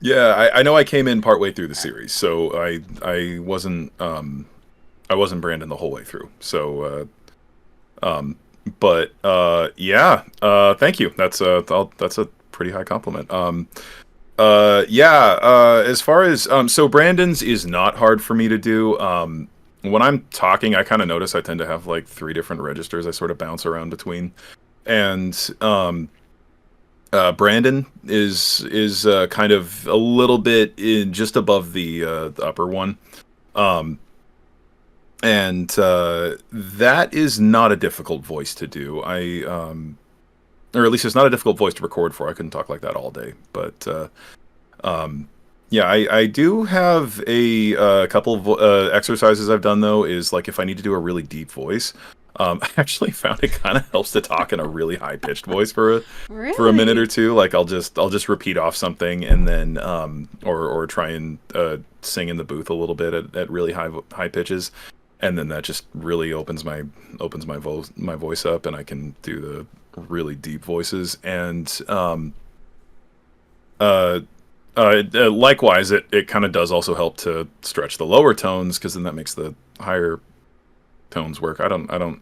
Yeah, I know I came in partway through the series, so I wasn't Brandon the whole way through. So yeah, thank you. That's a pretty high compliment. As far as so Brandon's is not hard for me to do. When I'm talking, I kind of notice I tend to have like 3 different registers I sort of bounce around between. And Brandon is kind of a little bit in just above the upper one, and that is not a difficult voice to do. Or at least it's not a difficult voice to record for. I couldn't talk like that all day, but yeah, I do have a couple of exercises I've done though. Is like if I need to do a really deep voice. I actually found it kind of helps to talk in a really high pitched voice for a minute or two. Like I'll just repeat off something and then or try and sing in the booth a little bit at really high pitches, and then that just really opens my voice up, and I can do the really deep voices. And likewise, it kind of does also help to stretch the lower tones, because then that makes the higher tones work. I don't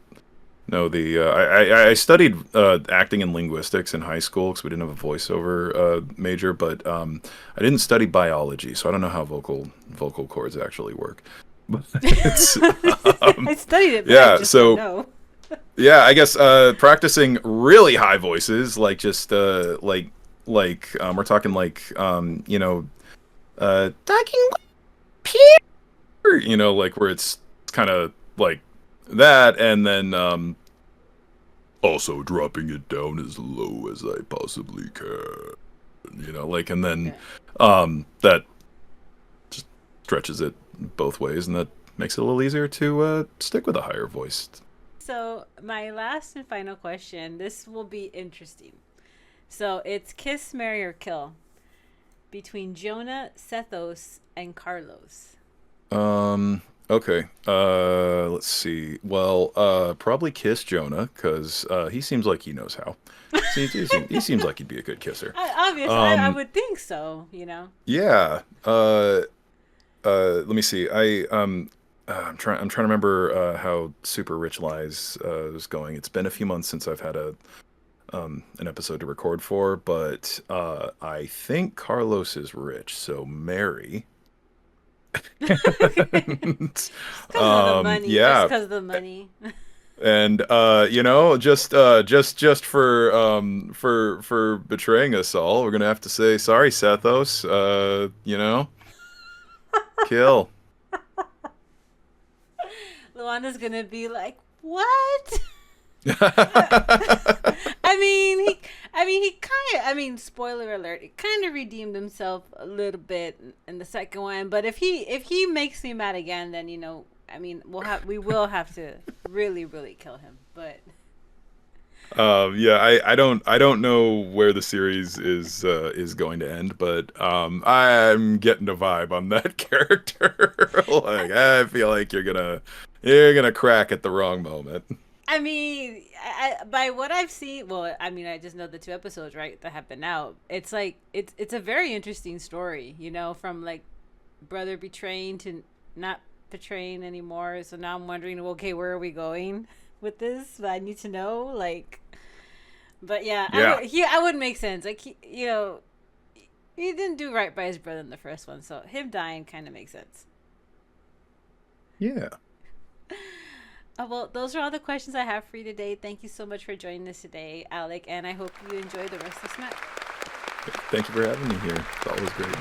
know the I studied acting and linguistics in high school because we didn't have a voiceover major, but I didn't study biology, so I don't know how vocal cords actually work. But I studied it, but yeah, I just so don't know. yeah, I guess practicing really high voices, like just like we're talking like you know, talking Peter, you know, like where it's kind of like that, and then also dropping it down as low as I possibly can, you know, like, and then that just stretches it both ways, and that makes it a little easier to stick with a higher voice. So my last and final question, this will be interesting. So it's kiss, marry, or kill between Jonah, Sethos, and Carlos. Okay. Let's see. Well, probably kiss Jonah, because he seems like he knows how. He seems like he'd be a good kisser. Obviously, I would think so. You know. Yeah. Let me see. I'm trying to remember how Super Rich Lies is going. It's been a few months since I've had an episode to record for, but I think Carlos is rich, so Mary. Just because of the money. Yeah. Just because of the money. And just for betraying us all, we're gonna have to say sorry, Sethos. Kill. Luana's gonna be like, what? I mean, spoiler alert, he kind of redeemed himself a little bit in the second one. But if he makes me mad again, then we will have to really, really kill him. But I don't know where the series is going to end, but I'm getting a vibe on that character. Like, I feel like you're gonna crack at the wrong moment. I mean, by what I've seen, I just know the 2 episodes, right, that have been out. It's like it's a very interesting story, from like brother betraying to not betraying anymore. So now I'm wondering, okay, where are we going with this? I need to know, like. But yeah. I would make sense. Like he didn't do right by his brother in the first one, so him dying kind of makes sense. Yeah. Well, those are all the questions I have for you today. Thank you so much for joining us today, Alec, and I hope you enjoy the rest of SMAC. Thank you for having me here. It's always great.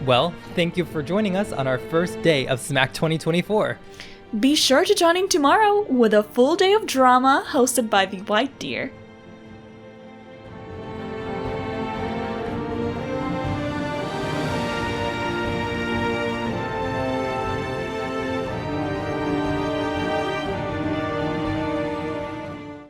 Well, thank you for joining us on our first day of SMAC 2024. Be sure to join in tomorrow with a full day of drama hosted by the White Deer.